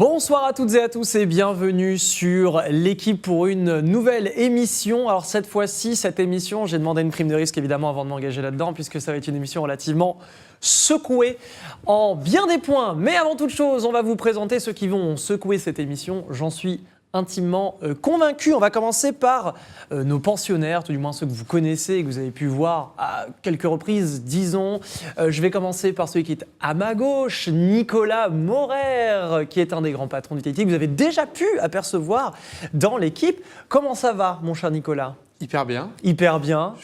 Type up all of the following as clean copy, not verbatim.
Bonsoir à toutes et à tous et bienvenue sur l'équipe pour une nouvelle émission. Alors cette fois-ci, cette émission, j'ai demandé une prime de risque évidemment avant de m'engager là-dedans puisque ça va être une émission relativement secouée en bien des points. Mais avant toute chose, on va vous présenter ceux qui vont secouer cette émission. J'en suis intimement convaincu. On va commencer par nos pensionnaires, tout du moins ceux que vous connaissez et que vous avez pu voir à quelques reprises, disons. Je vais commencer par celui qui est à ma gauche, Nicolas Maurer, qui est un des grands patrons du TT, que vous avez déjà pu apercevoir dans l'équipe. Comment ça va, mon cher Nicolas ? Hyper bien. Hyper bien.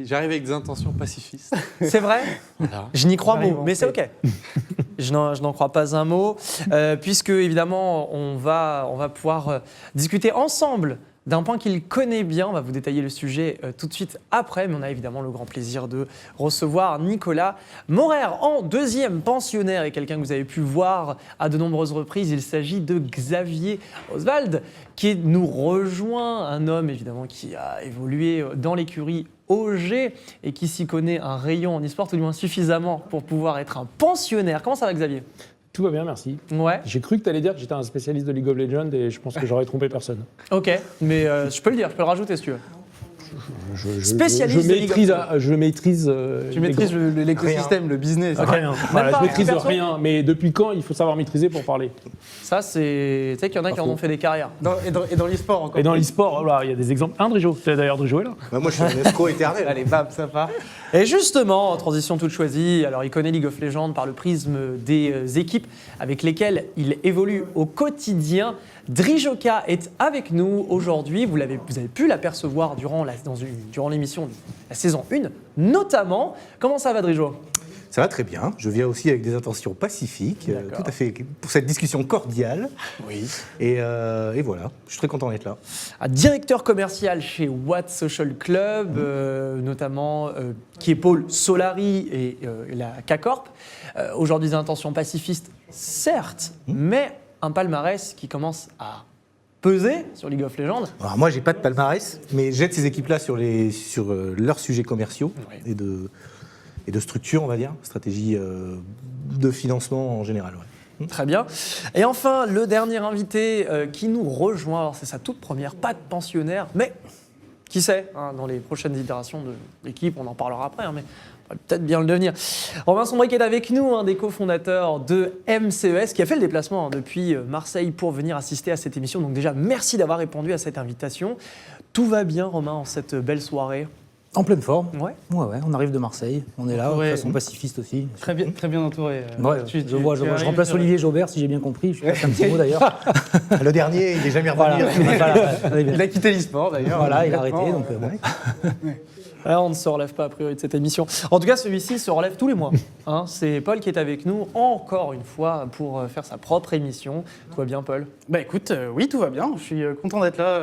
J'arrive avec des intentions pacifistes. C'est vrai ? Voilà. Je n'y crois mot, mais c'est OK. Je n'en crois pas un mot, puisque évidemment, on va pouvoir discuter ensemble d'un point qu'il connaît bien. On va vous détailler le sujet tout de suite après, mais on a évidemment le grand plaisir de recevoir Nicolas Maurer en deuxième pensionnaire et quelqu'un que vous avez pu voir à de nombreuses reprises. Il s'agit de Xavier Oswald qui nous rejoint, un homme évidemment qui a évolué dans l'écurie OG et qui s'y connaît un rayon en e-sport, tout du moins suffisamment pour pouvoir être un pensionnaire. Comment ça va, Xavier ? Tout va bien, merci. Ouais. J'ai cru que tu allais dire que j'étais un spécialiste de League of Legends et je pense que j'aurais trompé personne. Ok, mais je peux le dire, je peux le rajouter si tu veux. Spécialiste je maîtrise. Tu maîtrises l'écosystème, le business. Rien. Voilà, je maîtrise rien. Mais depuis quand il faut savoir maîtriser pour parler ? Ça, c'est. Tu sais qu'il y en a qui en ont fait des carrières. Et dans l'e-sport encore. Et dans l'e-sport, voilà, il y a des exemples. Drijo, d'ailleurs, Drijo est là. Bah moi, je suis un escroc éternel. Allez, bam, ça part. Et justement, en transition toute choisie, alors il connaît League of Legends par le prisme des équipes avec lesquelles il évolue au quotidien. Drijoka est avec nous aujourd'hui. Vous avez pu l'apercevoir durant l'émission de la saison 1, notamment. Comment ça va, Drijo ? Ça va très bien. Je viens aussi avec des intentions pacifiques, tout à fait, pour cette discussion cordiale. Oui. Et voilà, je suis très content d'être là. Directeur commercial chez Watt Social Club, notamment, qui épaule Solari et la K-Corp. Aujourd'hui, des intentions pacifistes, certes, mais un palmarès qui commence à peser sur League of Legends. Alors moi, j'ai pas de palmarès, mais j'aide ces équipes-là sur leurs sujets commerciaux et de structure, on va dire, stratégie de financement en général. Ouais. Très bien. Et enfin, le dernier invité qui nous rejoint, alors c'est sa toute première, pas de pensionnaire, mais qui sait, hein, dans les prochaines itérations de l'équipe, on en parlera après, hein, mais on va peut-être bien le devenir. Romain Sombric est avec nous, un des cofondateurs de MCES, qui a fait le déplacement depuis Marseille pour venir assister à cette émission. Donc déjà, merci d'avoir répondu à cette invitation. Tout va bien, Romain, en cette belle soirée ? En pleine forme. Ouais, on arrive de Marseille, on est là, de façon pacifiste aussi. Très bien entouré. Je remplace Olivier Jaubert, si j'ai bien compris. Je passe un petit mot d'ailleurs. Le dernier, il n'est jamais revenu. Il a quitté l'e-sport d'ailleurs. Voilà, il a arrêté. Donc, on ne se relève pas a priori de cette émission. En tout cas, celui-ci se relève tous les mois. Hein, c'est Paul qui est avec nous encore une fois pour faire sa propre émission. Tout va bien, Paul ? Bah écoute, oui, tout va bien. Je suis content d'être là.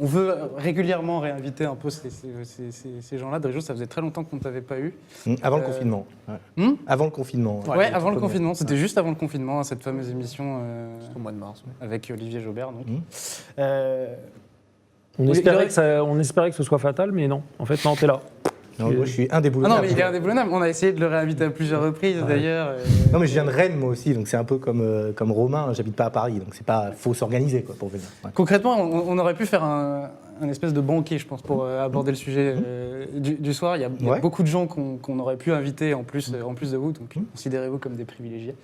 On veut régulièrement réinviter un peu ces gens-là. Drijo, ça faisait très longtemps qu'on ne t'avait pas eu. Avant le confinement. Avant le confinement. Ouais, avant le confinement. C'était juste avant le confinement, cette fameuse émission au mois de mars. Ouais. Avec Olivier Jaubert. Donc. On espérait que ce soit fatal, mais non. En fait, non, t'es là. Non, moi, je suis indéboulonnable. Non, mais il est indéboulonnable. On a essayé de le réinviter à plusieurs reprises, d'ailleurs. Non, mais je viens de Rennes, moi aussi, donc c'est un peu comme Romain. J'habite pas à Paris, donc c'est pas. Faut s'organiser pour venir. Ouais. Concrètement, on aurait pu faire un espèce de banquet, je pense, pour aborder le sujet du soir. Il y a beaucoup de gens qu'on aurait pu inviter en plus de vous, donc considérez-vous comme des privilégiés.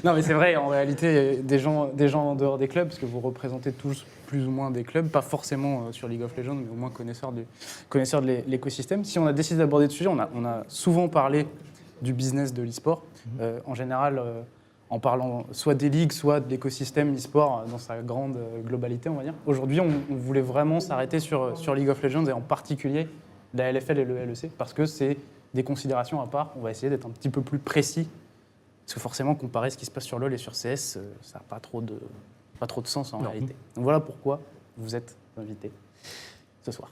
Non, mais c'est vrai, en réalité, des gens en dehors des clubs, parce que vous représentez tous plus ou moins des clubs, pas forcément sur League of Legends, mais au moins connaisseurs de l'écosystème. Si on a décidé d'aborder ce sujet, on a souvent parlé du business de l'e-sport, en général en parlant soit des ligues, soit de l'écosystème e-sport dans sa grande globalité, on va dire. Aujourd'hui, on voulait vraiment s'arrêter sur League of Legends et en particulier la LFL et le LEC, parce que c'est des considérations à part. On va essayer d'être un petit peu plus précis. Parce que forcément, comparer ce qui se passe sur LoL et sur CS, ça n'a pas trop de sens en réalité. Donc voilà pourquoi vous êtes invités ce soir.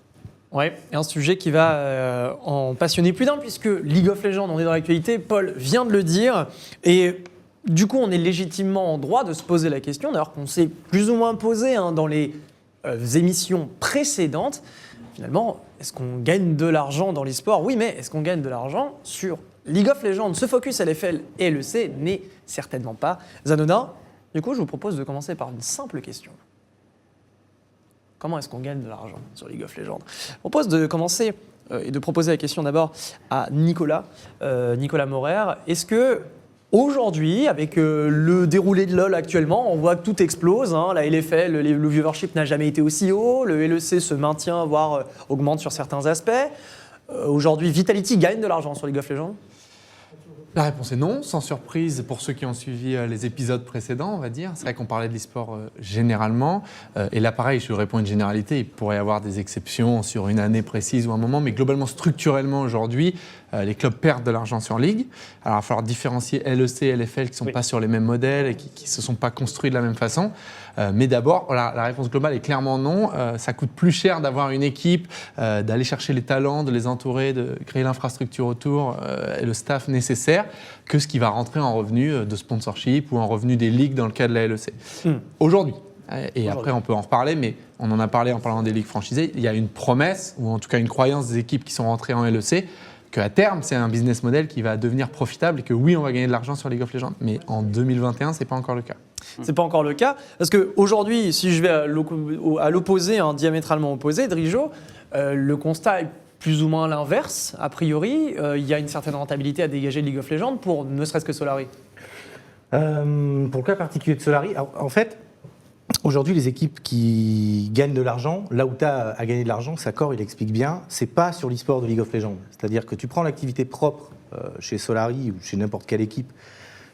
Ouais, et un sujet qui va en passionner plus d'un, puisque League of Legends, on est dans l'actualité, Paul vient de le dire, et du coup, on est légitimement en droit de se poser la question, d'ailleurs qu'on s'est plus ou moins posé dans les émissions précédentes. Finalement, est-ce qu'on gagne de l'argent dans l'e-sport ? Oui, mais est-ce qu'on gagne de l'argent sur League of Legends, ce focus LFL et LEC n'est certainement pas anodin. Du coup, je vous propose de commencer par une simple question. Comment est-ce qu'on gagne de l'argent sur League of Legends? Je propose de commencer et de proposer la question d'abord à Nicolas Maurer. Est-ce que aujourd'hui, avec le déroulé de LoL actuellement, on voit que tout explose, hein, la LFL, le viewership n'a jamais été aussi haut, le LEC se maintient, voire augmente sur certains aspects. Aujourd'hui, Vitality gagne de l'argent sur League of Legends? La réponse est non, sans surprise pour ceux qui ont suivi les épisodes précédents, on va dire. C'est vrai qu'on parlait de l'e-sport généralement. Et là, pareil, je réponds une généralité. Il pourrait y avoir des exceptions sur une année précise ou un moment. Mais globalement, structurellement, aujourd'hui, les clubs perdent de l'argent sur Ligue. Alors, il va falloir différencier LEC et LFL qui ne sont pas sur les mêmes modèles et qui ne se sont pas construits de la même façon. Mais d'abord, voilà, la réponse globale est clairement non. Ça coûte plus cher d'avoir une équipe, d'aller chercher les talents, de les entourer, de créer l'infrastructure autour et le staff nécessaire que ce qui va rentrer en revenus de sponsorship ou en revenus des ligues dans le cas de la LEC. Aujourd'hui, et après on peut en reparler, mais on en a parlé en parlant des ligues franchisées, il y a une promesse, ou en tout cas une croyance des équipes qui sont rentrées en LEC, qu'à terme, c'est un business model qui va devenir profitable et que oui, on va gagner de l'argent sur League of Legends. Mais en 2021, ce n'est pas encore le cas. C'est pas encore le cas. Parce qu'aujourd'hui, si je vais à l'opposé, diamétralement opposé, Drijo, le constat est plus ou moins l'inverse. A priori, il y a une certaine rentabilité à dégager de League of Legends pour ne serait-ce que Solari. Pour le cas particulier de Solari, en fait, aujourd'hui, les équipes qui gagnent de l'argent, là où tu as à gagner de l'argent, Sakor, il explique bien, c'est pas sur l'e-sport de League of Legends. C'est-à-dire que tu prends l'activité propre chez Solari ou chez n'importe quelle équipe,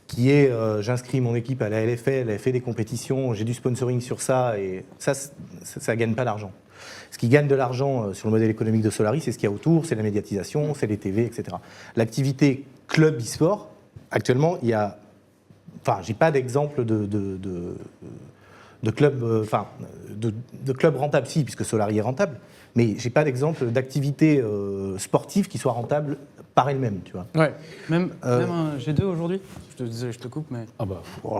qui est j'inscris mon équipe à la LFL, elle fait des compétitions, j'ai du sponsoring sur ça, et ça ne gagne pas d'argent. Ce qui gagne de l'argent sur le modèle économique de Solari, c'est ce qu'il y a autour, c'est la médiatisation, c'est les TV, etc. L'activité club e-sport, actuellement, il y a... Enfin, j'ai pas d'exemple de club, de club rentable, si, puisque Solari est rentable, mais j'ai pas d'exemple d'activité sportive qui soit rentable par elle-même, tu vois. Ouais. Même un G2 aujourd'hui. Désolé, je te coupe, mais...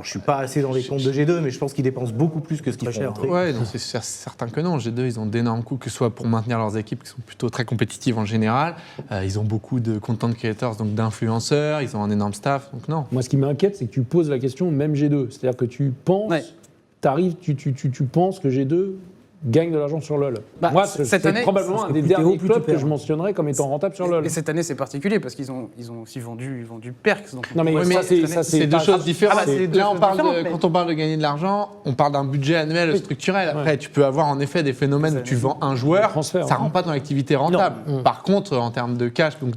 Je suis pas assez dans les comptes de G2, mais je pense qu'ils dépensent beaucoup plus que ce qu'ils font rentrer. Ouais, donc c'est certain que non. G2, ils ont d'énormes coûts, que ce soit pour maintenir leurs équipes qui sont plutôt très compétitives en général. Ils ont beaucoup de content creators, donc d'influenceurs. Ils ont un énorme staff, donc non. Moi, ce qui m'inquiète, c'est que tu poses la question même G2. C'est-à-dire que tu penses, tu penses que G2 gagne de l'argent sur LoL. Moi, c'est probablement un des derniers clubs que je mentionnerais comme étant rentable sur LoL. Et cette année, c'est particulier parce qu'ils ont aussi vendu Perks. Donc non, mais ça, c'est deux choses différentes. Là, différentes, quand on parle de gagner de l'argent, on parle d'un budget annuel structurel. Après, tu peux avoir en effet des phénomènes où tu vends un joueur, ça ne rentre pas dans l'activité rentable. Par contre, en termes de cash, donc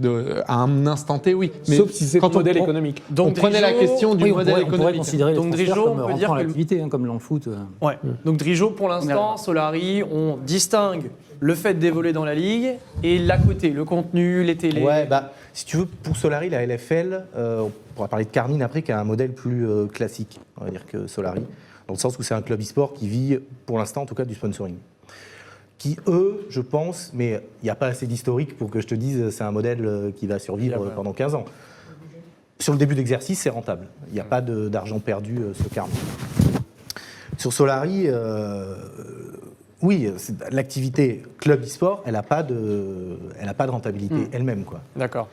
à un instant T, oui. Mais sauf si c'est le modèle économique. Donc, on prenait la question du modèle économique. On pourrait considérer donc les Drijo, comme on peut dire rentrant que l'activité, comme dans le foot. Ouais. Donc Drijo, pour l'instant, Solari, on distingue le fait d'évoluer dans la ligue et l'à côté, le contenu, les télés. Ouais, si tu veux, pour Solari, la LFL, on pourra parler de Carmine après, qui a un modèle plus classique, on va dire, que Solari, dans le sens où c'est un club e-sport qui vit, pour l'instant en tout cas, du sponsoring. Qui, eux, je pense, mais il n'y a pas assez d'historique pour que je te dise c'est un modèle qui va survivre pendant 15 ans. Sur le début d'exercice, c'est rentable. Il n'y a pas d'argent perdu sur Carmine. Sur Solari, oui, l'activité club e-sport, elle n'a pas de rentabilité elle-même, quoi. D'accord.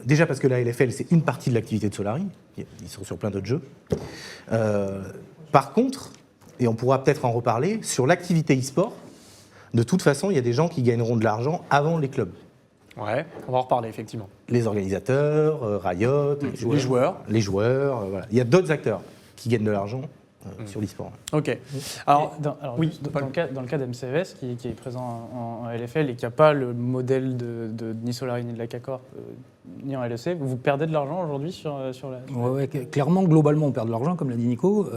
Déjà parce que la LFL, c'est une partie de l'activité de Solari. Ils sont sur plein d'autres jeux. Par contre, et on pourra peut-être en reparler, sur l'activité e-sport, de toute façon, il y a des gens qui gagneront de l'argent avant les clubs. Ouais, on va en reparler, effectivement. Les organisateurs, Riot, les joueurs, voilà. Il y a d'autres acteurs qui gagnent de l'argent sur l'e-sport. Ok. Alors, dans le cas d'MCVS, qui est présent en LFL et qui n'a pas le modèle de ni Solari ni de la Cacor, ni en LEC, vous perdez de l'argent aujourd'hui sur la... Ouais, clairement, globalement, on perd de l'argent, comme l'a dit Nico.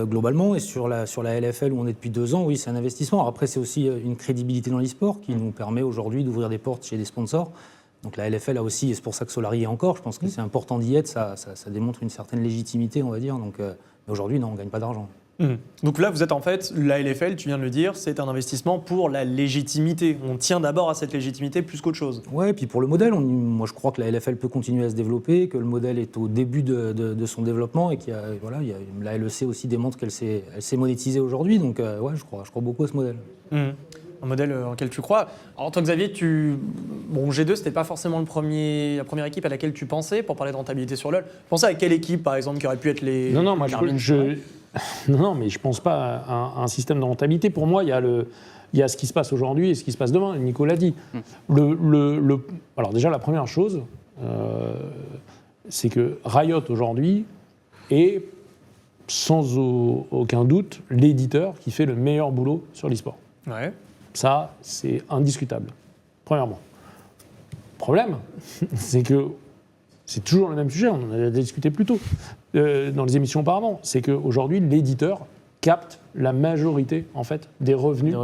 Globalement, et sur la LFL où on est depuis 2 ans, oui, c'est un investissement. Après, c'est aussi une crédibilité dans l'e-sport qui nous permet aujourd'hui d'ouvrir des portes chez des sponsors. Donc la LFL a aussi, et c'est pour ça que Solari est encore, je pense que c'est important d'y être, ça démontre une certaine légitimité, on va dire. Donc aujourd'hui, non, on ne gagne pas d'argent. Donc là, vous êtes en fait, la LFL, tu viens de le dire, c'est un investissement pour la légitimité. On tient d'abord à cette légitimité plus qu'autre chose. Ouais, et puis pour le modèle, moi je crois que la LFL peut continuer à se développer, que le modèle est au début de son développement et la LEC aussi démontre qu'elle s'est monétisée aujourd'hui. Donc ouais, je crois beaucoup à ce modèle. un modèle auquel tu crois. Alors, toi, Xavier, G2, c'était pas forcément la première équipe à laquelle tu pensais pour parler de rentabilité sur LoL. Tu pensais à quelle équipe, par exemple, qui aurait pu être les. Non, mais je pense pas à un système de rentabilité. Pour moi, il y a ce qui se passe aujourd'hui et ce qui se passe demain. Nico l'a dit. Alors déjà, la première chose, c'est que Riot aujourd'hui est sans aucun doute l'éditeur qui fait le meilleur boulot sur l'e-sport. Ouais. Ça, c'est indiscutable, premièrement. Problème, c'est que c'est toujours le même sujet, on en a discuté plus tôt dans les émissions auparavant, c'est qu'aujourd'hui, l'éditeur capte la majorité en fait, des revenus.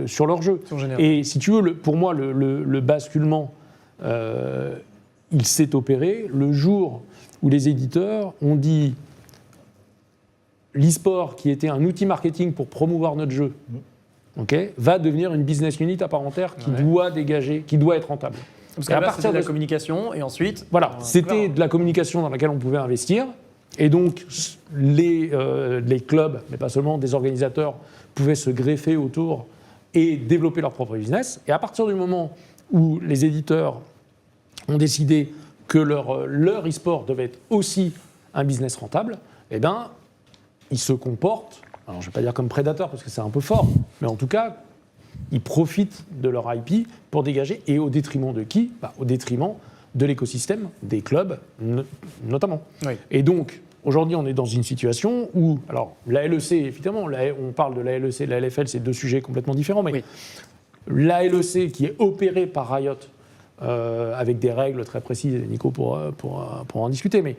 Sur leur jeu. Et si tu veux, pour moi, le basculement, il s'est opéré le jour où les éditeurs ont dit l'e-sport, qui était un outil marketing pour promouvoir notre jeu, va devenir une business unit à part entière qui doit dégager, qui doit être rentable. Parce qu'à partir de la communication, et ensuite... Voilà, c'était de la communication dans laquelle on pouvait investir. Et donc, les clubs, mais pas seulement, des organisateurs, pouvaient se greffer autour et développer leur propre business. Et à partir du moment où les éditeurs ont décidé que leur e-sport devait être aussi un business rentable, eh bien, ils se comportent, alors je ne vais pas dire comme prédateurs parce que c'est un peu fort, mais en tout cas, ils profitent de leur IP pour dégager, et au détriment de qui ? Au détriment de l'écosystème, des clubs notamment. Oui. Et donc, aujourd'hui, on est dans une situation où, alors la LEC, évidemment, on parle de la LEC, la LFL, c'est deux sujets complètement différents, mais la LEC qui est opérée par Riot, avec des règles très précises, Nico pour en discuter, mais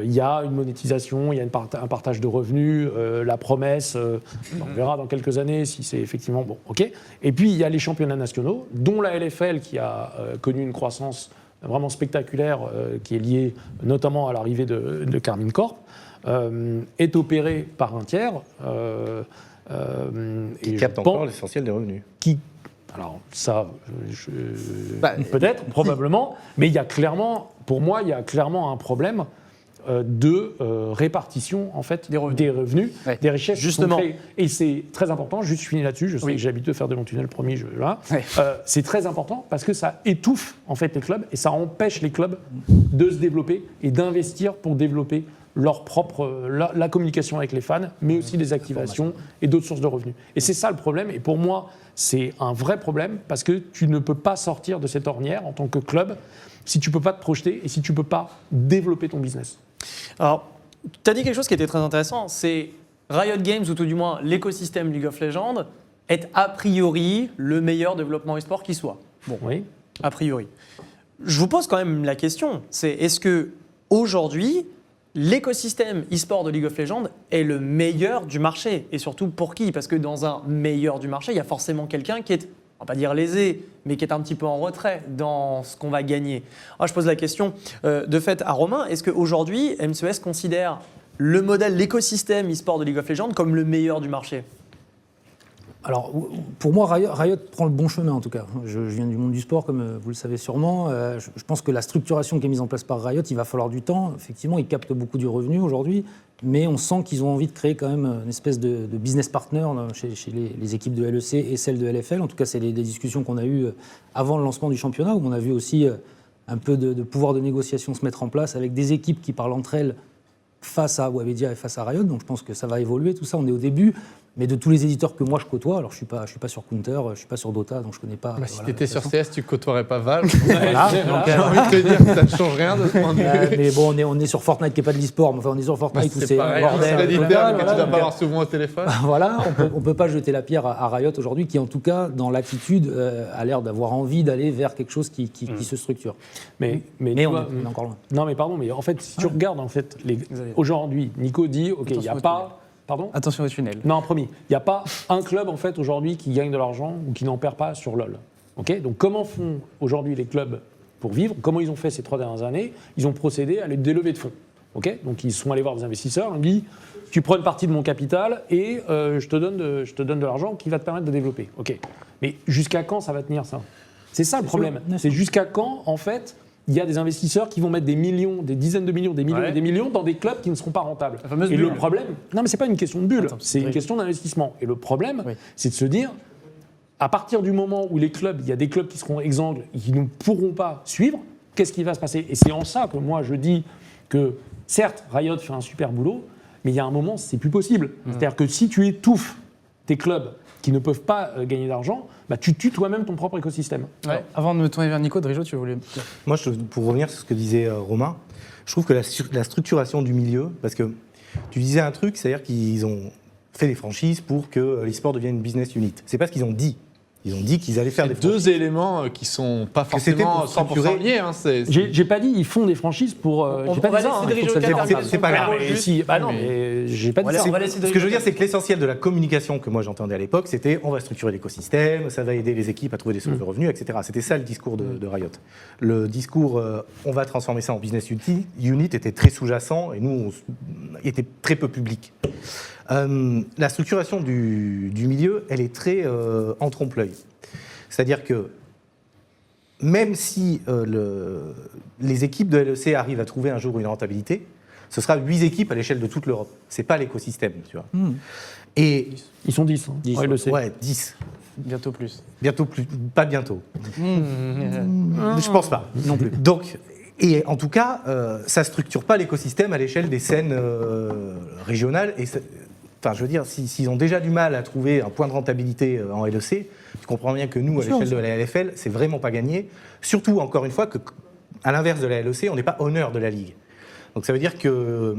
il y a une monétisation, il y a un partage de revenus, la promesse, on verra dans quelques années si c'est effectivement bon, ok. Et puis il y a les championnats nationaux, dont la LFL qui a connu une croissance vraiment spectaculaire, qui est liée notamment à l'arrivée de Carmine Corp, est opérée par un tiers. Qui capte encore l'essentiel des revenus. Alors ça, peut-être, probablement, mais il y a clairement, pour moi, il y a clairement un problème de répartition en fait des revenus, des richesses justement. Et c'est très important. Juste finis là-dessus. Je sais que j'ai l'habitude de faire de longs tunnels, promis. C'est très important parce que ça étouffe en fait les clubs et ça empêche les clubs de se développer et d'investir pour développer leur propre la communication avec les fans, mais aussi les activations et d'autres sources de revenus. Et c'est ça le problème. Et pour moi, c'est un vrai problème parce que tu ne peux pas sortir de cette ornière en tant que club si tu ne peux pas te projeter et si tu ne peux pas développer ton business. Alors, tu as dit quelque chose qui était très intéressant, c'est Riot Games, ou tout du moins l'écosystème League of Legends, est a priori le meilleur développement e-sport qui soit. Bon, oui, a priori. Je vous pose quand même la question, c'est est-ce que aujourd'hui l'écosystème e-sport de League of Legends est le meilleur du marché? Et surtout pour qui? Parce que dans un meilleur du marché, il y a forcément quelqu'un qui est, on va pas dire lésé, mais qui est un petit peu en retrait dans ce qu'on va gagner. Alors, je pose la question de fait à Romain, est-ce qu'aujourd'hui, MCES considère le modèle, l'écosystème e-sport de League of Legends comme le meilleur du marché? Alors, pour moi, Riot prend le bon chemin, en tout cas. Je viens du monde du sport, comme vous le savez sûrement. Je pense que la structuration qui est mise en place par Riot, il va falloir du temps. Effectivement, ils captent beaucoup du revenu aujourd'hui, mais on sent qu'ils ont envie de créer quand même une espèce de business partner chez les équipes de LEC et celles de LFL. En tout cas, c'est des discussions qu'on a eues avant le lancement du championnat, où on a vu aussi un peu de pouvoir de négociation se mettre en place avec des équipes qui parlent entre elles face à Webedia et face à Riot. Donc je pense que ça va évoluer, tout ça. On est au début. Mais de tous les éditeurs que moi je côtoie, alors je suis pas sur Counter, je suis pas sur Dota, donc je connais pas. Si tu étais sur CS, tu côtoierais pas Valve. Voilà. Donc j'ai envie de te dire que ça ne change rien de ce point de vue. Mais bon, on est sur Fortnite qui n'est pas de l'e-sport, mais enfin on est sur Fortnite où c'est pareil, bordel. C'est l'éditeur que tu dois pas avoir souvent au téléphone. Voilà, on peut pas jeter la pierre à Riot aujourd'hui, qui en tout cas dans l'attitude a l'air d'avoir envie d'aller vers quelque chose qui se structure. Mais on est encore loin. Non mais pardon, mais en fait si tu regardes en fait aujourd'hui, Nico dit ok, il n'y a pas. Pardon ? Attention au tunnel. Non, promis. Il n'y a pas un club en fait aujourd'hui qui gagne de l'argent ou qui n'en perd pas sur LoL. Okay ? Donc comment font aujourd'hui les clubs pour vivre ? Comment ils ont fait ces 3 dernières années ? Ils ont procédé à des levées de fonds. Okay ? Donc ils sont allés voir des investisseurs, ils ont dit tu prends une partie de mon capital et je te donne de l'argent qui va te permettre de développer. Okay. Mais jusqu'à quand ça va tenir ça ? C'est ça le problème. C'est jusqu'à quand en fait il y a des investisseurs qui vont mettre des millions, des dizaines de millions, des millions et des millions dans des clubs qui ne seront pas rentables. Et le problème, non mais c'est pas une question de bulle, c'est une question d'investissement. Et le problème, c'est de se dire, à partir du moment où il y a des clubs qui seront exsangues et qui ne pourront pas suivre, qu'est-ce qui va se passer? Et c'est en ça que moi je dis que, certes, Riot fait un super boulot, mais il y a un moment, c'est plus possible. C'est-à-dire que si tu étouffes tes clubs qui ne peuvent pas gagner d'argent, tu tues toi-même ton propre écosystème. Ouais. Avant de me tourner vers Nico, Drijo, tu voulais... Moi, pour revenir sur ce que disait Romain, je trouve que la structuration du milieu, parce que tu disais un truc, c'est-à-dire qu'ils ont fait des franchises pour que l'e-sport devienne une business unit. C'est pas ce qu'ils ont dit. Ils ont dit qu'ils allaient faire des deux éléments qui sont pas forcément 100% liés. Hein, j'ai pas dit ils font des franchises pour. J'ai pas dit ça. C'est pas grave. Mais j'ai pas dit ça. Ce que je veux dire, c'est que l'essentiel de la communication que moi j'entendais à l'époque, c'était on va structurer l'écosystème, ça va aider les équipes à trouver des sources de revenus, etc. C'était ça le discours de Riot. Le discours on va transformer ça en business unit était très sous-jacent et nous, on était très peu public. La structuration du milieu, elle est très en trompe-l'œil. C'est-à-dire que même si les équipes de LEC arrivent à trouver un jour une rentabilité, ce sera 8 équipes à l'échelle de toute l'Europe. C'est pas l'écosystème, tu vois. Et ils sont 10. 10. Ouais, 10. Bientôt plus. Bientôt plus. Pas bientôt. Je pense pas. Non plus. Donc, et en tout cas, ça structure pas l'écosystème à l'échelle des scènes régionales. Et enfin, je veux dire, s'ils ont déjà du mal à trouver un point de rentabilité en LEC, tu comprends bien que nous, à l'échelle de la LFL, c'est vraiment pas gagné. Surtout, encore une fois, qu'à l'inverse de la LEC, on n'est pas honneur de la Ligue. Donc ça veut dire que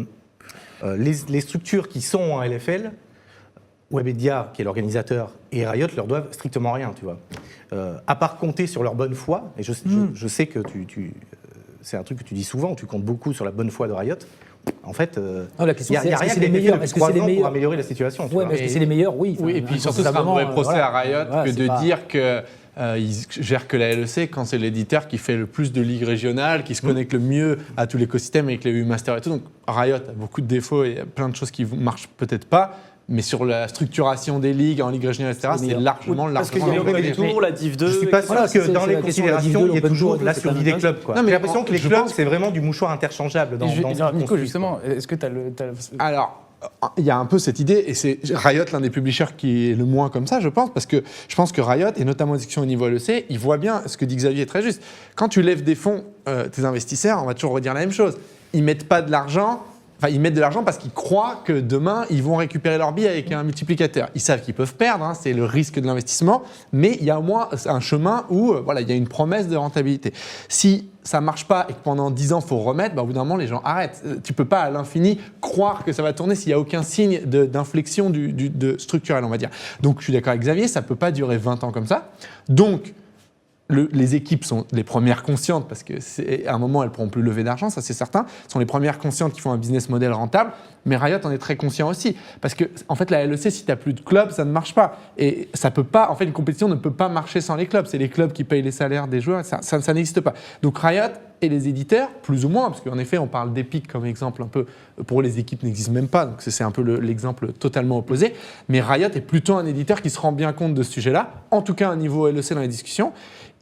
les structures qui sont en LFL, Webedia, qui est l'organisateur, et Riot leur doivent strictement rien, tu vois. À part compter sur leur bonne foi, et je sais que c'est un truc que tu dis souvent, tu comptes beaucoup sur la bonne foi de Riot. En fait, il n'y a rien qui a été fait depuis 3 ans pour améliorer la situation. Oui, mais est-ce que c'est les meilleurs? Oui. Oui, et puis surtout, c'est un mauvais procès à Riot que de dire que ils gèrent que la LEC quand c'est l'éditeur qui fait le plus de ligues régionales, qui se connecte le mieux à tout l'écosystème avec les U-Masters et tout. Donc Riot a beaucoup de défauts et plein de choses qui ne marchent peut-être pas. Mais sur la structuration des ligues, en ligue régionale, etc., c'est largement parce qu'il y a le Tour, la Div 2... Je ne suis pas sûr que dans les considérations, il y ait toujours la survie des clubs. J'ai l'impression que les clubs, c'est vraiment du mouchoir interchangeable. Nico, justement, est-ce que tu as le... Alors, il y a un peu cette idée, et c'est Riot l'un des publishers qui est le moins comme ça, je pense, parce que je pense que Riot, et notamment les sections au niveau LEC, ils voient bien ce que dit Xavier est très juste. Quand tu lèves des fonds, tes investisseurs, on va toujours redire la même chose. Ils ne mettent pas de l'argent... Enfin, ils mettent de l'argent parce qu'ils croient que demain, ils vont récupérer leur billet avec un multiplicateur. Ils savent qu'ils peuvent perdre, hein, c'est le risque de l'investissement, mais il y a au moins un chemin où il y a une promesse de rentabilité. Si ça ne marche pas et que pendant 10 ans, il faut remettre, au bout d'un moment, les gens arrêtent. Tu ne peux pas à l'infini croire que ça va tourner s'il n'y a aucun signe d'inflexion structurelle, on va dire. Donc, je suis d'accord avec Xavier, ça ne peut pas durer 20 ans comme ça. Donc, les équipes sont les premières conscientes, parce qu'à un moment, elles ne pourront plus lever d'argent, ça c'est certain, sont les premières conscientes qui font un business model rentable, mais Riot en est très conscient aussi. Parce que, en fait, la LEC, si tu n'as plus de clubs, ça ne marche pas. Et ça peut pas, en fait, une compétition ne peut pas marcher sans les clubs. C'est les clubs qui payent les salaires des joueurs, ça n'existe pas. Donc Riot et les éditeurs, plus ou moins, parce qu'en effet, on parle d'Epic comme exemple un peu, pour les équipes n'existent même pas, donc c'est un peu l'exemple totalement opposé. Mais Riot est plutôt un éditeur qui se rend bien compte de ce sujet-là, en tout cas à un niveau LEC dans les discussions.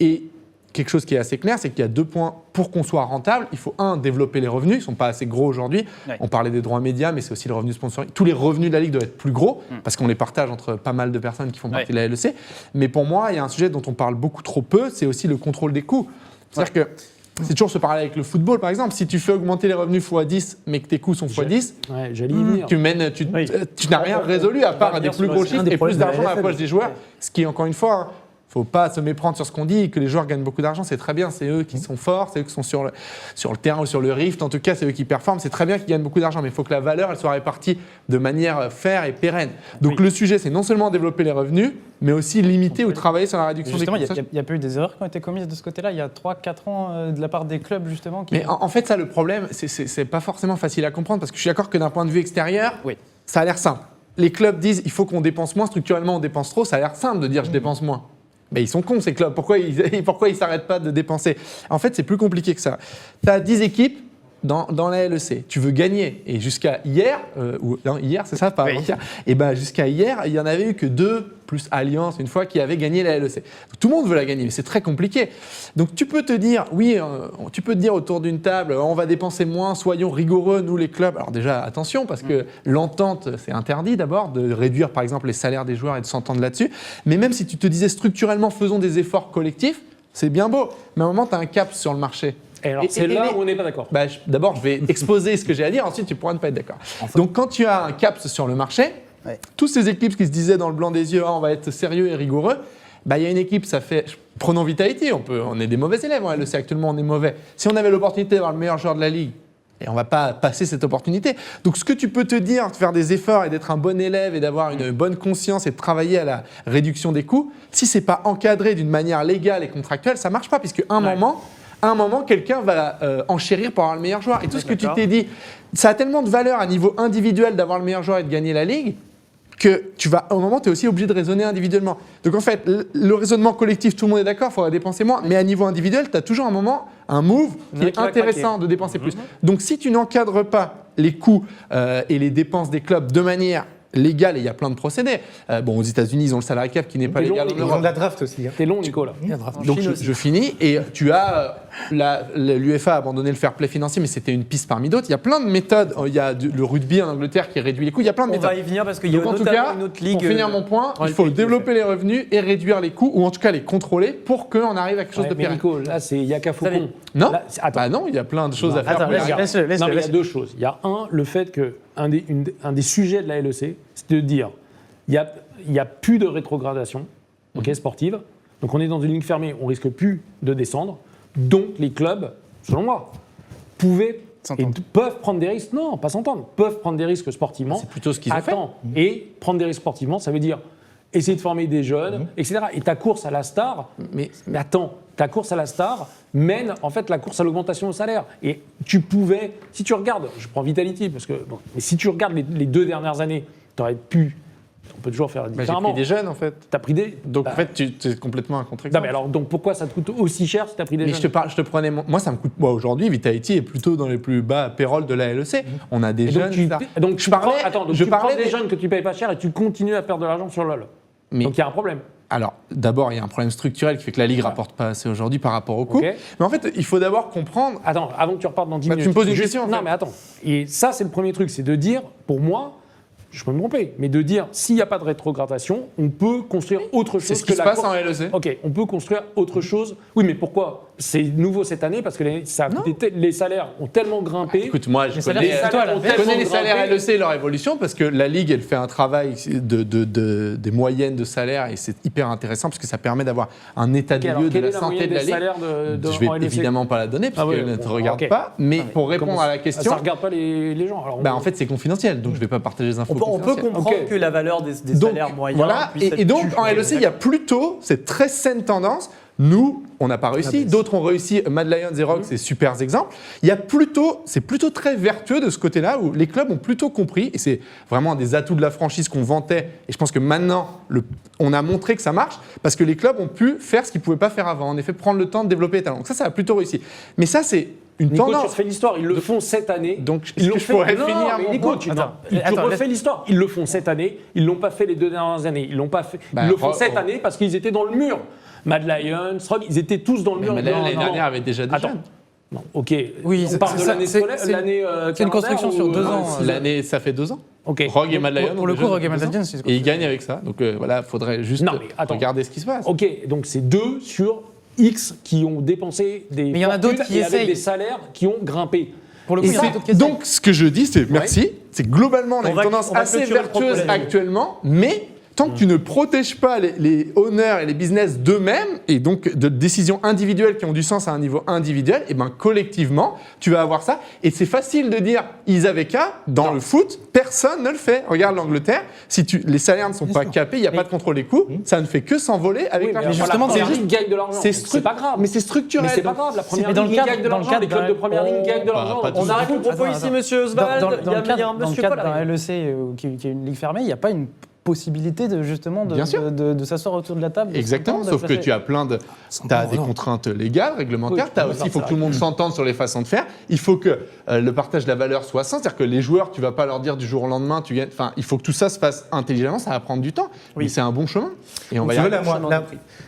Et quelque chose qui est assez clair, c'est qu'il y a 2 points pour qu'on soit rentable. Il faut, développer les revenus. Ils ne sont pas assez gros aujourd'hui. Ouais. On parlait des droits médias, mais c'est aussi le revenu sponsoring. Tous les revenus de la Ligue doivent être plus gros, parce qu'on les partage entre pas mal de personnes qui font partie de la LEC. Mais pour moi, il y a un sujet dont on parle beaucoup trop peu, c'est aussi le contrôle des coûts. C'est-à-dire que c'est toujours se parler avec le football, par exemple. Si tu fais augmenter les revenus x10, mais que tes coûts sont x10, j'allais y venir. Tu n'as rien résolu à part des plus gros chiffres et plus d'argent à la poche des joueurs. Ce qui est, encore une fois... Il ne faut pas se méprendre sur ce qu'on dit, que les joueurs gagnent beaucoup d'argent, c'est très bien, c'est eux qui sont forts, c'est eux qui sont sur le terrain ou sur le Rift, en tout cas c'est eux qui performent, c'est très bien qu'ils gagnent beaucoup d'argent, mais il faut que la valeur elle soit répartie de manière fair et pérenne. Donc le sujet c'est non seulement développer les revenus, mais aussi limiter ou travailler sur la réduction des coûts. Justement, il n'y a pas eu des erreurs qui ont été commises de ce côté-là, il y a 3-4 ans de la part des clubs justement qui... Mais en fait ça le problème, c'est pas forcément facile à comprendre, parce que je suis d'accord que d'un point de vue extérieur, ça a l'air simple. Les clubs disent il faut qu'on dépense moins, structurellement on dépense trop, ça a l'air simple de dire je dépense moins. Mais ils sont cons, ces clubs. Pourquoi ils ne s'arrêtent pas de dépenser? En fait, c'est plus compliqué que ça. Tu as 10 équipes, dans la LEC, tu veux gagner, et jusqu'à hier, hier c'est ça, pas avant-hier, et ben jusqu'à hier, il y en avait eu que 2 plus Alliance une fois qui avaient gagné la LEC. Donc, tout le monde veut la gagner, mais c'est très compliqué. Donc tu peux te dire, tu peux te dire autour d'une table, on va dépenser moins, soyons rigoureux nous les clubs. Alors déjà attention parce que l'entente c'est interdit d'abord de réduire par exemple les salaires des joueurs et de s'entendre là-dessus. Mais même si tu te disais structurellement faisons des efforts collectifs, c'est bien beau, mais à un moment tu as un cap sur le marché. Et alors, c'est là où on n'est pas d'accord. D'abord, je vais exposer ce que j'ai à dire, ensuite tu pourras ne pas être d'accord. Donc quand tu as un cap sur le marché, toutes ces équipes qui se disaient dans le blanc des yeux, on va être sérieux et rigoureux, il y a une équipe, prenons Vitality, on est des mauvais élèves, on le sait actuellement, on est mauvais. Si on avait l'opportunité d'avoir le meilleur joueur de la ligue, et on ne va pas passer cette opportunité. Donc ce que tu peux te dire, de faire des efforts et d'être un bon élève et d'avoir une bonne conscience et de travailler à la réduction des coûts, si ce n'est pas encadré d'une manière légale et contractuelle, ça ne marche pas, puisque à un moment, quelqu'un va enchérir pour avoir le meilleur joueur. Et tout ce que tu t'es dit, ça a tellement de valeur à niveau individuel d'avoir le meilleur joueur et de gagner la ligue, que au moment, tu es aussi obligé de raisonner individuellement. Donc en fait, le raisonnement collectif, tout le monde est d'accord, il faudra dépenser moins, mais à niveau individuel, tu as toujours un move qui est intéressant de dépenser plus. Donc si tu n'encadres pas les coûts et les dépenses des clubs de manière légale, et il y a plein de procédés. Aux États-Unis, ils ont le salary cap qui n'est pas légal. Ils ont de la draft aussi. T'es long, Nico, là. Donc je finis, et tu as l'UEFA a abandonné le fair play financier, mais c'était une piste parmi d'autres. Il y a plein de méthodes. Il y a le rugby en Angleterre qui réduit les coûts. Il y a plein de méthodes. On va y venir parce qu'il y a en tout cas, une autre ligue. Pour finir mon point, il faut développer les revenus et réduire les coûts, ou en tout cas les contrôler pour qu'on arrive à quelque chose de pérenne. Nico, là, il n'y a qu'à Faucon. Non, non, il y a plein de choses à faire. Il y a 2 choses. Il y a le fait qu'un des sujets de la LEC, c'est de dire il n'y a plus de rétrogradation sportive. Donc on est dans une ligue fermée, on risque plus de descendre. Donc les clubs, selon moi, peuvent prendre des risques. Non, pas s'entendre. Peuvent prendre des risques sportivement. C'est plutôt ce qu'ils ont fait. Et prendre des risques sportivement, ça veut dire essayer de former des jeunes, etc. Et ta course à la star, mais attends, ta course à la star mène en fait la course à l'augmentation au salaire. Et tu pouvais, si tu regardes, je prends Vitality, mais si tu regardes les 2 dernières années, tu aurais pu. On peut toujours faire différemment. J'ai pris des jeunes en fait. T'as pris des. Donc en fait, tu es complètement un contre-exemple. Non mais alors donc pourquoi ça te coûte aussi cher si t'as pris des jeunes ? Je te prenais. Moi ça me coûte. Moi aujourd'hui, Vitality est plutôt dans les plus bas payrolls de la LEC. On a des jeunes. Donc tu prends des jeunes que tu payes pas cher et tu continues à perdre de l'argent sur LoL. Donc il y a un problème. Alors, d'abord, il y a un problème structurel qui fait que la Ligue ne rapporte pas assez aujourd'hui par rapport au coût. Okay. Mais en fait, il faut d'abord comprendre... Attends, avant que tu repartes dans 10 minutes... Tu me poses une question, en fait. Non, mais attends. Et ça, c'est le premier truc, c'est de dire, pour moi, je peux me tromper, mais de dire, s'il n'y a pas de rétrogradation, on peut construire autre chose que la... C'est ce qui se passe en LEC. Ok, on peut construire autre chose. Oui, mais pourquoi ? C'est nouveau cette année parce que les salaires ont tellement grimpé. Écoute, moi, je connais les salaires LEC et leur évolution parce que la Ligue, elle fait un travail des moyennes de salaires et c'est hyper intéressant parce que ça permet d'avoir un état des lieux de la santé de la Ligue. Je vais évidemment pas la donner parce qu'elle ne te regarde pas, mais pour répondre à la question... Ça ne regarde pas les gens. En fait, c'est confidentiel, donc je ne vais pas partager les infos. On peut comprendre que la valeur des salaires moyens... Voilà, et donc en LEC, il y a plutôt cette très saine tendance. Nous, on n'a pas réussi. D'autres ont réussi. Mad Lions et Rogue, c'est super exemples. C'est plutôt très vertueux de ce côté-là où les clubs ont plutôt compris, et c'est vraiment un des atouts de la franchise qu'on vantait. Et je pense que maintenant, on a montré que ça marche parce que les clubs ont pu faire ce qu'ils ne pouvaient pas faire avant. En effet, prendre le temps de développer les talents. Donc ça a plutôt réussi. Mais ça, c'est une tendance. Tu refais l'histoire. Ils le font cette année. Donc, je pourrais finir mon point. Tu refais l'histoire. Ils le font cette année. Ils ne l'ont pas fait les 2 dernières années. Ils l'ont pas fait. Ils le font cette année parce qu'ils étaient dans le mur. Mad Lions, Rogue, ils étaient tous dans le mur. Mad Lions l'année dernière avait déjà des jeunes. Non, ok. Oui, on parle de l'année scolaire, c'est une construction sur 2 ans. L'année, ça fait 2 ans. Okay. Rogue et Mad Lions. Pour le coup, Rogue et Mad Lions, c'est et ils gagnent avec ça. Donc voilà, il faudrait juste regarder ce qui se passe. Ok, donc c'est 2 sur X qui ont dépensé des mais il y en a d'autres qui avec des salaires qui ont grimpé. Pour le coup, donc ce que je dis, c'est merci. C'est globalement on a une tendance assez vertueuse actuellement, mais tant que tu ne protèges pas les honneurs et les business d'eux-mêmes, et donc de décisions individuelles qui ont du sens à un niveau individuel, et ben collectivement, tu vas avoir ça. Et c'est facile de dire, ils avaient qu'à, dans le foot, personne ne le fait. Regarde l'Angleterre, si les salaires ne sont pas capés, il n'y a pas de contrôle des coûts, ça ne fait que s'envoler avec l'argent. Justement, la première ligue gagne de l'argent. C'est pas grave. Mais c'est structurel. Mais c'est pas grave, la première ligue gagne de l'argent, les clubs de première ligue gagnent de l'argent. On arrête le propos ici, monsieur Oswald. Il y a un monsieur Paul. Dans LEC, qui est une ligue fermée, il n'y a pas une possibilité de s'asseoir autour de la table. Exactement, sauf que tu as des contraintes légales, réglementaires. Il faut que tout le monde s'entende sur les façons de faire. il faut que le partage de la valeur soit sain, c'est-à-dire que les joueurs, tu vas pas leur dire du jour au lendemain, tu gagnes. Enfin, il faut que tout ça se fasse intelligemment, ça va prendre du temps, mais c'est un bon chemin. Et on va y arriver.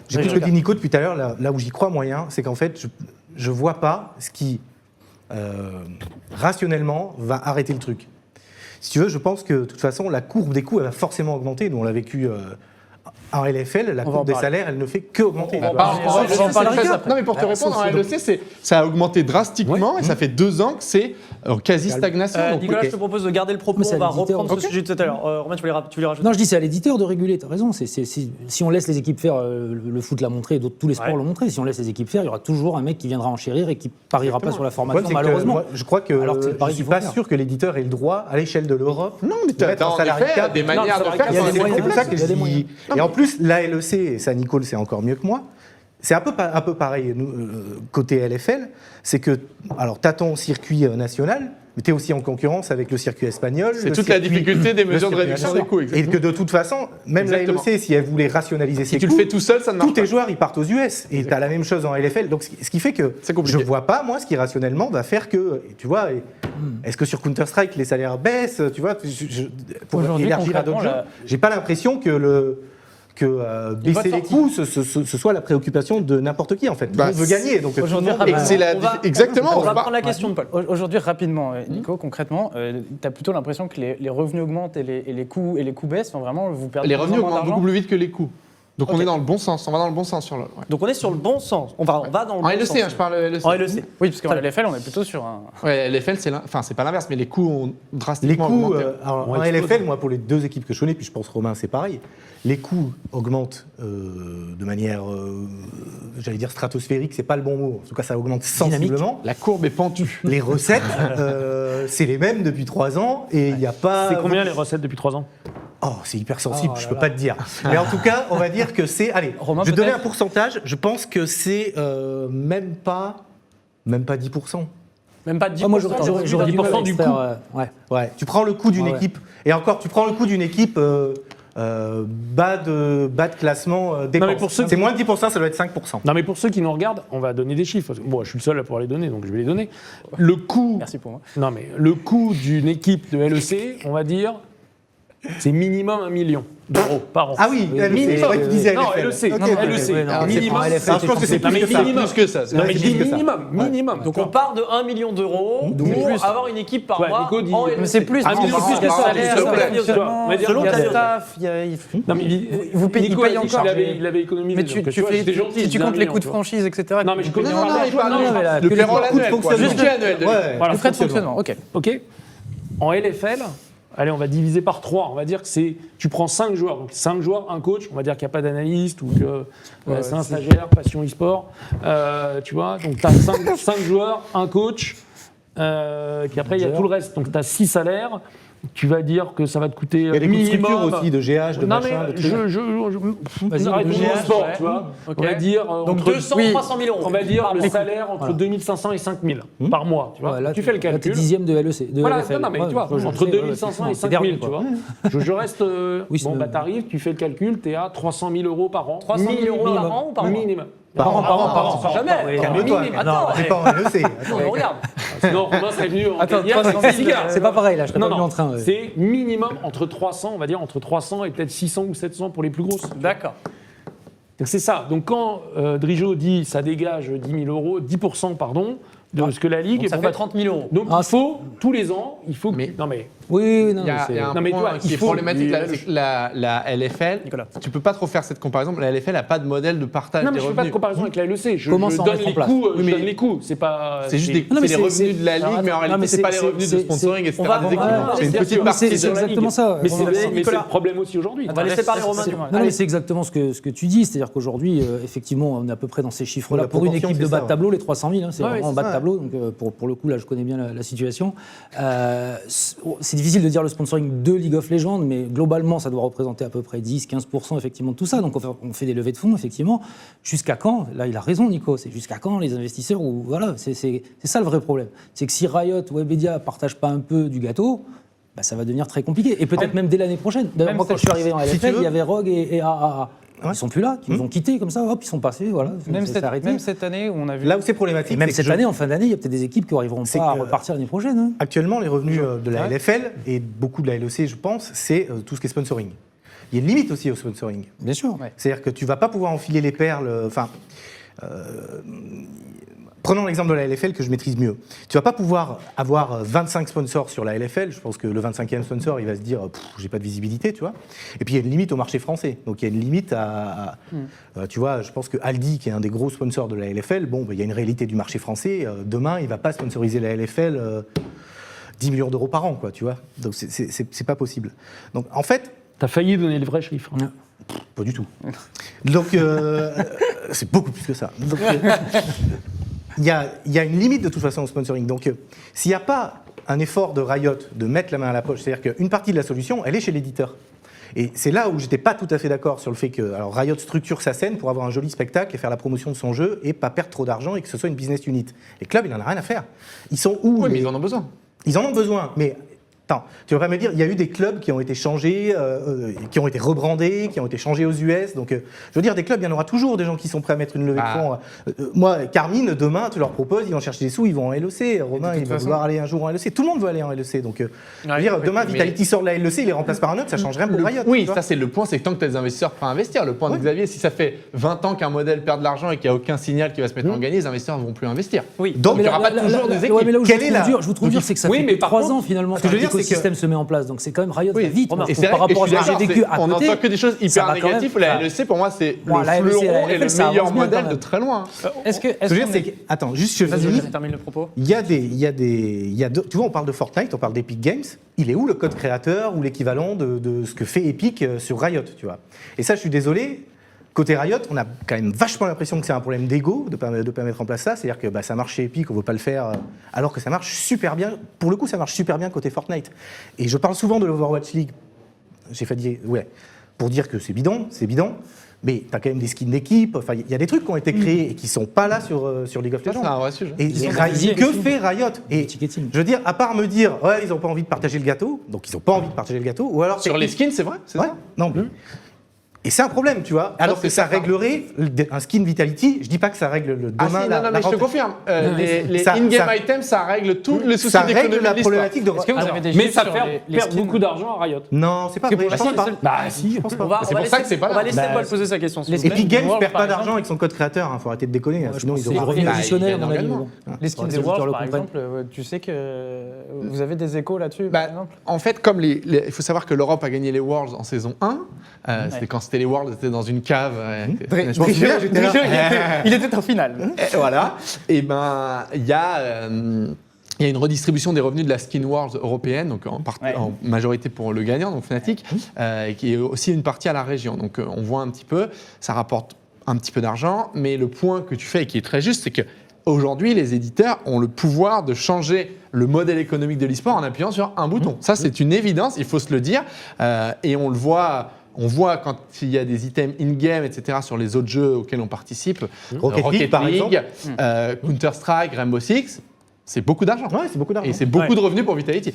J'ai plus ce que dit Nico depuis tout à l'heure, là où j'y crois moyen, c'est qu'en fait, je vois pas ce qui, rationnellement, va arrêter le truc. Si tu veux, je pense que de toute façon, la courbe des coûts, elle va forcément augmenter. Nous, on l'a vécu en LFL, la courbe des salaires, elle ne fait qu'augmenter. Non, mais pour te répondre, en LEC, ça a augmenté drastiquement et ça fait 2 ans que c'est quasi stagnation. Nicolas, je te propose de garder le propos, on va reprendre ce sujet de tout à l'heure. Romain, tu voulais rajouter? Non, je dis c'est à l'éditeur de réguler, tu as raison. Si on laisse les équipes faire, le foot l'a montré, tous les sports l'ont montré, si on laisse les équipes faire, il y aura toujours un mec qui viendra enchérir et qui pariera pas sur la formation, malheureusement. Je crois que je ne suis pas sûr que l'éditeur ait le droit, à l'échelle de l'Europe, de mettre un salarié cap. Des manières de faire. C'est pour ça que je dis. Et en plus, la LEC, et ça Nico le sait encore mieux que moi, c'est un peu pareil côté LFL, c'est que, alors tu as ton circuit national, mais tu es aussi en concurrence avec le circuit espagnol. C'est toute la difficulté des mesures de réduction des coûts. Et que de toute façon, même la LEC, si elle voulait rationaliser ses coûts, si tu le fais tout seul, ça ne marche pas. Tous tes joueurs, ils partent aux US. Et tu as la même chose en LFL. Donc, ce qui fait que je ne vois pas, moi, ce qui rationnellement va faire que, tu vois, est-ce que sur Counter-Strike, les salaires baissent, tu vois, pour élargir à d'autres jeux, j'ai pas l'impression que baisser les coûts, ce soit la préoccupation de n'importe qui, en fait. On veut gagner, donc exactement. On va prendre la question de Paul. Aujourd'hui, rapidement, Nico, concrètement, tu as plutôt l'impression que les revenus augmentent et les coûts baissent. Enfin, vraiment, vous perdez les revenus augmentent beaucoup plus vite que les coûts. Donc on est dans le bon sens, on va dans le bon sens sur le. Donc on est sur le bon sens. On va dans le bon sens. En LEC, je parle LEC. En LEC. Oui, parce qu'en LFL, on est plutôt sur un. Ouais, LFL, c'est pas l'inverse, mais les coûts ont drastiquement augmenté. En LFL, moi, pour les 2 équipes que je connais, puis je pense Romain, c'est pareil. Les coûts augmentent de manière, j'allais dire stratosphérique, c'est pas le bon mot. En tout cas, ça augmente sensiblement. La courbe est pentue. Les recettes, c'est les mêmes depuis 3 ans et il n'y a pas. C'est combien les recettes depuis 3 ans? Oh, c'est hyper sensible, je peux pas te dire. Mais en tout cas, on va dire que c'est. Allez, Romain, je vais donner un pourcentage. Je pense que c'est même pas 10%. Même pas 10%. Moi, j'aurais 10% du coût. Ouais. Tu prends le coût d'une équipe. Et encore, tu prends le coût d'une équipe bas de classement dépenses. C'est moins de 10%, ça doit être 5%. Non, mais pour ceux qui nous regardent, on va donner des chiffres. Bon, je suis le seul à pouvoir les donner, donc je vais les donner. Le coût. Merci pour moi. Non, mais le coût d'une équipe de LEC, on va dire, c'est minimum 1 million d'euros par an. Ah oui, minimum. Tu disais non, LEC. Minimum. Je pense que c'est plus que ça. Non, mais minimum. Donc on part de 1 million d'euros pour avoir une équipe par mois. Mais c'est plus. 1 million plus que ça. Selon le staff, non, mais vous payez encore. Il avait économisé. Mais si tu comptes les coûts de franchise, etc. Non, mais je connais pas. Le paiement annuel. Juste annuel. Le frais de fonctionnement. Ok. En LFL. Allez, on va diviser par 3. On va dire que tu prends 5 joueurs. Donc 5 joueurs, un coach. On va dire qu'il n'y a pas d'analyste ou que c'est un stagiaire, passion e-sport. Tu vois, donc tu as 5 joueurs, un coach. Puis après, il y a tout le reste. Donc tu as 6 salaires. Tu vas dire que ça va te coûter minimum. Il y a des coûts de structure aussi, de GH, de machin. Vas-y, sport, tu vois. On va dire donc 200, 300 000 euros. On va dire le salaire entre 2500 et 5000 par mois. Tu vois. Là, tu fais le calcul. Là, tu es dixième de LEC. Voilà, non, mais tu vois, entre 2500 et 5000, tu vois. Je reste. Bon, bah, t'arrives, tu fais le calcul, tu es à 300 000 euros par an. 300 000 euros par an ou par mois? Minimum. Par an. Jamais. Calme-toi. Attends, c'est pas en LEC. On regarde. Sinon, Romain serait venu en Attends, c'est pas pareil là, je serais pas venu en train. C'est minimum entre 300, on va dire entre 300 et peut-être 600 ou 700 pour les plus grosses. D'accord. Donc c'est ça. Donc quand Drijo dit ça dégage 10 000 euros, 10%, pardon, de ce que la Ligue. Donc ça fait 30 000 euros. Donc il faut, tous les ans, il faut. Non mais. Oui, non, il y a un point qui est problématique. La LFL, tu peux pas trop faire cette comparaison. La LFL n'a pas de modèle de partage des revenus. Non, mais je fais pas de comparaison avec la LEC. Je donne les coûts. C'est pas. C'est juste les revenus de la Ligue, mais en réalité, c'est pas les revenus de sponsoring, etc. C'est une petite partie. C'est exactement ça. Mais c'est le problème aussi aujourd'hui. On va laisser parler Romain. Non, mais c'est exactement ce que tu dis. C'est-à-dire qu'aujourd'hui, effectivement, on est à peu près dans ces chiffres-là. Pour une équipe de bas de tableau, les 300 000, c'est vraiment bas de tableau. Donc pour le coup, là, je connais bien la situation. C'est difficile de dire le sponsoring de League of Legends, mais globalement, ça doit représenter à peu près 10-15% effectivement de tout ça. Donc on fait des levées de fonds, effectivement. Jusqu'à quand? Là, il a raison, Nico. C'est jusqu'à quand les investisseurs? Voilà, c'est ça le vrai problème. C'est que si Riot ou Webedia ne partagent pas un peu du gâteau, bah, ça va devenir très compliqué. Et peut-être même dès l'année prochaine. D'ailleurs, moi, quand je suis arrivé en LFL, il y avait Rogue et AAA. Ils sont plus là, ils nous ont quittés comme ça, hop, ils sont passés, voilà. Même cette année, où on a vu... Là où c'est problématique... Et même cette année, en fin d'année, il y a peut-être des équipes qui n'arriveront pas à repartir l'année prochaine. Hein. Actuellement, les revenus de la LFL, et beaucoup de la LEC, je pense, c'est tout ce qui est sponsoring. Il y a une limite aussi au sponsoring. Bien sûr. C'est-à-dire que tu ne vas pas pouvoir enfiler les perles... Prenons l'exemple de la LFL que je maîtrise mieux. Tu vas pas pouvoir avoir 25 sponsors sur la LFL. Je pense que le 25e sponsor, il va se dire j'ai pas de visibilité, tu vois. Et puis il y a une limite au marché français. Donc il y a une limite tu vois, je pense que Aldi, qui est un des gros sponsors de la LFL, il y a une réalité du marché français. Demain, il va pas sponsoriser la LFL 10 millions d'euros par an, quoi, tu vois. Donc c'est pas possible. Donc en fait, t'as failli donner le vrai chiffre. Pas du tout. Donc c'est beaucoup plus que ça. Donc, il y a une limite de toute façon au sponsoring. Donc, s'il n'y a pas un effort de Riot de mettre la main à la poche, c'est-à-dire qu'une partie de la solution, elle est chez l'éditeur. Et c'est là où j'étais pas tout à fait d'accord sur le fait que Riot structure sa scène pour avoir un joli spectacle et faire la promotion de son jeu et pas perdre trop d'argent et que ce soit une business unit. Les clubs, ils n'en ont rien à faire. Ils sont où mais ils en ont besoin. Ils en ont besoin, mais... Attends, tu vas pas me dire, il y a eu des clubs qui ont été changés, qui ont été rebrandés, qui ont été changés aux US. Donc, je veux dire, des clubs, il y en aura toujours des gens qui sont prêts à mettre une levée de fonds. Moi, Carmine, demain, tu leur proposes, ils vont chercher des sous, ils vont en LEC. Romain, il va vouloir aller un jour en LEC. Tout le monde veut aller en LEC. Donc, je veux dire, demain, Vitality sort de la LEC, il les remplace par un autre, ça change rien pour Riot. Oui, ça c'est le point, c'est que tant que tu as des investisseurs prêts à investir. Le point de Xavier, si ça fait 20 ans qu'un modèle perd de l'argent et qu'il n'y a aucun signal qui va se mettre en gagner, les investisseurs ne vont plus investir. Oui. Donc, il n'y aura pas toujours des équipes. Mais là où je vous trouve dur, c'est que ça fait 3 ans finalement que l'écosystème se met en place. Donc c'est quand même Riot va vite par rapport à ce que j'ai vécu à côté. On n'entend que des choses hyper négatives. La LEC, pour moi, c'est le fleuron et le meilleur modèle de très loin. Attends, juste je termine le propos. Tu vois, on parle de Fortnite, on parle d'Epic Games. Il est où le code créateur ou l'équivalent de ce que fait Epic sur Riot, tu vois? Et ça, je suis désolé. Côté Riot, on a quand même vachement l'impression que c'est un problème d'ego de ne pas mettre en place ça. C'est-à-dire que ça marche chez Epic, on ne veut pas le faire, alors que ça marche super bien. Pour le coup, ça marche super bien côté Fortnite. Et je parle souvent de l'Overwatch League. J'ai fait dire, pour dire que c'est bidon, mais tu as quand même des skins d'équipe. Enfin, il y a des trucs qui ont été créés et qui ne sont pas là sur League of Legends. C'est un vrai sujet. Et que fait Riot? Et je veux dire, à part me dire, ils n'ont pas envie de partager le gâteau, donc ils n'ont pas envie de partager le gâteau, ou alors sur les skins, c'est vrai, c'est ça. Non, mais et c'est un problème, tu vois. Alors que ça réglerait un skin Vitality. Je dis pas que ça règle le demain. Non, mais je te confirme. Les in-game items, ça règle tous les soucis d'économie. Ça règle la problématique de. Mais ça perd beaucoup d'argent à Riot. Non, c'est pas vrai. Je pense pas. Bah si. C'est pour ça que c'est pas là. On va laisser Paul poser sa question. Epic Games perd pas d'argent avec son code créateur. Faut arrêter de déconner. Sinon ils auront revenus additionnels. Les skins des Worlds, par exemple, tu sais que vous avez des échos là-dessus, par exemple. En fait, comme il faut savoir que l'Europe a gagné les Worlds en saison 1. C'était quand c'était les Worlds, c'était dans une cave. Il était en finale. Voilà. Et il y a une redistribution des revenus de la Skin Wars européenne, donc en majorité pour le gagnant, donc Fnatic, qui est aussi une partie à la région. Donc on voit un petit peu, ça rapporte un petit peu d'argent, mais le point que tu fais et qui est très juste, c'est que aujourd'hui, les éditeurs ont le pouvoir de changer le modèle économique de l'e-sport en appuyant sur un bouton. Ça, c'est une évidence, il faut se le dire, et on le voit. On voit quand il y a des items in-game, etc., sur les autres jeux auxquels on participe, Rocket League, par exemple, Counter-Strike, Rainbow Six, c'est beaucoup d'argent. Ouais, c'est beaucoup d'argent. Et c'est beaucoup de revenus pour Vitality.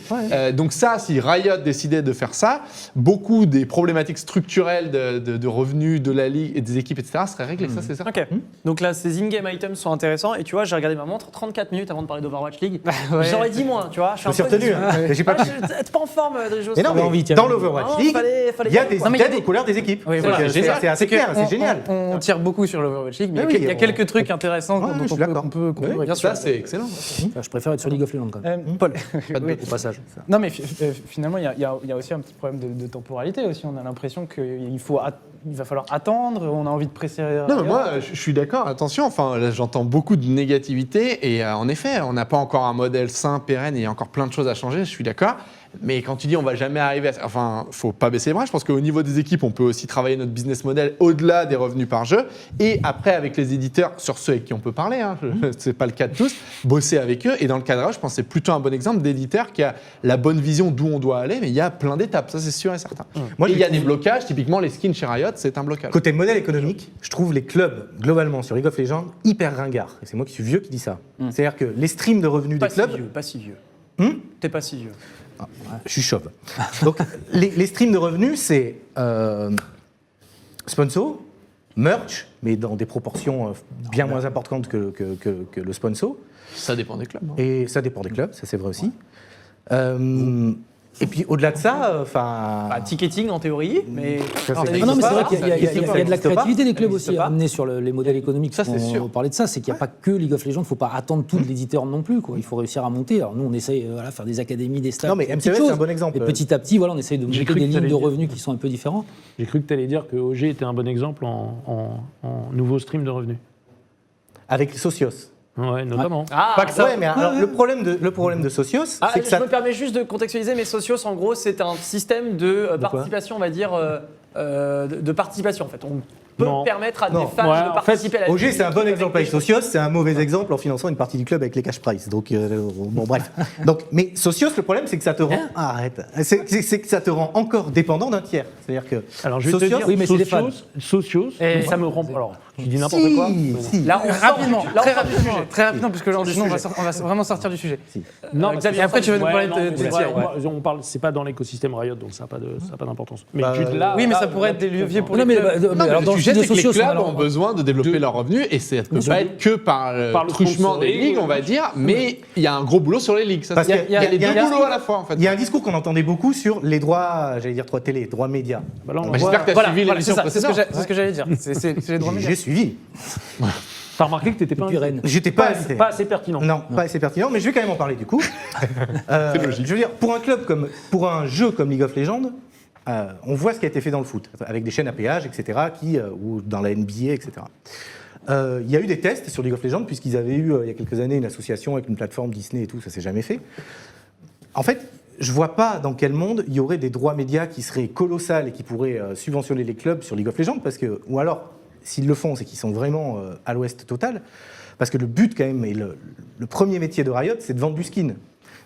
Donc ça, si Riot décidait de faire ça, beaucoup des problématiques structurelles de revenus de la ligue et des équipes, etc., seraient réglées. Ça, c'est ça. Ok. Donc là, ces in-game items sont intéressants. Et tu vois, j'ai regardé ma montre, 34 minutes avant de parler d'Overwatch League. J'aurais dit moins, tu vois. Je suis retenu. J'ai pas pu. T'es pas en forme, Drijos. Mais non, mais dans l'Overwatch League, il y a des items aux couleurs des équipes. C'est assez clair, c'est génial. On tire beaucoup sur l'Overwatch League, mais il y a quelques trucs intéressants dont on peut couvrir. Bien sûr, c'est excellent. Je préfère être sur League of Legends quand même. Paul. Au passage. Non, mais finalement, il y a aussi un petit problème de temporalité aussi. On a l'impression qu'il va falloir attendre, on a envie de presser. Non, mais moi, je suis d'accord. Attention, enfin, là, j'entends beaucoup de négativité et en effet, on n'a pas encore un modèle sain, pérenne et il y a encore plein de choses à changer. Je suis d'accord. Mais quand tu dis on va jamais arriver à ça, enfin, faut pas baisser les bras. Je pense qu'au niveau des équipes, on peut aussi travailler notre business model au-delà des revenus par jeu. Et après, avec les éditeurs, sur ceux avec qui on peut parler, c'est pas le cas de tous, bosser avec eux. Et dans le cadrage, je pense que c'est plutôt un bon exemple d'éditeur qui a la bonne vision d'où on doit aller, mais il y a plein d'étapes, ça c'est sûr et certain. Et il y a des blocages, typiquement les skins chez Riot, c'est un blocage. Côté modèle économique, je trouve les clubs, globalement, sur League of Legends, hyper ringards. Et c'est moi qui suis vieux qui dis ça. C'est-à-dire que les streams de revenus des clubs... Pas si vieux. T'es pas si vieux. Je suis chauve. Donc, les streams de revenus, c'est sponsor, merch, mais dans des proportions bien moins importantes que le sponsor. Ça dépend des clubs. Et ça dépend des clubs, ça c'est vrai aussi. Et puis au-delà de ça, ticketing en théorie, mais. Non, mais c'est vrai qu'il y a de la créativité des clubs aussi à amener sur les modèles économiques. Ça, c'est sûr. On parlait de ça, c'est qu'il n'y a pas que League of Legends, il ne faut pas attendre tout de l'éditeur non plus. Il faut réussir à monter. Alors nous, on essaye de faire des académies, des stages. Non, mais MCV, c'est un bon exemple. Et petit à petit, on essaye de monter des lignes de revenus qui sont un peu différentes. J'ai cru que tu allais dire que OG était un bon exemple en nouveau stream de revenus. Avec Socios. Ouais, notamment. Pas que ça. Ouais, mais alors, le problème de Socios, c'est que je me permets juste de contextualiser, mais Socios, en gros, c'est un système de participation, on va dire, de participation, en fait. On peut permettre à des fans de participer à la OG, c'est un bon exemple avec Socios, c'est un mauvais exemple en finançant une partie du club avec les cash prize. Donc, bon, bref. Mais Socios, le problème, c'est que ça te rend... C'est que ça te rend encore dépendant d'un tiers. C'est-à-dire que... Alors, je vais te dire, oui, mais c'est des fans. Socios, ça me rend... Alors, tu dis n'importe quoi. Là, très rapidement, parce que sinon, on va vraiment sortir du sujet. Non, Xavier, après, tu vas nous parler de tiers. On parle, c'est pas dans l'écosystème Riot, donc ça n'a pas d'importance. Oui, mais ça pourrait être des leviers pour les clubs. Le sujet, c'est que les clubs ont besoin de développer leurs revenus, et ça ne peut pas être que par le truchement des ligues, on va dire, mais il y a un gros boulot sur les ligues. Parce qu'il y a les deux boulots à la fois, en fait. Il y a un discours qu'on entendait beaucoup sur les droits, j'allais dire droits télé, droits médias. J'espère que tu as suivi l'émission précédente. C'est ce que j'allais dire. C'est les droits médias. J'ai suivi. T'as remarqué que t'étais pas J'étais pas assez pertinent. Non, pas assez pertinent, mais je vais quand même en parler du coup. C'est logique. Je veux dire, pour un jeu comme League of Legends, on voit ce qui a été fait dans le foot, avec des chaînes à péage, etc., ou dans la NBA, etc. Il y a eu des tests sur League of Legends, puisqu'ils avaient eu, il y a quelques années, une association avec une plateforme Disney et tout, ça s'est jamais fait. En fait, je vois pas dans quel monde il y aurait des droits médias qui seraient colossales et qui pourraient subventionner les clubs sur League of Legends, ou alors, s'ils le font, c'est qu'ils sont vraiment à l'ouest total, parce que le but quand même, et le premier métier de Riot, c'est de vendre du skin.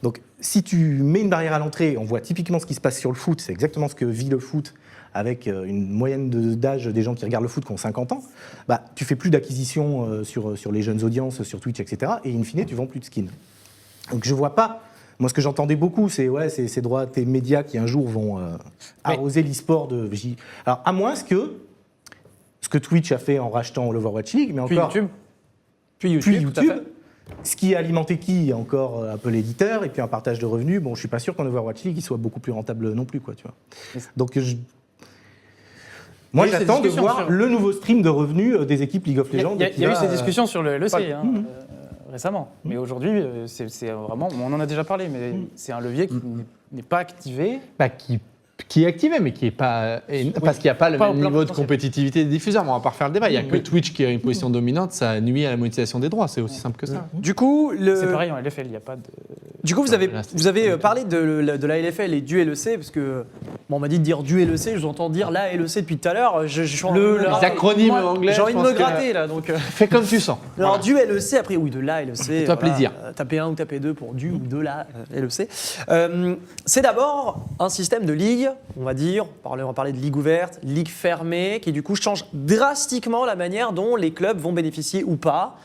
Donc si tu mets une barrière à l'entrée, on voit typiquement ce qui se passe sur le foot, c'est exactement ce que vit le foot, avec une moyenne d'âge des gens qui regardent le foot qui ont 50 ans, tu fais plus d'acquisition sur les jeunes audiences, sur Twitch, etc. Et in fine, tu vends plus de skins. Donc je vois pas... Moi, ce que j'entendais beaucoup, c'est ces droits, tes médias qui un jour vont arroser l'e-sport de... Alors, à moins ce que Twitch a fait en rachetant l'Overwatch League, mais encore... Puis YouTube, tout à fait. Ce qui a alimenté encore un peu l'éditeur, et puis un partage de revenus. Bon, je suis pas sûr qu'en Overwatch League, il soit beaucoup plus rentable non plus, quoi, tu vois. Donc, moi, j'attends de voir le nouveau stream de revenus des équipes League of Legends. Il y a eu ces discussions sur le LEC récemment, mais aujourd'hui, c'est vraiment, on en a déjà parlé, mais c'est un levier qui n'est pas activé. Qui est activé, mais qui n'est pas... Parce qu'il n'y a pas le même niveau de compétitivité des diffuseurs. On va pas refaire le débat. Il n'y a que Twitch qui a une position dominante, ça nuit à la monétisation des droits. C'est aussi simple que ça. Du coup, c'est pareil en LFL, il n'y a pas de... Du coup, vous avez parlé de la LFL et du LEC, parce que on m'a dit de dire du LEC, je vous entends dire la LEC depuis tout à l'heure. Les acronymes anglais. J'ai envie de me gratter là. Donc, fais comme tu sens. Alors du LEC, après oui, de la LEC. Fais-toi plaisir. Taper 1 ou taper 2 pour du ou de la LEC. C'est d'abord un système de ligue, on va dire, on va parler de ligue ouverte, ligue fermée, qui du coup change drastiquement la manière dont les clubs vont bénéficier ou pas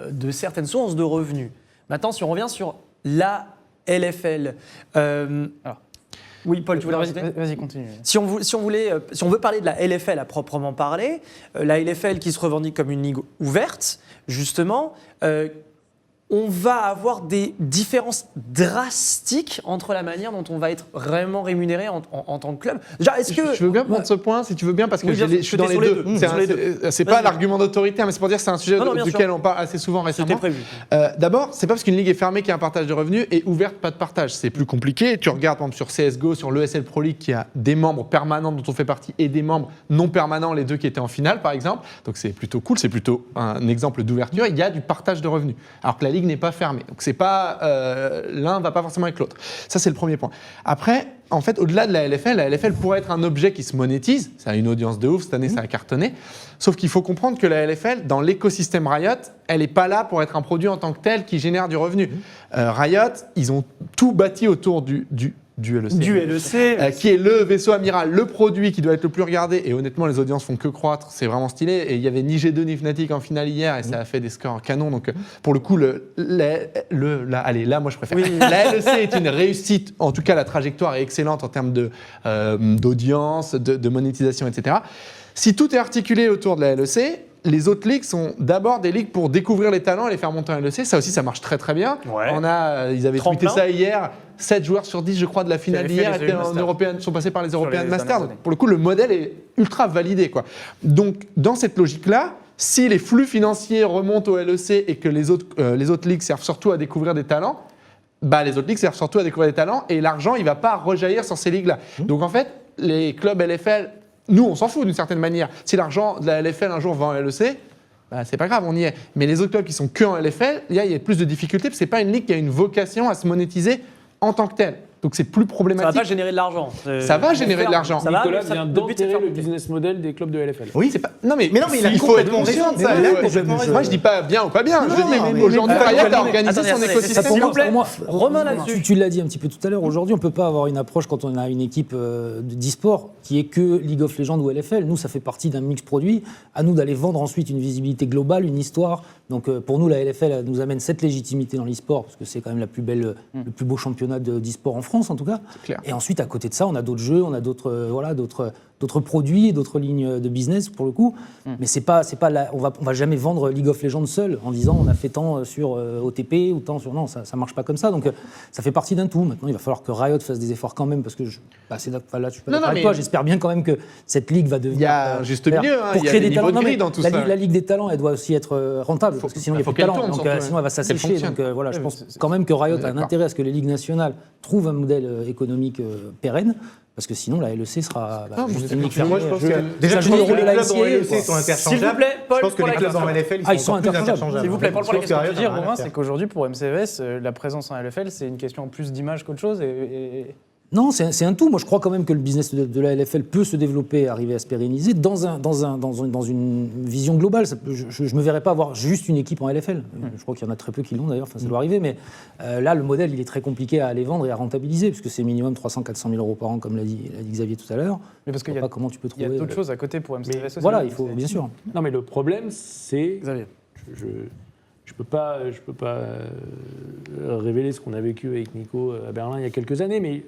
de certaines sources de revenus. Maintenant, si on revient sur la LFL. Oui, Paul, tu voulais rajouter ? Vas-y, continue. Si on veut parler de la LFL à proprement parler, la LFL qui se revendique comme une ligue ouverte, justement, on va avoir des différences drastiques entre la manière dont on va être vraiment rémunéré en tant que club. Déjà, est-ce que... Je veux bien prendre ce point, si tu veux bien, parce que je suis dans les deux. C'est pas l'argument d'autorité, mais c'est pour dire que c'est un sujet duquel on parle assez souvent récemment. C'était prévu. D'abord, c'est pas parce qu'une ligue est fermée qu'il y a un partage de revenus et ouverte, pas de partage. C'est plus compliqué. Tu regardes, par exemple, sur CSGO, sur l'ESL Pro League, qui a des membres permanents dont on fait partie et des membres non permanents, les deux qui étaient en finale, par exemple. Donc c'est plutôt cool, c'est plutôt un exemple d'ouverture. Il y a du partage de revenus. Alors que la ligue n'est pas fermée. Donc c'est pas l'un va pas forcément avec l'autre. Ça c'est le premier point. Après, en fait, au-delà de la LFL pourrait être un objet qui se monétise. Ça a une audience de ouf cette année, ça a cartonné. Sauf qu'il faut comprendre que la LFL, dans l'écosystème Riot, elle n'est pas là pour être un produit en tant que tel qui génère du revenu. Riot, ils ont tout bâti autour du LEC. Qui est le vaisseau amiral, le produit qui doit être le plus regardé. Et honnêtement, les audiences font que croître. C'est vraiment stylé. Et il y avait ni G2 ni Fnatic en finale hier et ça a fait des scores canons. Donc, pour le coup, là, moi, je préfère. Oui. La LEC est une réussite. En tout cas, la trajectoire est excellente en termes d'audience, de monétisation, etc. Si tout est articulé autour de la LEC, les autres ligues sont d'abord des ligues pour découvrir les talents et les faire monter en LEC. Ça aussi, ça marche très très bien. Ouais. Ils avaient tweeté ça hier. 7 joueurs sur 10, je crois, de la finale d'hier sont passés par les Européens de Master. Donc, pour le coup, le modèle est ultra validé, quoi. Donc, dans cette logique-là, si les flux financiers remontent au LEC et que les autres ligues servent surtout à découvrir des talents, les autres ligues servent surtout à découvrir des talents et l'argent, il ne va pas rejaillir sur ces ligues-là. Donc, en fait, les clubs LFL, nous, on s'en fout d'une certaine manière. Si l'argent de la LFL un jour va en LEC, c'est pas grave, on y est. Mais les autres clubs qui sont que en LFL, il y a plus de difficultés parce que c'est pas une ligue qui a une vocation à se monétiser en tant que telle. Donc c'est plus problématique. Ça va pas générer de l'argent. Ça va générer de l'argent. Nicolas vient d'enterrer le business model des clubs de LFL. Oui, c'est pas. Non mais il faut être conscient de ça. Moi je dis pas bien ou pas bien. Je dis aujourd'hui Riot a organisé son écosystème. S'il vous plaît, Romain là-dessus. Tu l'as dit un petit peu tout à l'heure. Aujourd'hui, on peut pas avoir une approche quand on a une équipe d'e-sport qui est que League of Legends ou LFL. Nous, ça fait partie d'un mix produit. À nous d'aller vendre ensuite une visibilité globale, une histoire. Donc pour nous, la LFL elle nous amène cette légitimité dans l'e-sport parce que c'est quand même le plus beau championnat d'e-sport en France en tout cas. Et ensuite, à côté de ça, on a d'autres jeux, on a d'autres produits, d'autres lignes de business pour le coup. Mais c'est pas on va jamais vendre League of Legends seul en disant on a fait tant sur OTP ou tant sur non, ça marche pas comme ça. Donc ça fait partie d'un tout. Maintenant, il va falloir que Riot fasse des efforts quand même parce que là, je suis pas d'accord avec toi. J'espère bien quand même que cette ligue va devenir. Il y a un juste milieu. Il y a des niveaux de grille dans tout ça. La ligue des talents, elle doit aussi être rentable parce que sinon il n'y a plus de talent. Donc sinon elle va s'assécher. Donc voilà, je pense quand même que Riot a un intérêt à ce que les ligues nationales trouvent un modèle économique pérenne, parce que sinon la LEC sera juste une ligue fermée. Moi, je pense que déjà les clubs en LEC sont interchangeables. S'il vous plaît, Paul, je pense que les clubs en LFL ils sont plus interchangeables. S'il vous plaît, Paul, pour la question. Ce que je veux dire, Romain, c'est qu'aujourd'hui, pour MCES, la présence en LFL, c'est une question plus d'image qu'autre chose. Non, c'est un tout. Moi, je crois quand même que le business de la LFL peut se développer, arriver à se pérenniser dans une vision globale. Je ne me verrais pas avoir juste une équipe en LFL. Je crois qu'il y en a très peu qui l'ont d'ailleurs, ça doit arriver. Mais là, le modèle, il est très compliqué à aller vendre et à rentabiliser, puisque c'est minimum 300-400 000 euros par an, comme l'a dit Xavier tout à l'heure. Mais parce qu'il y a, comment tu peux trouver, il y a d'autres choses à côté pour MCES aussi. Voilà, il faut, bien sûr. Non, mais le problème, c'est... Xavier. Je peux pas révéler ce qu'on a vécu avec Nico à Berlin il y a quelques années, mais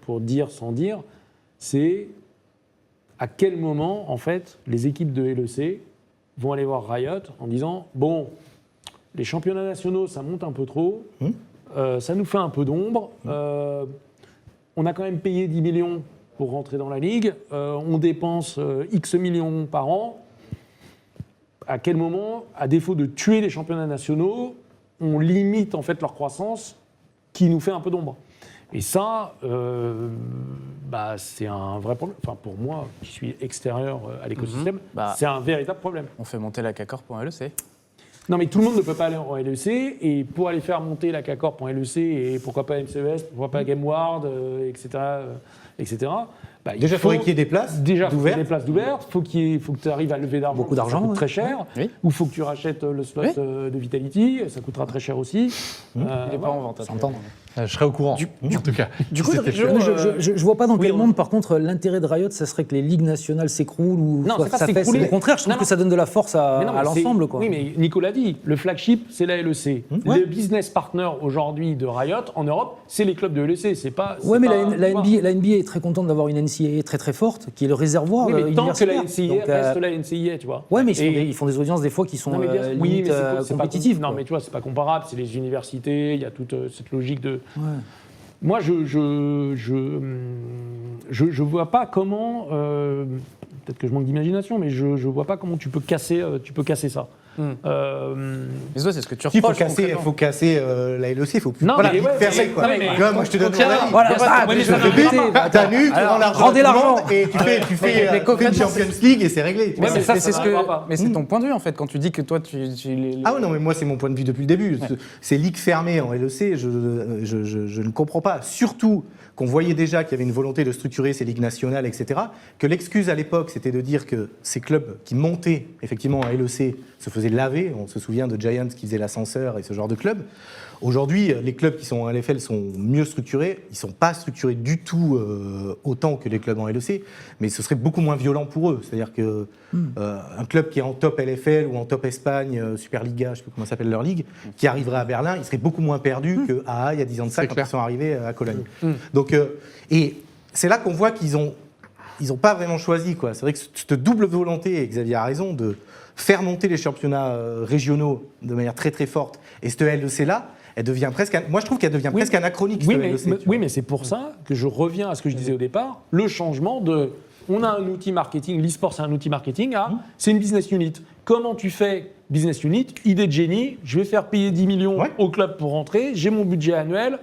pour dire sans dire, c'est à quel moment, en fait, les équipes de LEC vont aller voir Riot en disant « Bon, les championnats nationaux, ça monte un peu trop, ça nous fait un peu d'ombre, on a quand même payé 10 millions pour rentrer dans la ligue, on dépense X millions par an. À quel moment, à défaut de tuer les championnats nationaux, on limite en fait leur croissance qui nous fait un peu d'ombre ?» Et ça, c'est un vrai problème. Enfin, pour moi, qui suis extérieur à l'écosystème, c'est un véritable problème. On fait monter la CACORP en LEC. Non, mais tout le monde ne peut pas aller en LEC. Et pour aller faire monter la CACORP en LEC, et pourquoi pas MCES, pourquoi pas GameWard, etc. Déjà, il faudrait qu'il y ait des places d'ouvertes. Il faut que tu arrives à lever d'argent. Beaucoup d'argent. Ça coûte très cher. Oui. Ou il faut que tu rachètes le slot de Vitality. Ça coûtera très cher aussi. Il n'est pas en vente. S'entendre. Je serais au courant, en tout cas. Du coup, je vois pas dans quel monde, par contre, l'intérêt de Riot, ça serait que les ligues nationales s'écroulent ou ça s'affaissent. Au contraire, je trouve que ça donne de la force à l'ensemble. Oui, mais Nicolas dit, le flagship, c'est la LEC. Le business partner aujourd'hui de Riot en Europe, c'est les clubs de LEC. C'est pas. Ouais, mais la NBA est très contente d'avoir une NCAA très très forte, qui est le réservoir. Oui, mais tant que la NCAA reste la NCAA, tu vois. Ouais, mais ils font des audiences des fois qui sont limite compétitives. Non, mais tu vois, c'est pas comparable. C'est les universités. Il y a toute cette logique de. Moi, je vois pas comment. Peut-être que je manque d'imagination, mais je vois pas comment tu peux casser ça. Mais c'est ce que tu reproches. Il faut casser la LEC, il faut plus. Non, voilà, mais fermer quoi. Moi, je te donne mon avis. Voilà, t'as nu, tu rends l'argent. Rendez l'argent. Et tu fais une Champions League et c'est réglé. Mais c'est ton point de vue en fait quand tu dis que toi Ah oui, non, mais moi c'est mon point de vue depuis le début. Ces ligues fermées en LEC, je ne comprends pas. Surtout qu'on voyait déjà qu'il y avait une volonté de structurer ces ligues nationales, etc. Que l'excuse à l'époque, c'était de dire que ces clubs qui montaient effectivement en LEC se faisaient laver. On se souvient de Giants qui faisait l'ascenseur et ce genre de clubs. Aujourd'hui, les clubs qui sont en LFL sont mieux structurés. Ils ne sont pas structurés du tout autant que les clubs en LEC, mais ce serait beaucoup moins violent pour eux. C'est-à-dire qu'un club qui est en top LFL ou en top Espagne, Superliga, je ne sais plus comment s'appelle leur ligue, qui arriverait à Berlin, il serait beaucoup moins perdu qu'à il y a 10 ans de ça, quand ils sont arrivés à Cologne. Donc, et c'est là qu'on voit qu'ils ont ils n'ont pas vraiment choisi, quoi. C'est vrai que cette double volonté, et Xavier a raison, de faire monter les championnats régionaux de manière très très forte, et cette LEC-là, elle devient presque, moi je trouve qu'elle devient presque anachronique. Mais c'est pour ça que je reviens à ce que je disais au départ, le changement de, on a un outil marketing, l'e-sport c'est un outil marketing, c'est une business unit. Comment tu fais business unit, idée de génie, je vais faire payer 10 millions au club pour rentrer, j'ai mon budget annuel,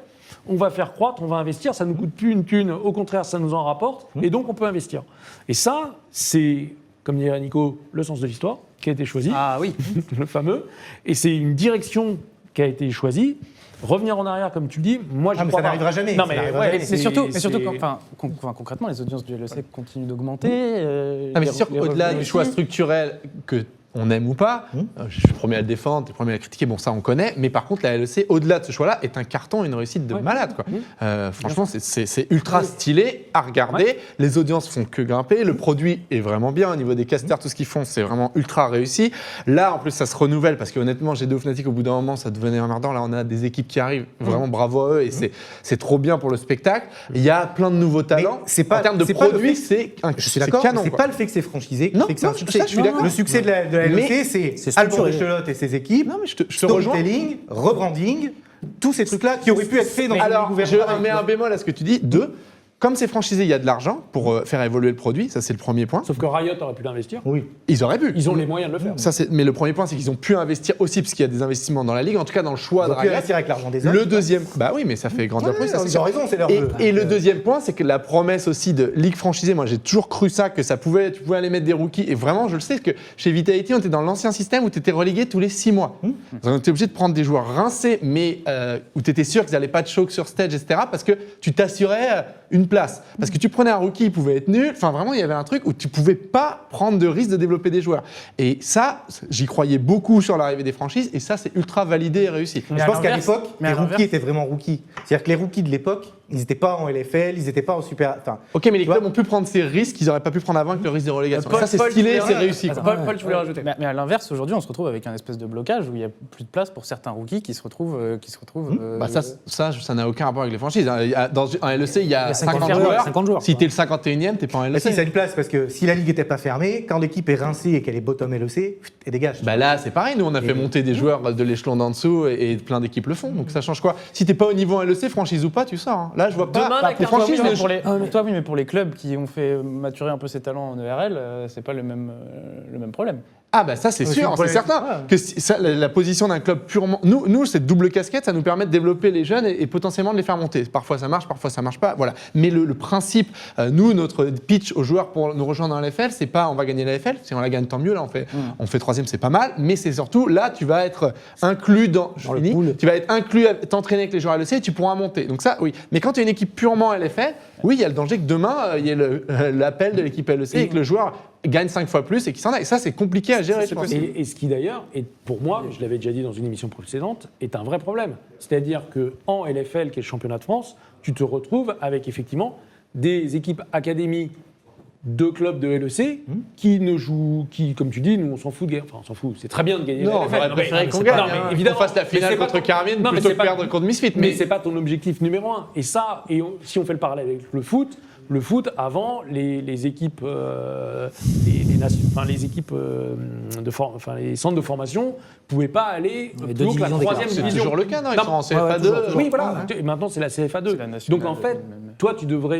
on va faire croître, on va investir, ça ne nous coûte plus une thune, au contraire ça nous en rapporte, et donc on peut investir. Et ça, c'est, comme dirait Nico, le sens de l'histoire qui a été choisi, le fameux, et c'est une direction qui a été choisie. Revenir en arrière, comme tu le dis, moi je crois ça n'arrivera jamais. Non, mais surtout, concrètement, les audiences du LEC continuent d'augmenter. Mais c'est sûr qu'au-delà du choix structurel que on aime ou pas, je suis le premier à le défendre, tu es le premier à le critiquer, bon ça on connaît, mais par contre la LEC, au-delà de ce choix-là, est un carton et une réussite de malade. Quoi. Franchement, c'est ultra stylé à regarder, les audiences font que grimper, le produit est vraiment bien, au niveau des casters, tout ce qu'ils font, c'est vraiment ultra réussi. Là, en plus, ça se renouvelle, parce que honnêtement, G2 ou Fnatic, au bout d'un moment, ça devenait emmerdant. Là, on a des équipes qui arrivent, vraiment bravo à eux, et c'est trop bien pour le spectacle. Il y a plein de nouveaux talents. En termes de produits, c'est canon. C'est pas le fait que c'est franchisé qui fait que c'est un succès. Je suis d'accord. Le succès de la LEC, c'est Albert Rechelotte et ses équipes, storytelling, rebranding, tous ces trucs-là qui auraient pu être faits dans alors, le gouvernement. Je mets un bémol à ce que tu dis. 2, comme c'est franchisé, il y a de l'argent pour faire évoluer le produit, ça c'est le premier point. Sauf que Riot aurait pu l'investir. Oui. Ils auraient pu. Ils ont les moyens de le faire. Mais le premier point, c'est qu'ils ont pu investir aussi, parce qu'il y a des investissements dans la ligue, en tout cas dans le choix de Riot. Investir avec l'argent des autres. Le deuxième, bah oui, mais ça fait grandir le produit. Ils ont raison, c'est leur jeu. Et le deuxième point, c'est que la promesse aussi de ligue franchisée, moi j'ai toujours cru ça, que tu pouvais aller mettre des rookies, et vraiment je le sais que chez Vitality, on était dans l'ancien système où tu étais relégué tous les 6 mois. On était obligé de prendre des joueurs rincés, mais où tu étais sûr qu'ils n'allaient pas de choke sur stage, etc., parce que tu t'assurais une place. Parce que tu prenais un rookie, il pouvait être nul. Enfin, vraiment, il y avait un truc où tu pouvais pas prendre de risque de développer des joueurs. Et ça, j'y croyais beaucoup sur l'arrivée des franchises. Et ça, c'est ultra validé et réussi. Je pense qu'à l'époque, les rookies étaient vraiment rookies. C'est-à-dire que les rookies de l'époque, ils n'étaient pas en LFL, ils n'étaient pas en super. Enfin, ok, mais les clubs ont pu prendre ces risques qu'ils n'auraient pas pu prendre avant avec le risque de relégation. Ça, c'est stylé, c'est réussi. Paul, tu voulais rajouter. Mais à l'inverse, aujourd'hui, on se retrouve avec un espèce de blocage où il n'y a plus de place pour certains rookies qui se retrouvent. Ça n'a aucun rapport avec les franchises. Dans un LEC, il y a 50 joueurs. Si t'es le 51e, t'es pas en LEC. Si, ça a une place parce que si la ligue n'était pas fermée, quand l'équipe est rincée et qu'elle est bottom LEC, elle dégage. Bah là, c'est pareil. Nous, on a fait monter des joueurs de l'échelon d'en dessous et plein d'équipes le font. Donc ça change quoi? Si t'es pas au niveau en LEC, franchise ou pas, tu sors. Là, je vois pas. Les franchises, mais pour les clubs qui ont fait maturer un peu ses talents en ERL, c'est pas le même problème. Ah bah ça c'est sûr, c'est certain que la position d'un club purement... Nous, cette double casquette, ça nous permet de développer les jeunes et potentiellement de les faire monter. Parfois ça marche pas, voilà. Mais le principe, nous, notre pitch aux joueurs pour nous rejoindre dans l'AFL, c'est pas on va gagner la LFL, si on la gagne tant mieux, là on fait 3e, c'est pas mal, mais c'est surtout là tu vas être inclus dans le pool. Tu vas être inclus, t'entraîner avec les joueurs LEC et tu pourras monter. Donc ça, oui. Mais quand tu es une équipe purement LFL, oui, il y a le danger que demain, il y ait l'appel de l'équipe LEC et que le joueur gagne 5 fois plus et qui s'en aille. Et ça, c'est compliqué à gérer, je pense. Et ce qui, d'ailleurs, est pour moi, je l'avais déjà dit dans une émission précédente, est un vrai problème. C'est-à-dire qu'en LFL, qui est le championnat de France, tu te retrouves avec effectivement des équipes académies de clubs de LEC qui ne jouent, comme tu dis, nous on s'en fout de gagner. Enfin, on s'en fout, c'est très bien de gagner la LFL. On aurait préféré qu'on gagne. Évidemment, qu'on fasse la finale contre Carmine plutôt que perdre contre Misfit. Mais c'est pas ton objectif numéro 1. Et ça, si on fait le parallèle avec le foot, avant, les équipes, les centres de formation pouvaient pas aller plus haut que la 3e division. C'est toujours le cas, non? Ils sont en CFA2. Oui, voilà. Et maintenant, c'est la CFA2. Donc en fait, toi,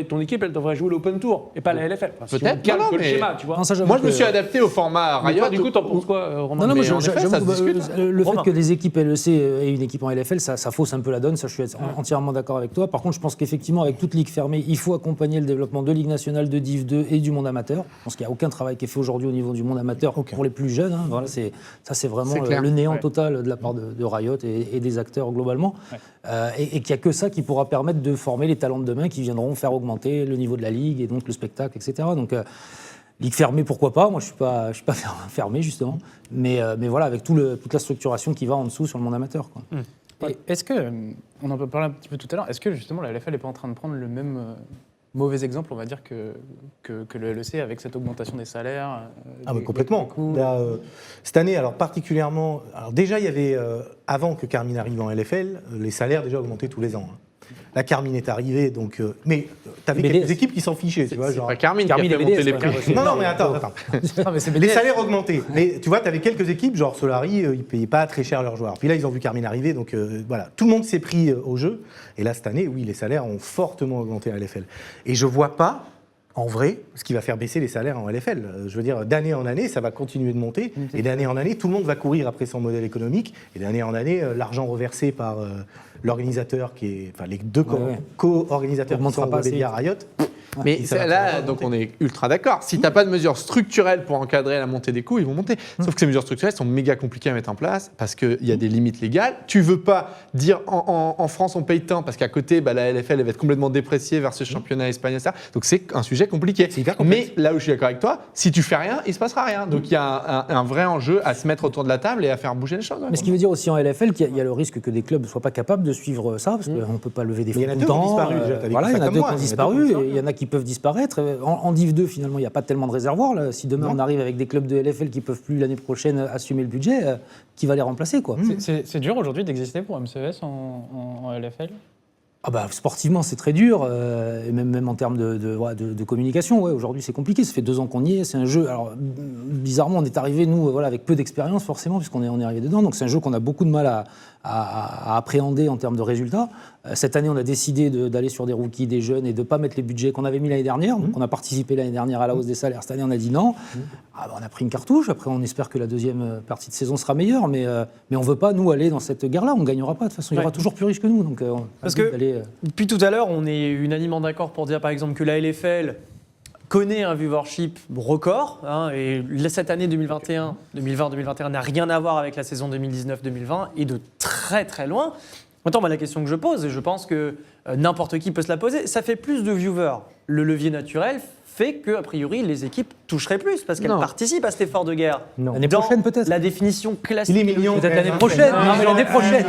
ton équipe, elle devrait jouer l'Open Tour et pas la LFL. Peut-être. Si on le schéma, tu vois. Moi, je me suis adapté au format Riot. Du coup, t'en penses quoi, Romain? Non, mais le fait que les équipes LEC aient une équipe en LFL, ça fausse un peu la donne. Ça, je suis entièrement d'accord avec toi. Par contre, je pense qu'effectivement, avec toute ligue fermée, il faut accompagner le développement de Ligue nationale, de Div 2 et du monde amateur. Je pense qu'il n'y a aucun travail qui est fait aujourd'hui au niveau du monde amateur pour les plus jeunes. Voilà, c'est vraiment le néant total de la part de Riot et des acteurs globalement. Et qu'il n'y a que ça qui pourra permettre de former les talents de demain qui viendront faire augmenter le niveau de la ligue et donc le spectacle, etc. Donc, ligue fermée, pourquoi pas? Moi, je suis pas fermé, justement. Mais voilà, avec toute la structuration qui va en dessous sur le monde amateur, quoi. Est-ce que, on en peut parler un petit peu tout à l'heure, est-ce que justement la LFL n'est pas en train de prendre le même mauvais exemple, on va dire, que le LEC avec cette augmentation des salaires? Mais complètement. Là, cette année, alors particulièrement... Alors déjà, il y avait, avant que Carmine arrive en LFL, les salaires déjà augmentaient tous les ans. La Carmine est arrivée, donc. Mais t'avais quelques équipes qui s'en fichaient, tu vois. C'est pas Carmine qui a fait monter les prix. Non, mais attends. Les salaires augmentaient. Mais tu vois, t'avais quelques équipes, genre Solari, ils payaient pas très cher leurs joueurs. Puis là, ils ont vu Carmine arriver, donc voilà. Tout le monde s'est pris au jeu. Et là, cette année, oui, les salaires ont fortement augmenté à LFL. Et je vois pas, en vrai, ce qui va faire baisser les salaires en LFL. Je veux dire, d'année en année, ça va continuer de monter. Et d'année en année, tout le monde va courir après son modèle économique. Et d'année en année, l'argent reversé par l'organisateur, enfin les deux co-organisateurs qui sont Webedia Riot. Mais là, donc on est ultra d'accord. Si tu n'as pas de mesures structurelles pour encadrer la montée des coûts, ils vont monter. Sauf que ces mesures structurelles sont méga compliquées à mettre en place parce qu'il y a des limites légales. Tu veux pas dire en France on paye tant parce qu'à côté la LFL elle va être complètement dépréciée vers ce championnat espagnol, etc. Donc c'est un sujet compliqué. Mais là où je suis d'accord avec toi, si tu fais rien, il se passera rien. Donc il y a un vrai enjeu à se mettre autour de la table et à faire bouger les choses. Mais ce qui veut dire aussi en LFL qu'il y a le risque que des clubs ne soient pas capables de suivre ça parce qu'on ne peut pas lever des fonds tout le temps. Il y en a deux qui ont disparu. Il y en a qui peuvent disparaître. En Div 2, finalement, il n'y a pas tellement de réservoirs. Là. Si demain on arrive avec des clubs de LFL qui ne peuvent plus l'année prochaine assumer le budget, qui va les remplacer quoi. C'est dur aujourd'hui d'exister pour MCES en LFL. Sportivement, c'est très dur, et même en termes de communication. Ouais, aujourd'hui, c'est compliqué. Ça fait 2 ans qu'on y est. C'est un jeu. Alors, bizarrement, on est arrivé, nous, avec peu d'expérience, forcément, puisqu'on est arrivé dedans. Donc, c'est un jeu qu'on a beaucoup de mal à appréhender en termes de résultats. Cette année, on a décidé d'aller sur des rookies, des jeunes, et de ne pas mettre les budgets qu'on avait mis l'année dernière. Donc, on a participé l'année dernière à la hausse des salaires. Cette année, on a dit non. On a pris une cartouche. Après, on espère que la deuxième partie de saison sera meilleure. Mais on ne veut pas, nous, aller dans cette guerre-là. On ne gagnera pas. De toute façon, il y aura toujours plus riche que nous. Donc, parce que depuis tout à l'heure, on est unanimement d'accord pour dire, par exemple, que la LFL connaît un viewership record, et cette année 2020-2021 n'a rien à voir avec la saison 2019-2020, et de très très loin. Maintenant, la question que je pose, et je pense que n'importe qui peut se la poser, ça fait plus de viewers. Le levier naturel fait que, a priori, les équipes toucheraient plus, parce qu'elles participent à cet effort de guerre. L'année prochaine, peut-être. La définition classique. Les millions. Peut-être l'année prochaine. Non, mais l'année prochaine.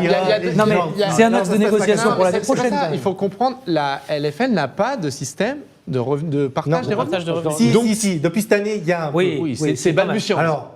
C'est un axe de négociation pour l'année prochaine. Il faut comprendre, la LFL n'a pas de système de partage des revenus. Si, depuis cette année, il y a un Oui, c'est balbutiant. Alors,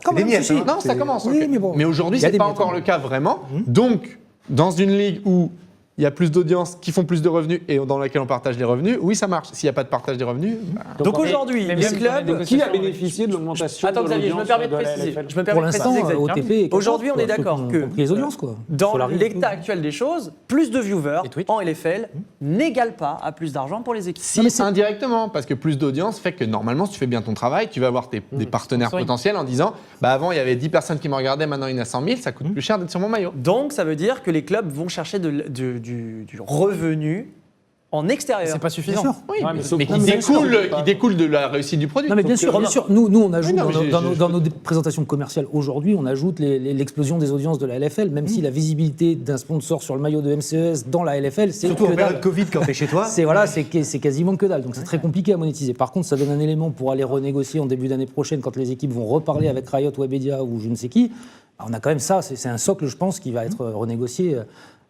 non, ça commence. Mais aujourd'hui, ce n'est pas encore le cas vraiment. Donc, dans une ligue où il y a plus d'audience qui font plus de revenus et dans laquelle on partage les revenus, oui, ça marche. S'il n'y a pas de partage des revenus... Donc aujourd'hui, les clubs... Qui a bénéficié de l'augmentation de l'audience? Attends, Xavier, je me permets de préciser. Pour l'instant, OTP... Aujourd'hui, on est d'accord que les audiences, quoi. Dans l'état actuel des choses, plus de viewers en LFL n'égale pas à plus d'argent pour les équipes. Si, indirectement, parce que plus d'audience fait que normalement, si tu fais bien ton travail, tu vas avoir des partenaires potentiels en disant avant, il y avait 10 personnes qui me regardaient, maintenant il y en a 100 000, ça coûte plus cher d'être sur mon maillot. Donc, ça veut dire que les clubs vont chercher du revenu en extérieur. C'est pas suffisant. Oui, mais qui découle de la réussite du produit. Non, mais bien sûr. Nous, on ajoute dans nos présentations commerciales aujourd'hui, on ajoute l'explosion des audiences de la LFL, même si la visibilité d'un sponsor sur le maillot de MCES dans la LFL, c'est surtout en période Covid quand t'es chez toi. C'est quasiment que dalle. Donc c'est très compliqué à monétiser. Par contre, ça donne un élément pour aller renégocier en début d'année prochaine quand les équipes vont reparler avec Riot, Webedia ou je ne sais qui. On a quand même ça. C'est un socle, je pense, qui va être renégocié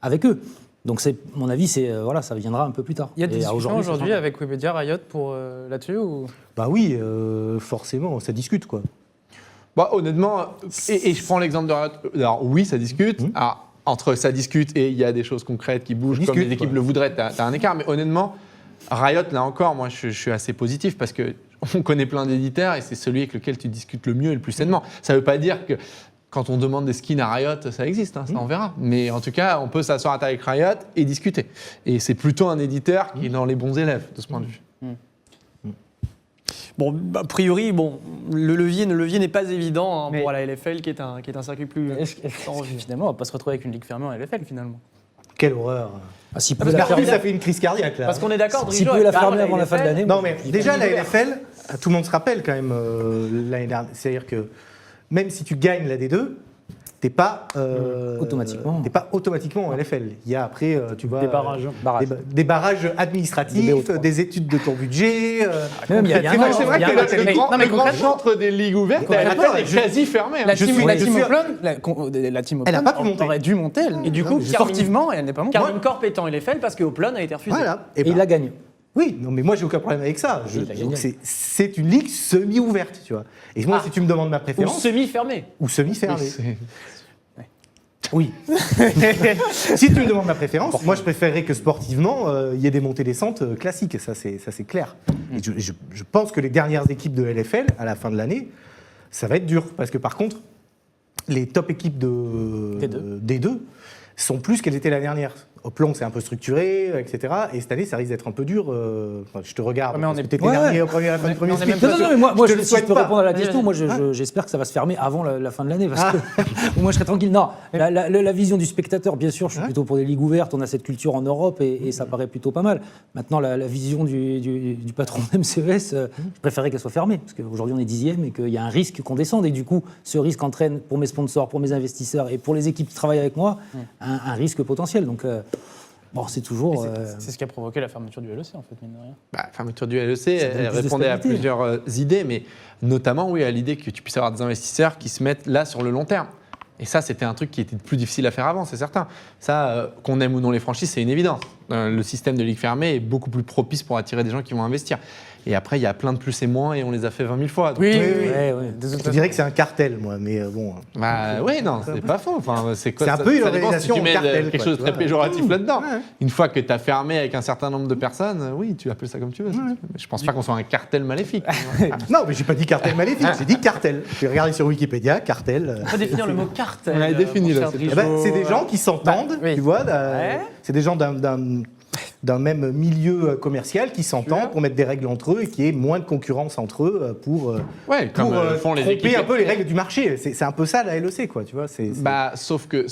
avec eux. Donc, mon avis, ça viendra un peu plus tard. Il y a des discussions aujourd'hui avec Webedia, Riot là-dessus ou... Bah oui, forcément, ça discute quoi. Honnêtement, et je prends l'exemple de Riot. Alors oui, ça discute. Alors, entre ça discute et il y a des choses concrètes qui bougent comme les équipes le voudraient, t'as un écart. Mais honnêtement, Riot, là encore, moi je suis assez positif parce qu'on connaît plein d'éditeurs et c'est celui avec lequel tu discutes le mieux et le plus sainement. Ça ne veut pas dire que quand on demande des skins à Riot, ça existe, ça on verra. Mais en tout cas, on peut s'asseoir avec Riot et discuter. Et c'est plutôt un éditeur qui est dans les bons élèves de ce point de vue. Bon, a priori, le levier n'est pas évident pour la LFL qui est un circuit plus... Finalement, on va pas se retrouver avec une ligue fermée en LFL finalement. Quelle horreur. Si parce que ça fait une crise cardiaque là. Parce qu'on est d'accord, si vous pouvez la fermer avant la fin de l'année. Non mais déjà la LFL, tout le monde se rappelle quand même l'année dernière. C'est-à-dire que même si tu gagnes la D2, t'es pas automatiquement en LFL. Il y a après, tu vois, des barrages administratifs, des études de ton budget. C'est vrai que le grand centre des ligues ouvertes, est quasi fermé. La Team Open, elle n'a pas pu monter. Aurait dû monter. Et du coup, sportivement, elle n'est pas montée. Carmine Corp est en LFL parce que Open a été refusé. Voilà. Et il la gagne. Oui, non, mais moi j'ai aucun problème avec ça. C'est une ligue semi-ouverte, tu vois. Et moi, si tu me demandes ma préférence. Ou semi-fermée. Ou semi-fermée. Oui. Si tu me demandes ma préférence, moi je préférerais que sportivement, il y ait des montées-descentes classiques, ça c'est clair. Et je pense que les dernières équipes de LFL, à la fin de l'année, ça va être dur. Parce que par contre, les top équipes de D2 sont plus qu'elles étaient l'année dernière. Oplon, c'est un peu structuré, etc. Et cette année, ça risque d'être un peu dur. Je te regarde. Mais on est peut-être dernier au premier, à la fin du premier split. Non, mais moi je si je souhaite peux pas. répondre à la question, moi j'espère que ça va se fermer avant la fin de l'année, parce que moi je serai tranquille. Non, la vision du spectateur, bien sûr, je suis plutôt pour des ligues ouvertes, on a cette culture en Europe et ça paraît plutôt pas mal. Maintenant, la vision du patron de MCES, je préférerais qu'elle soit fermée, parce qu'aujourd'hui on est 10e et qu'il y a un risque qu'on descende, et du coup, ce risque entraîne pour mes sponsors, pour mes investisseurs et pour les équipes qui travaillent avec moi, un risque potentiel. Donc, bon, c'est toujours. C'est ce qui a provoqué la fermeture du LEC, en fait, mine de rien. La fermeture du LEC, elle répondait à plusieurs idées, mais notamment oui, à l'idée que tu puisses avoir des investisseurs qui se mettent là sur le long terme. Et ça, c'était un truc qui était plus difficile à faire avant, c'est certain. Ça, qu'on aime ou non les franchises, c'est une évidence. Le système de ligue fermée est beaucoup plus propice pour attirer des gens qui vont investir. Et après, il y a plein de plus et moins, et on les a fait 20 000 fois. Donc, Oui. Je dirais que c'est un cartel, moi, mais bon. Oui, non, c'est pas faux. Enfin, c'est un peu une organisation si tu mets cartel, quelque chose de très vois. péjoratif là-dedans. Une fois que tu as fermé avec un certain nombre de personnes, oui, tu appelles ça comme tu veux. Je pense pas qu'on soit un cartel maléfique. Non, mais j'ai pas dit cartel maléfique, j'ai dit cartel. J'ai regardé sur Wikipédia, cartel. On peut définir le mot cartel. On l'a défini, là, C'est des gens qui s'entendent, tu vois. C'est des gens d'un même milieu commercial qui s'entendent pour mettre des règles entre eux et qu'il y ait moins de concurrence entre eux pour font les tromper équipes. un peu les règles du marché. C'est un peu ça la LEC, quoi, tu vois. Sauf que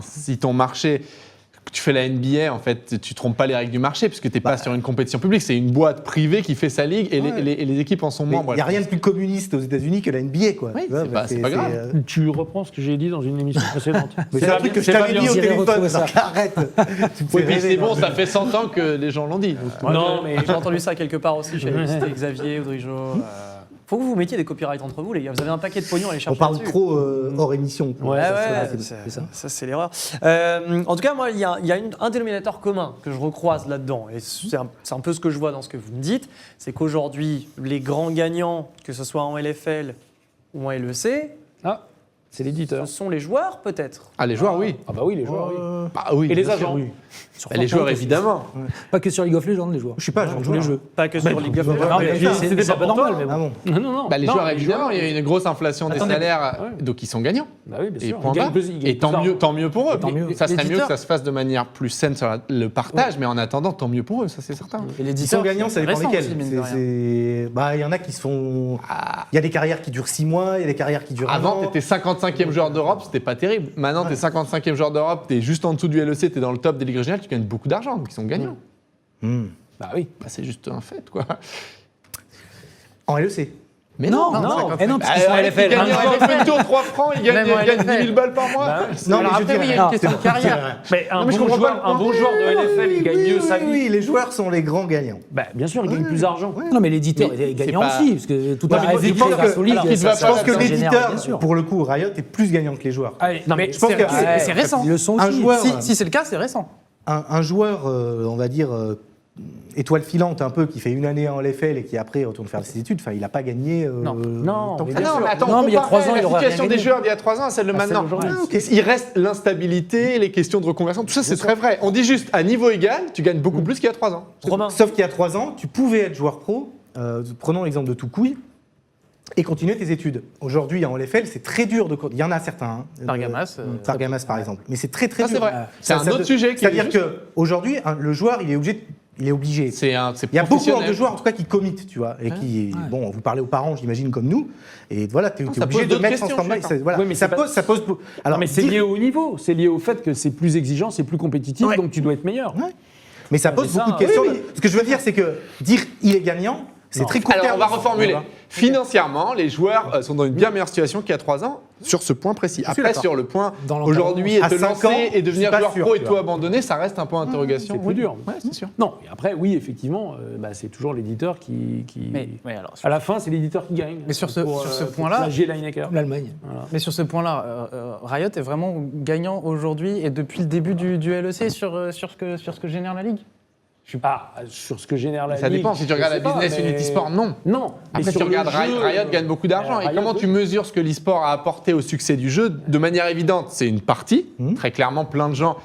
si ton marché, tu fais la NBA, en fait, tu trompes pas les règles du marché puisque tu n'es pas sur une compétition publique. C'est une boîte privée qui fait sa ligue et les équipes en sont membres. Il n'y a rien de plus communiste aux États-Unis que la NBA, quoi. Oui, tu vois, c'est pas grave. Tu reprends ce que j'ai dit dans une émission précédente. Mais c'est un truc que je t'avais dit au téléphone, donc arrête. Oui, puis c'est bon, ça fait 100 ans que les gens l'ont dit. Non, mais j'ai entendu ça quelque part aussi. J'avais cité Xavier, Audrijo. Faut que vous mettiez des copyrights entre vous, les gars. Vous avez un paquet de pognon à aller chercher. On parle là-dessus. trop hors émission. Ça c'est l'erreur. En tout cas, moi, il y a un dénominateur commun que je recroise là-dedans, et c'est un peu ce que je vois dans ce que vous me dites, c'est qu'aujourd'hui, les grands gagnants, que ce soit en LFL ou en LEC, C'est l'éditeur. ce sont les joueurs peut-être. Ah, les joueurs, oui. Ah bah oui, les joueurs, oui. Bah oui. Et les agents. Les joueurs, évidemment. Pas que sur League of Legends, les joueurs. Je suis pas, tous les jeux. Pas que sur League of Legends. Non, mais c'est pas normal, mais bon. Non. Les joueurs, évidemment, il y a une grosse inflation des salaires, donc ils sont gagnants. Bah oui, bien Et sûr. point barre. Et tant mieux pour eux. Tant mieux. Ça serait mieux que ça se fasse de manière plus saine sur le partage, mais en attendant, tant mieux pour eux, ça c'est certain. Et Ils sont gagnants, ça dépend lesquels. Il y en a qui se font. Il y a des carrières qui durent 6 mois, il y a des carrières qui durent un Avant, an. t'étais 55e joueur d'Europe, c'était pas terrible. Maintenant, t'es 55e joueur d'Europe, t'es juste en dessous du LEC, t'es dans le top des ligues régionales, tu gagnes beaucoup d'argent, donc ils sont gagnants. Bah oui. Bah, c'est juste un fait, quoi. En LEC. Mais non, parce qu'ils sont à LFL. Il gagne un tour 3 francs, il gagne 10 000 balles par mois. Non, mais après, oui, il y a une question de carrière. Mais un bon joueur de LFL, il gagne mieux sa vie. Oui, les joueurs sont les grands gagnants. Bah, bien sûr, il gagne plus d'argent. Non, mais l'éditeur est gagnant pas- aussi, parce que toute Ouais, la mais vie je pense grâce que- aux ligues, alors, ça Je pense que génère, l'éditeur, bien sûr. pour le coup, Riot, est plus gagnant que les joueurs. Non, mais Je pense que C'est récent. Ils le sont un aussi. joueur, Si c'est le cas, c'est récent. un joueur, on va dire, étoile filante un peu, qui fait une année en LFL et qui après retourne faire ses études, enfin, il n'a pas gagné. Non, tant que mais ça. bien sûr. mais attends, Non, mais il y a 3 ans, il la aurait situation rien des gagné. joueurs d'il y a 3 ans à celle de maintenant. d'aujourd'hui. Ah, ok. Il reste l'instabilité, les questions de reconversion, tout ça c'est très vrai. On dit juste, à niveau égal, tu gagnes beaucoup plus qu'il y a 3 ans. Romain. Sauf qu'il y a 3 ans, tu pouvais être joueur pro, prenons l'exemple de Toukouille, et continuer tes études. Aujourd'hui, en LFL, c'est très dur de... Il y en a certains. Targamas, Targamas, par exemple. Mais c'est très, très Ça, dur. c'est vrai. C'est un autre sujet qui est C'est-à-dire juste- qu'aujourd'hui, le joueur, il est obligé. C'est Il y a beaucoup professionnel. de joueurs, en tout cas, qui committent, tu vois, et qui, bon, vous parlez aux parents, j'imagine, comme nous, et voilà, tu es ça obligé pose de d'autres mettre en questions, stand-by. je suis Voilà. Oui, mais ça c'est pose. Alors, mais c'est dire- lié au niveau. C'est lié au fait que c'est plus exigeant, c'est plus compétitif, Ouais. donc tu dois être meilleur. Ouais. Mais ça pose mais ça, beaucoup de questions. oui, Ce que je veux dire, c'est que dire il est gagnant, c'est très court Alors, terme. on va reformuler. Voilà. Financièrement, les joueurs sont dans une bien meilleure situation qu'il y a 3 ans sur ce point précis. suis Après, d'accord. sur le point Dans l'encadrement. aujourd'hui, et À te 5 lancer ans, et je suis devenir pas joueur sûr, pro et tu tout vois. abandonner, ça reste un point d'interrogation. C'est plus dur. Ouais, c'est sûr. Non, et après, oui, effectivement, c'est toujours l'éditeur qui... Mais alors, À la fin, c'est l'éditeur qui gagne. Mais sur ce pour point-là- plagier Lineker. L'Allemagne. Mais sur ce point-là, Riot est vraiment gagnant aujourd'hui et depuis le début du LEC sur ce que génère la Ligue. Je suis pas sur ce que génère la Ça Ligue. dépend, si tu regardes la business unit e-sport, non. Non. Après, si tu regardes Riot gagne beaucoup d'argent. Et comment tu mesures ce que l'e-sport a apporté au succès du jeu? De manière évidente, c'est une partie. Très clairement, plein de gens.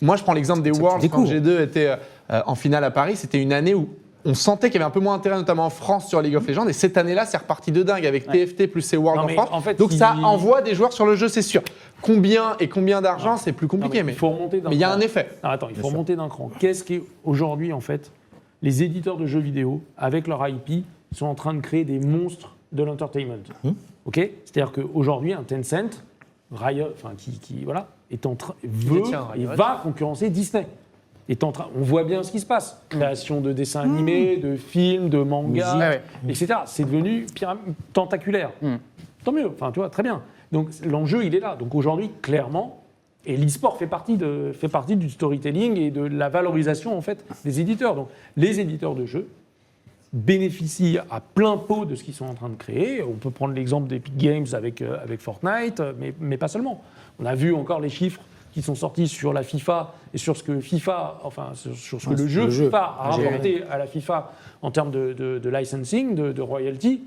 Moi, je prends l'exemple des Worlds. Quand G2 était en finale à Paris, c'était une année où on sentait qu'il y avait un peu moins d'intérêt, notamment en France, sur League of Legends. Et cette année-là, c'est reparti de dingue avec TFT plus ces Worlds en France. En fait, donc ça envoie des joueurs sur le jeu, c'est sûr. Combien d'argent, c'est plus compliqué. Mais il y a un effet. Attends, il faut remonter d'un cran. Qu'est-ce qu'aujourd'hui, en fait, les éditeurs de jeux vidéo, avec leur IP, sont en train de créer des monstres de l'entertainment. Ok ? C'est-à-dire qu'aujourd'hui, un Tencent, Riot, qui voilà, est en train va concurrencer Disney. On voit bien ce qui se passe. Création de dessins animés, de films, de mangas, etc. C'est devenu tentaculaire. Tant mieux. Enfin, tu vois, très bien. Donc l'enjeu, il est là. Donc aujourd'hui, clairement. Et l'e-sport fait partie du storytelling et de la valorisation en fait des éditeurs. Donc les éditeurs de jeux bénéficient à plein pot de ce qu'ils sont en train de créer. On peut prendre l'exemple d'Epic Games avec Fortnite, mais pas seulement. On a vu encore les chiffres qui sont sortis sur la FIFA et sur ce que sur ce que le jeu FIFA a rapporté à la FIFA en termes de licensing, de royalty.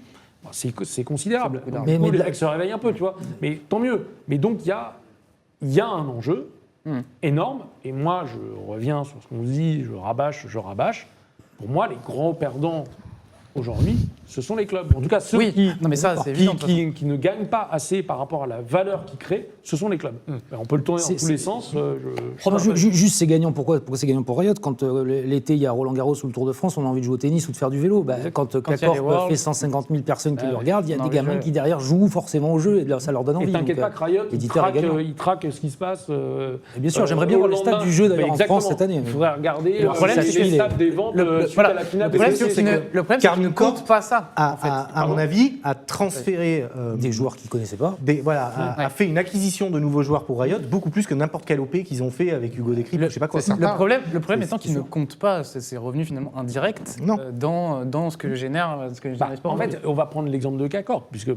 C'est considérable. Mais les mecs se réveillent un peu, tu vois. Mais tant mieux. Mais donc il y a un enjeu énorme, et moi je reviens sur ce qu'on dit, je rabâche. Pour moi, les grands perdants aujourd'hui, ce sont les clubs. En tout cas, ceux qui ne gagnent pas assez par rapport à la valeur qu'ils créent, ce sont les clubs. On peut le tourner dans tous les sens. Juste, c'est gagnant. Pourquoi c'est gagnant pour Riot? Quand l'été, il y a Roland-Garros ou le Tour de France, on a envie de jouer au tennis ou de faire du vélo. Quand K-Corp fait 150 000 personnes qui le regardent, il y a des gamins qui, derrière, jouent forcément au jeu, et ça leur donne envie. Et t'inquiète pas que Riot, il traque ce qui se passe. Bien sûr, j'aimerais bien voir les stats du jeu, d'ailleurs, en France cette année. Il faudrait regarder le problème, c'est les stats des ventes suite à la finale. Le problème, c'est ne compte pas ça. À mon avis, a transféré des joueurs qu'ils ne connaissaient pas. A fait une acquisition de nouveaux joueurs pour Riot, beaucoup plus que n'importe quel OP qu'ils ont fait avec Hugo Décrypte, je sais pas quoi. Le problème étant qu'ils ne comptent pas ces revenus finalement indirects dans ce que génère l'e-sport. En fait, on va prendre l'exemple de K-Corp, puisque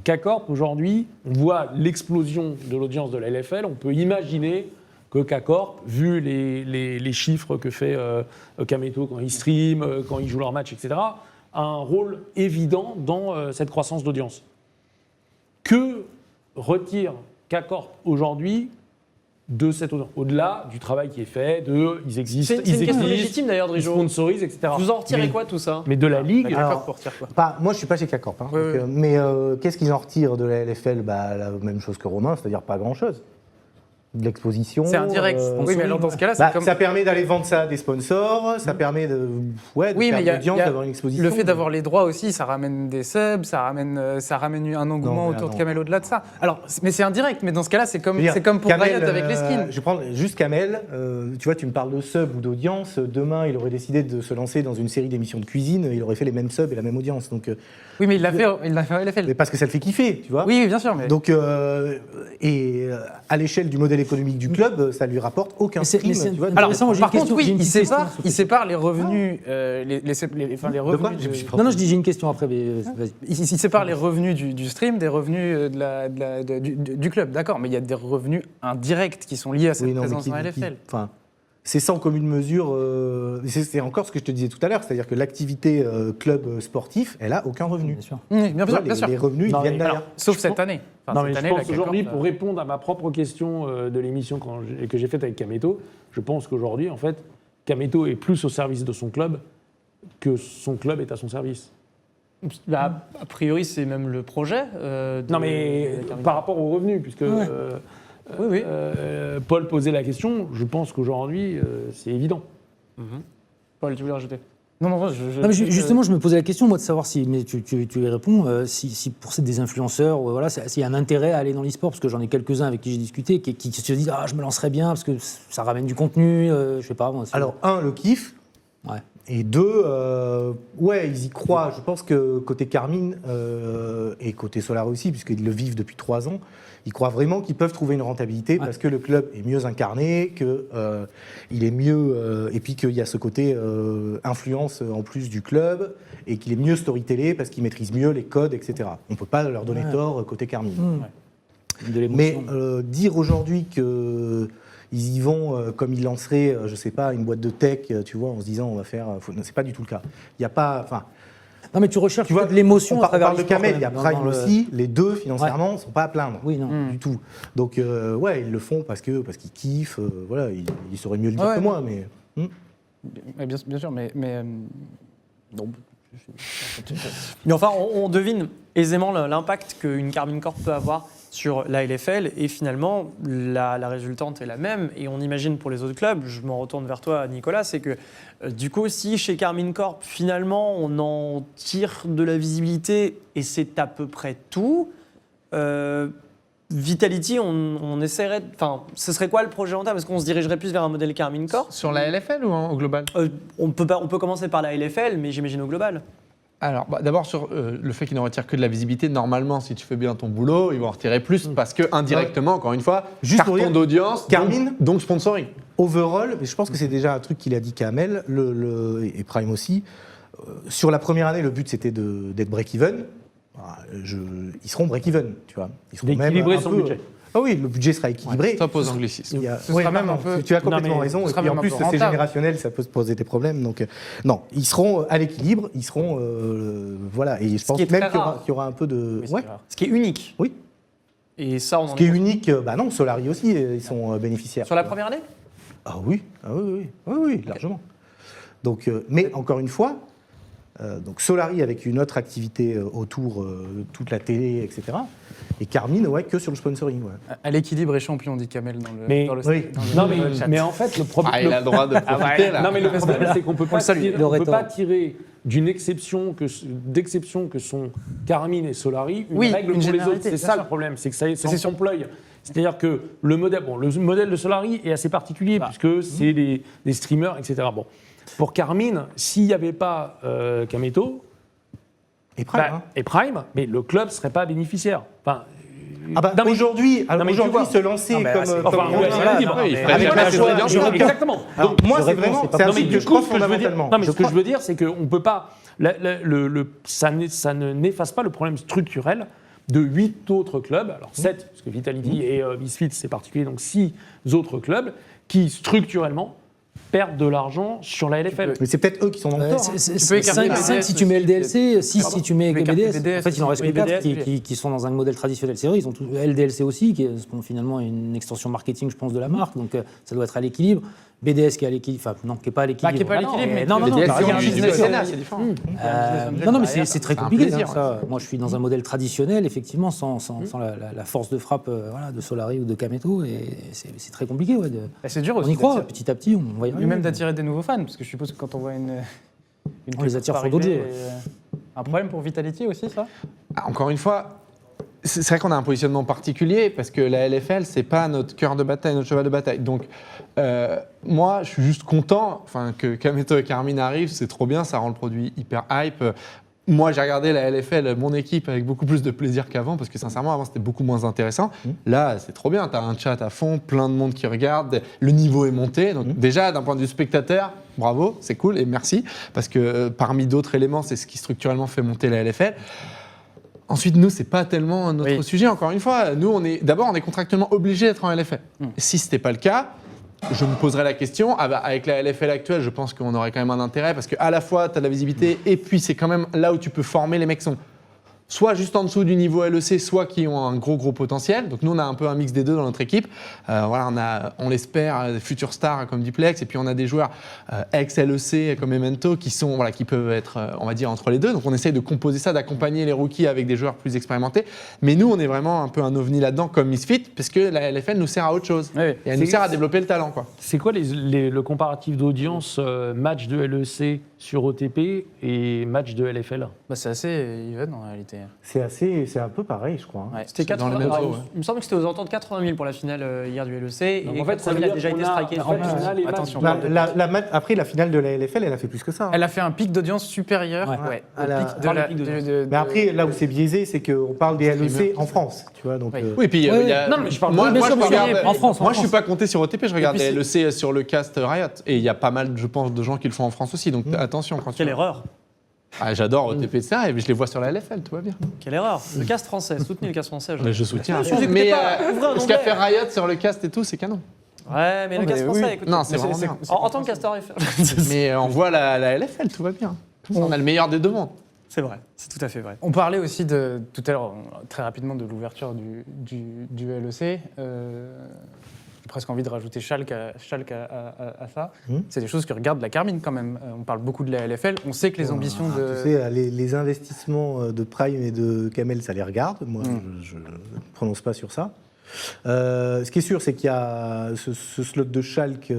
K-Corp aujourd'hui, on voit l'explosion de l'audience de la LFL, on peut imaginer que K-Corp, vu les chiffres que fait Kameto quand il stream, quand il joue leur match, etc., a un rôle évident dans cette croissance d'audience. Que retire K-Corp aujourd'hui de cette audience, au-delà du travail qui est fait, ils existent, c'est une question légitime d'ailleurs, ils Drijo. sponsorisent, etc. Vous en retirez quoi tout ça? Mais de la Ligue, moi je suis pas chez K-Corp, mais qu'est-ce qu'ils en retirent de la LFL? La même chose que Romain, c'est-à-dire pas grand-chose. De l'exposition. C'est indirect. Oui, mais alors dans ce cas-là, c'est ça permet d'aller vendre ça à des sponsors, ça permet de faire l'audience, d'avoir une exposition. Le fait d'avoir les droits aussi, ça ramène des subs, ça ramène un engouement autour de Kamel au-delà de ça. Alors, mais c'est indirect, mais dans ce cas-là, c'est comme pour Kamel, Riot avec les skins. Je prends juste Kamel, tu vois, tu me parles de sub ou d'audience, demain il aurait décidé de se lancer dans une série d'émissions de cuisine, il aurait fait les mêmes subs et la même audience. Donc, oui, mais il l'a fait. Mais parce que ça le fait kiffer, tu vois. Oui, bien sûr. Mais... Donc, à l'échelle du modèle économique du club, ça lui rapporte aucun stream. Tu vois. Alors, par contre, oui, il sépare les revenus, les revenus. Non, je dis j'ai une question après. Vas-y. Il sépare les revenus du stream des revenus du club, d'accord. Mais il y a des revenus indirects qui sont liés à cette présence dans la LFL. C'est sans commune mesure. C'est encore ce que je te disais tout à l'heure, c'est-à-dire que l'activité club sportif, elle a aucun revenu. Bien sûr. Bien sûr. Les revenus, ils viennent derrière. Sauf cette année. Je pense aujourd'hui, pour répondre à ma propre question de l'émission que j'ai faite avec Kameto, je pense qu'aujourd'hui, en fait, Kameto est plus au service de son club que son club est à son service. A priori, c'est même le projet. Non, mais par rapport aux revenus, puisque Paul posait la question, je pense qu'aujourd'hui, c'est évident. Paul, tu voulais rajouter? Justement, je me posais la question, moi, de savoir si, mais tu y réponds, si pour des influenceurs, s'il y a un intérêt à aller dans l'e-sport, parce que j'en ai quelques-uns avec qui j'ai discuté, qui se disent je me lancerais bien, parce que ça ramène du contenu, je sais pas. Moi, alors, le kiff. Ouais. Et deux, ils y croient. Je pense que côté Carmine et côté Solar aussi, puisqu'ils le vivent depuis 3 ans, ils croient vraiment qu'ils peuvent trouver une rentabilité parce que le club est mieux incarné, qu'il est mieux, et puis qu'il y a ce côté influence en plus du club, et qu'il est mieux storytellé parce qu'il maîtrise mieux les codes, etc. On ne peut pas leur donner tort côté Carmine. Mais dire aujourd'hui qu'il ils y vont comme ils lanceraient, je sais pas, une boîte de tech, tu vois, en se disant on va faire. C'est pas du tout le cas. Il y a pas. Enfin. Non, mais tu recherches Tu vois, de l'émotion on à travers parle de Kamel, il y a Prime aussi. Les deux financièrement Ouais. sont pas à plaindre. Oui, non. Du tout. Donc ouais, ils le font parce qu'ils kiffent. Voilà, ils sauraient mieux le dire que moi, mais. Bien sûr, mais non. Mais enfin, on devine aisément l'impact qu'une Carmine Corp peut avoir sur la LFL et finalement la résultante est la même et on imagine pour les autres clubs, je m'en retourne vers toi Nicolas, c'est que du coup si chez Carmine Corp finalement on en tire de la visibilité et c'est à peu près tout, Vitality on essaierait, enfin ce serait quoi le projet en terme? Est-ce qu'on se dirigerait plus vers un modèle Carmine Corp? Sur la LFL ou au global? On peut commencer par la LFL mais j'imagine au global. Alors, d'abord, sur le fait qu'ils ne retirent que de la visibilité, normalement, si tu fais bien ton boulot, ils vont en retirer plus parce que, indirectement, encore une fois, Juste pour carton dire, d'audience, Carmine, donc sponsoring. Overall, mais je pense que c'est déjà un truc qu'il a dit Kamel, et Prime aussi. Sur la première année, le but c'était d'être break-even. Ils seront break-even, tu vois. Ils seront D'équilibrer même son peu. budget. Ah oui, le budget sera équilibré. Stop aux anglicismes. Ce sera même un peu- Tu as complètement raison. ce Et sera puis en même un plus, peu c'est rentable. générationnel, ça peut se poser des problèmes. Donc non, ils seront à l'équilibre. Ils seront voilà. Et je pense qui est même très qu'il rare. y aura un peu de. Oui, c'est Ouais. rare. Ce qui est unique. Oui. Et ça on en Ce qui est est unique, bah non, Solari aussi, ils sont bénéficiaires. sur la première année. Ah oui, largement. Donc, mais encore une fois, donc Solari avec une autre activité autour, toute la télé, etc. Et Carmine, ouais, que sur le sponsoring. Ouais. À l'équilibre est champion, dit Kamel dans le, Mais- dans le, oui. dans le- Non, dans le chat. mais en fait, le problème. Ah, il a le droit de profiter, là. Non, mais le problème, c'est qu'on peut pas le salue, tirer, le on peut rhétor. pas tirer d'une d'exception que sont Carmine et Solari une Oui, règle une pour les autres. généralité, C'est bien ça sûr. le problème, c'est que ça c'est c'est son- son ploy. C'est-à-dire que le modèle de Solari est assez particulier puisque c'est des streamers, etc. Bon, pour Carmine, s'il n'y avait pas Kameto Et Prime, hein. et Prime, mais le club serait pas bénéficiaire. Enfin, Ah bah, non, mais- aujourd'hui, non, mais tu vois. se lancer Non, mais comme. c'est- comme enfin, ouais, voilà, c'est libre. oui, il Mais- ferait avec jamais la ses joie- audiences. Exactement. Alors, Donc, moi, je c'est réponds, vraiment. c'est pas C'est un non, mais truc du que je coup, pense ce que je veux dire, fondamentalement. non, mais ce que crois- je veux dire, c'est qu'on peut pas, ça ne n'efface pas le problème structurel de 8 autres clubs, alors 7, parce que Vitality et Misfits c'est particulier, donc 6 autres clubs qui structurellement perdent de l'argent sur la LFL. Mais c'est peut-être eux qui sont dans le tort. hein. Tu peux écarter 5 BDS si tu mets LDLC, 6 Pardon. si tu mets Tu peux écarter BDS. BDS En fait, il en reste que aussi. 4 BDS, qui sont dans un modèle traditionnel. C'est vrai, ils ont tout, LDLC aussi, qui est finalement une extension marketing, je pense, de la marque. Donc ça doit être à l'équilibre. BDS qui est à l'équilibre, enfin non, qui n'est pas à l'équilibre. Bah, qui est pas à l'équilibre, mais non, non, non, BDS, t'as c'est raison, du je suis business d'accord. scénar, c'est différent. Non, mais c'est très C'est un compliqué. plaisir, ça. Moi, je suis dans un modèle traditionnel, effectivement, sans la force de frappe voilà, de Solari ou de Kameto, et c'est très compliqué. Ouais, Bah, c'est dur on aussi. y croit, d'attirer- petit à petit, on va y Et arriver. même d'attirer des nouveaux fans, parce que je suppose que quand on voit une On les attire sur arriver, d'autres jeux, un problème pour Vitality aussi, ça? Ah, encore une fois, c'est vrai qu'on a un positionnement particulier parce que la LFL, c'est pas notre cœur de bataille, notre cheval de bataille. Donc, moi, je suis juste content que Kameto et Carmine arrivent, c'est trop bien, ça rend le produit hyper hype. Moi, j'ai regardé la LFL, mon équipe, avec beaucoup plus de plaisir qu'avant, parce que sincèrement, avant, c'était beaucoup moins intéressant. Là, c'est trop bien, tu as un chat à fond, plein de monde qui regarde, le niveau est monté. Donc déjà, d'un point de vue spectateur, bravo, c'est cool, et merci, parce que parmi d'autres éléments, c'est ce qui structurellement fait monter la LFL. Ensuite, nous, c'est pas tellement notre sujet, encore une fois. Nous, on est contractuellement obligés d'être en LFL. Si ce n'était pas le cas, je me poserais la question, avec la LFL actuelle, je pense qu'on aurait quand même un intérêt parce qu'à la fois, tu as de la visibilité et puis c'est quand même là où tu peux former les mecs qui sont soit juste en dessous du niveau LEC, soit qui ont un gros potentiel. Donc nous, on a un peu un mix des deux dans notre équipe. Voilà, on l'espère, des futurs stars comme Duplex et puis on a des joueurs ex-LEC comme Memento qui peuvent être, on va dire, entre les deux. Donc on essaye de composer ça, d'accompagner les rookies avec des joueurs plus expérimentés. Mais nous, on est vraiment un peu un ovni là-dedans comme Misfit parce que la LFL nous sert à autre chose. Oui. Et elle nous sert à développer le talent, quoi. C'est quoi le comparatif d'audience match de LEC sur OTP et match de LFL? Bah, c'est assez even en réalité. C'est un peu pareil, je crois. hein. Ouais. C'était Dans 80 les mêmes eaux, ouais. Il me semble que c'était aux alentours de 80 000 pour la finale hier du LEC. Donc, et en fait, ça 80 veut 000 a dire déjà qu'on été a- striké en sur fait, on a les matchs. Attention. Après, la finale de la LFL, elle a fait plus que ça. hein. Elle a fait un pic d'audience supérieur Ouais. au À la- pic de par le la. pic d'audience. Mais après, là où c'est biaisé, c'est qu'on parle des LEC en France, tu vois. Donc, Oui. Oui, puis il y a... Non, mais je parle moi, bien moi, sûr, je mais regarde- en France, en Moi, je suis France. pas compté sur OTP, je regarde Et les puis LEC sur le cast Riot. Et il y a pas mal, je pense, de gens qui le font en France aussi. Donc attention quand tu... Quelle erreur. Ah, j'adore OTP de ça et je les vois sur la LFL, tout va bien. Quelle erreur. Le cast français, soutenez le cast français. Mais je soutiens. Vous écoutez Mais pas, ouvrez un ce qu'a onglet. fait Riot sur le cast et tout, c'est canon. Ouais, mais le casse français, écoute. Non, c'est vraiment bien. En tant que castor Mais on voit la LFL, tout va bien. On a le meilleur des deux mondes. C'est vrai, c'est tout à fait vrai. On parlait aussi tout à l'heure, très rapidement, de l'ouverture du LEC. J'ai presque envie de rajouter Schalke à ça. C'est des choses que regarde la Carmine quand même. On parle beaucoup de la LFL. On sait que les ambitions de... Tu sais, les investissements de Prime et de Kamel, ça les regarde. Moi, je ne prononce pas sur ça. Ce qui est sûr, c'est qu'il y a ce slot de Schalke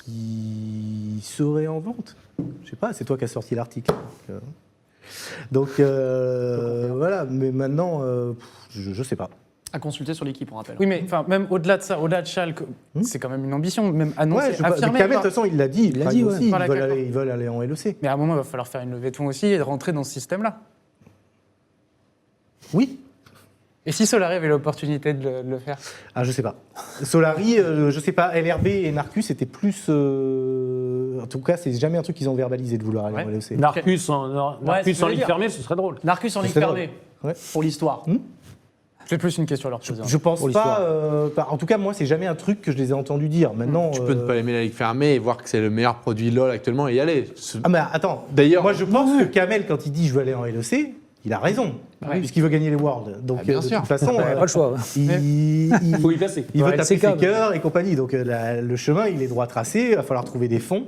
qui serait en vente. Je sais pas, c'est toi qui as sorti l'article. Donc voilà, mais maintenant, je sais pas. À consulter sur l'équipe, on rappelle. Oui, mais même au-delà de ça, au-delà de Schalke, c'est quand même une ambition, même annoncée, affirmée. Kamel, de toute façon, il l'a dit. Aussi, ouais. ils veulent aller en LEC. Mais à un moment, il va falloir faire une levée de fonds aussi et rentrer dans ce système-là. Oui. Et si Solari avait l'opportunité de le faire? Ah, je sais pas. Solari, je sais pas. LRB et Narcus, c'était plus... En tout cas, c'est jamais un truc qu'ils ont verbalisé de vouloir aller en LEC. Narcus en ligue fermée, ce serait drôle. Narcus en ligue fermée, pour l'histoire. C'est plus une question à leur poser. Je pense pas. En tout cas, moi, c'est jamais un truc que je les ai entendus dire. Maintenant, tu peux ne pas aimer la ligue fermée et voir que c'est le meilleur produit LoL actuellement et y aller. Ah, mais attends. D'ailleurs, moi, je pense que Kamel, quand il dit je veux aller en LEC, il a raison, puisqu'il veut gagner les Worlds. Donc, bien de sûr. toute façon, pas le choix. il faut y passer. Il veut taper ses cœurs et compagnie. Donc, le chemin, il est droit tracé. Il va falloir trouver des fonds.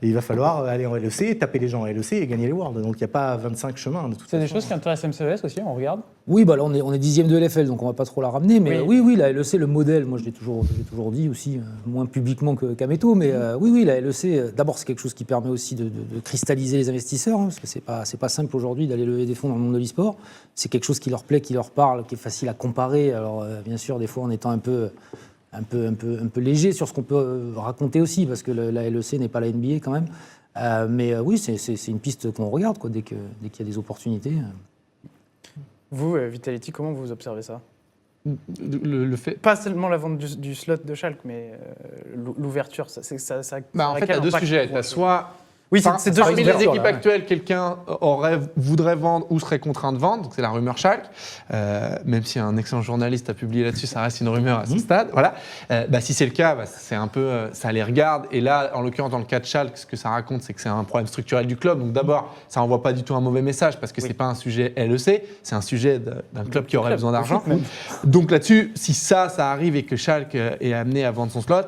Et il va falloir aller en LEC, taper les gens en LEC et gagner les Worlds. Donc, il n'y a pas 25 chemins. C'est des choses qui intéressent MCES aussi, on regarde. Oui, bah là, on est 10e de LFL, donc on ne va pas trop la ramener. Mais oui, la LEC, le modèle, moi je l'ai toujours dit aussi, moins publiquement qu'Ameto, mais oui, la LEC, d'abord, c'est quelque chose qui permet aussi de cristalliser les investisseurs, parce que c'est pas simple aujourd'hui d'aller lever des fonds dans le monde de l'e-sport. C'est quelque chose qui leur plaît, qui leur parle, qui est facile à comparer. Alors, bien sûr, des fois, en étant un peu léger sur ce qu'on peut raconter aussi, parce que la LEC n'est pas la NBA quand même. Mais oui, c'est une piste qu'on regarde dès qu'il y a des opportunités. Vous, Vitality, comment vous observez ça? Le fait... Pas seulement la vente du slot de Schalke, mais l'ouverture. En fait, il y a deux sujets. Tu as soit... Oui, c'est parmi les équipes actuelles, quelqu'un voudrait vendre ou serait contraint de vendre, donc c'est la rumeur Schalke. Même si un excellent journaliste a publié là-dessus, ça reste une rumeur à ce stade. Voilà. Si c'est le cas, c'est un peu, ça les regarde. Et là, en l'occurrence, dans le cas de Schalke, ce que ça raconte, c'est que c'est un problème structurel du club. Donc d'abord, ça n'envoie pas du tout un mauvais message parce que c'est pas un sujet LEC, c'est un sujet d'un club qui aurait besoin d'argent. Donc là-dessus, si ça arrive et que Schalke est amené à vendre son slot,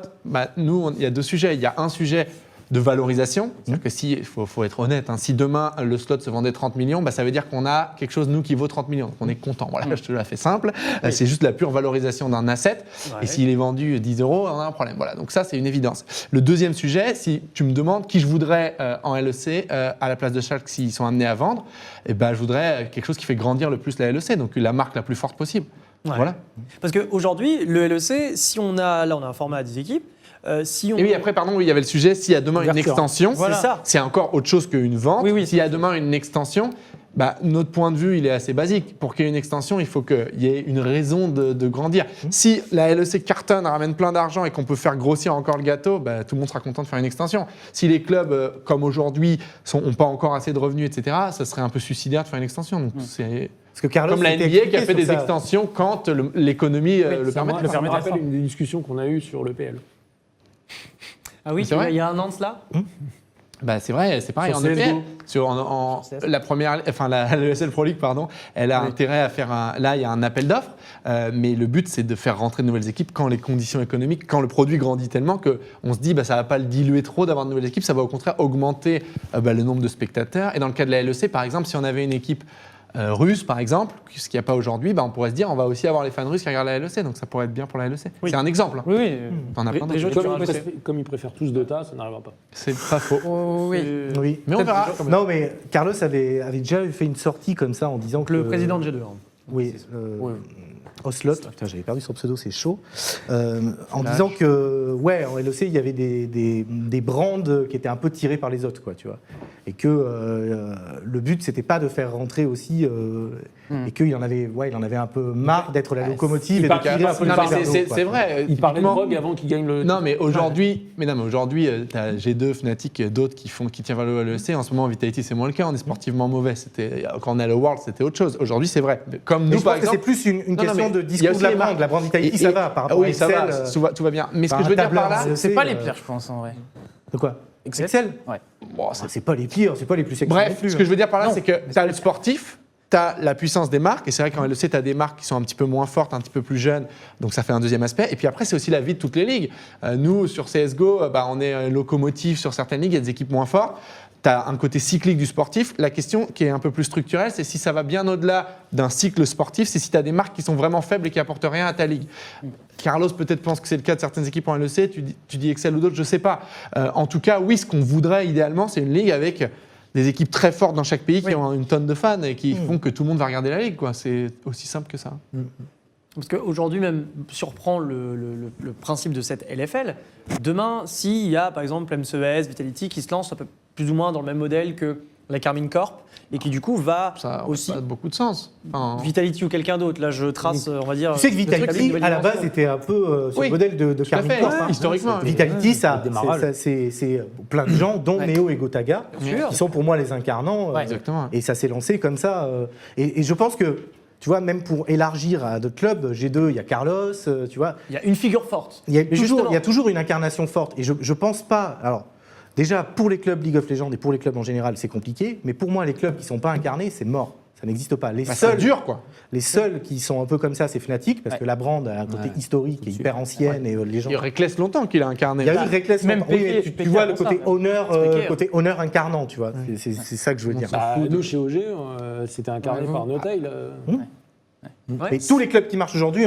nous, il y a deux sujets. Il y a un sujet de valorisation, c'est-à-dire que il faut être honnête, si demain le slot se vendait 30 millions, ça veut dire qu'on a quelque chose, nous, qui vaut 30 millions. Donc on est content. Voilà, je te la fais simple. C'est juste la pure valorisation d'un asset. Et s'il est vendu 10 €, on a un problème. Voilà, donc ça, c'est une évidence. Le deuxième sujet, si tu me demandes qui je voudrais en LEC à la place de Schalke s'ils sont amenés à vendre, je voudrais quelque chose qui fait grandir le plus la LEC, donc la marque la plus forte possible. Ouais. Voilà. Parce qu'aujourd'hui, le LEC, si on a un format à 10 équipes, Et oui, après, il y avait le sujet, s'il y a demain une extension, c'est encore autre chose qu'une vente. S'il y a demain une extension, notre point de vue, il est assez basique. Pour qu'il y ait une extension, il faut qu'il y ait une raison de grandir. Si la LEC cartonne, ramène plein d'argent et qu'on peut faire grossir encore le gâteau, tout le monde sera content de faire une extension. Si les clubs, comme aujourd'hui, n'ont pas encore assez de revenus, etc., ça serait un peu suicidaire de faire une extension. Donc c'est... Parce que Carlos, comme la NBA qui a fait des extensions quand l'économie le permet. Ça me rappelle une des discussions qu'on a eues sur le PL. Ah oui, il y a un an de cela. C'est vrai, c'est pareil. En EPL, la première, la ESL Pro League, elle a intérêt à faire là, il y a un appel d'offres, mais le but, c'est de faire rentrer de nouvelles équipes quand les conditions économiques, quand le produit grandit tellement qu'on se dit, ça va pas le diluer trop d'avoir de nouvelles équipes, ça va au contraire augmenter le nombre de spectateurs. Et dans le cas de la LEC, par exemple, si on avait une équipe russe, par exemple, ce qu'il n'y a pas aujourd'hui, on pourrait se dire on va aussi avoir les fans russes qui regardent la LEC, donc ça pourrait être bien pour la LEC. C'est un exemple. Oui. T'en as plein d'autres. Comme ils préfèrent tous Dota, ça n'arrivera pas. C'est pas faux. Oui. Mais on verra. Non, mais Carlos avait déjà fait une sortie comme ça en disant que... Le président de G2. Oui. Oslot, putain, j'avais perdu son pseudo, c'est chaud. En disant que, en LEC, il y avait des brands qui étaient un peu tirés par les autres, tu vois. Et que le but, c'était pas de faire rentrer aussi, et qu'il en avait un peu marre d'être la locomotive et de tirer un peu le vers le haut. C'est vrai. Il parlait de Rogue avant qu'il gagne le. Non, mais aujourd'hui, tu as G2, Fnatic, d'autres qui tiennent vers le LEC. En ce moment, Vitality, c'est moins le cas. On est sportivement mauvais. Quand on est à le World, c'était autre chose. Aujourd'hui, c'est vrai. Comme nous, par exemple. C'est plus une question question de discours de la brand Vitality, ça va par rapport à Excel. Oui, ça va, tout va bien. Mais ce que je veux dire par là, c'est pas les pires, je pense, en vrai. De quoi? Excel? Ouais. Bon, c'est pas les pires, c'est pas les plus sexy. Bref, ce que je veux dire par là, c'est que tu as le sportif, tu as la puissance des marques, et c'est vrai qu'en LEC, tu as des marques qui sont un petit peu moins fortes, un petit peu plus jeunes, donc ça fait un deuxième aspect. Et puis après, c'est aussi la vie de toutes les ligues. Nous, sur CSGO, on est locomotive sur certaines ligues, il y a des équipes moins fortes. Tu as un côté cyclique du sportif. La question qui est un peu plus structurelle, c'est si ça va bien au-delà d'un cycle sportif, c'est si tu as des marques qui sont vraiment faibles et qui apportent rien à ta ligue. Carlos peut-être pense que c'est le cas de certaines équipes en LEC, tu dis Excel ou d'autres, je ne sais pas. En tout cas, oui, ce qu'on voudrait idéalement, c'est une ligue avec des équipes très fortes dans chaque pays qui ont une tonne de fans et qui font que tout le monde va regarder la ligue, quoi. C'est aussi simple que ça. Parce qu'aujourd'hui, même, surprend le principe de cette LFL. Demain, s'il y a, par exemple, MCES, Vitality, qui se lance un peu plus ou moins dans le même modèle que la Carmine Corp, et qui, du coup, va ça aussi... Ça a beaucoup de sens. Enfin... Vitality ou quelqu'un d'autre. Là, je trace, on va dire... Tu sais que Vitality, à la base, était un peu sur le modèle de Carmine Corp. Historiquement. Vitality, c'est plein de gens, dont Neo et Gotaga, qui sont pour moi les incarnants. Exactement. Et ça s'est lancé comme ça. Et je pense que, tu vois, même pour élargir à d'autres clubs, G2, il y a Carlos, tu vois. Il y a une figure forte. Il y a toujours une incarnation forte. Et je pense pas... Alors, déjà, pour les clubs League of Legends et pour les clubs en général, c'est compliqué. Mais pour moi, les clubs qui ne sont pas incarnés, c'est mort. Ça n'existe pas. C'est dur, quoi. Les seuls qui sont un peu comme ça, c'est Fnatic, parce que la brand a un côté historique et hyper ancienne. Et les gens... Il y a Reckless longtemps qu'il a incarné. Il y a eu Reckless même longtemps. Oui, tu vois le côté honneur incarnant, tu vois. C'est ça que je veux dire. Nous, chez OG, c'était incarné par Notail. Mais tous les clubs qui marchent aujourd'hui,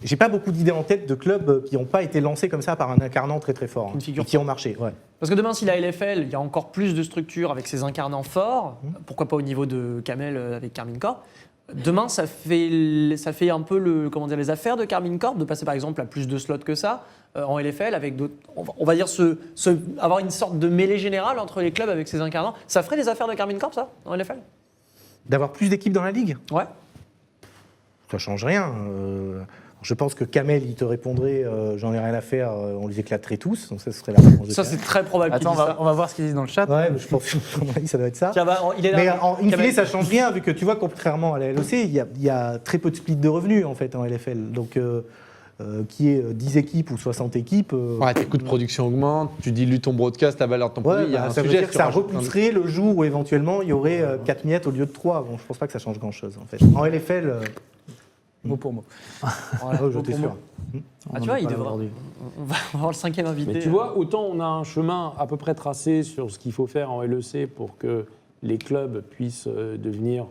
j'ai pas beaucoup d'idées en tête de clubs qui n'ont pas été lancés comme ça par un incarnant très très fort, et qui ont marché. Ouais. Parce que demain, si la LFL, il y a encore plus de structures avec ses incarnants forts, pourquoi pas au niveau de Kamel avec Carmine Corp, demain, ça fait un peu les affaires de Carmine Corp de passer par exemple à plus de slots que ça en LFL avec d'autres. On va dire avoir une sorte de mêlée générale entre les clubs avec ses incarnants. Ça ferait des affaires de Carmine Corp, ça, en LFL? D'avoir plus d'équipes dans la ligue? Ouais. Ça change rien. Je pense que Kamel, il te répondrait j'en ai rien à faire, on les éclaterait tous. Donc ça serait la réponse de Ça, c'est très probable. Attends, on va voir ce qu'ils disent dans le chat. Ouais, je pense que ça doit être ça. Tiens, il est là. Mais en fine, ça change rien, vu que tu vois, contrairement à la LEC, il y a très peu de split de revenus en fait en LFL. Donc, qui est 10 équipes ou 60 équipes. Tes coûts de production augmentent, tu dilues ton broadcast, la valeur de ton produit. Ça veut dire que ça repousserait le jour où éventuellement il y aurait 4 miettes au lieu de 3. Bon, je pense pas que ça change grand-chose en fait. En LFL. Mot pour mot. Je t'assure. Tu vois, on va avoir le 5e invité. Mais tu vois, autant on a un chemin à peu près tracé sur ce qu'il faut faire en LEC pour que les clubs puissent devenir,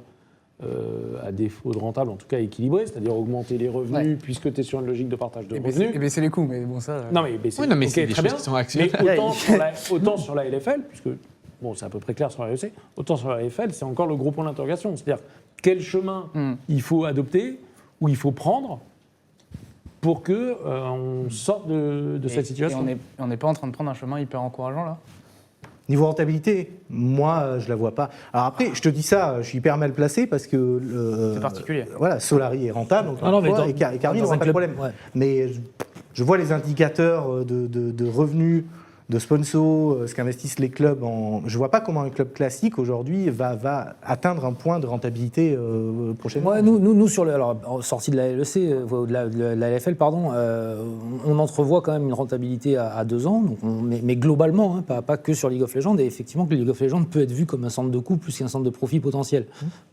à défaut de rentable, en tout cas équilibrés, c'est-à-dire augmenter les revenus, puisque tu es sur une logique de partage de revenus. Et baisser les coûts, mais bon, ça. Non, mais baisser mais c'est des choses qui sont actionnaires. Mais autant sur la LFL, puisque bon, c'est à peu près clair sur la LEC, autant sur la LFL, c'est encore le gros point d'interrogation. C'est-à-dire quel chemin il faut adopter, où il faut prendre pour qu'on sorte de cette situation. Et on n'est pas en train de prendre un chemin hyper encourageant, là? Niveau rentabilité, moi, je la vois pas. Alors après, je te dis ça, je suis hyper mal placé parce que... c'est particulier. Voilà, Solari est rentable, et Carmine n'aura pas de problème. Ouais. Mais je vois les indicateurs de revenus, de sponsors, ce qu'investissent les clubs. Je vois pas comment un club classique aujourd'hui va atteindre un point de rentabilité prochainement. Ouais, nous en sortie de la LEC, de la LFL, pardon, on entrevoit quand même une rentabilité à 2 ans, donc mais globalement, pas que sur League of Legends, et effectivement que League of Legends peut être vu comme un centre de coût plus qu'un centre de profit potentiel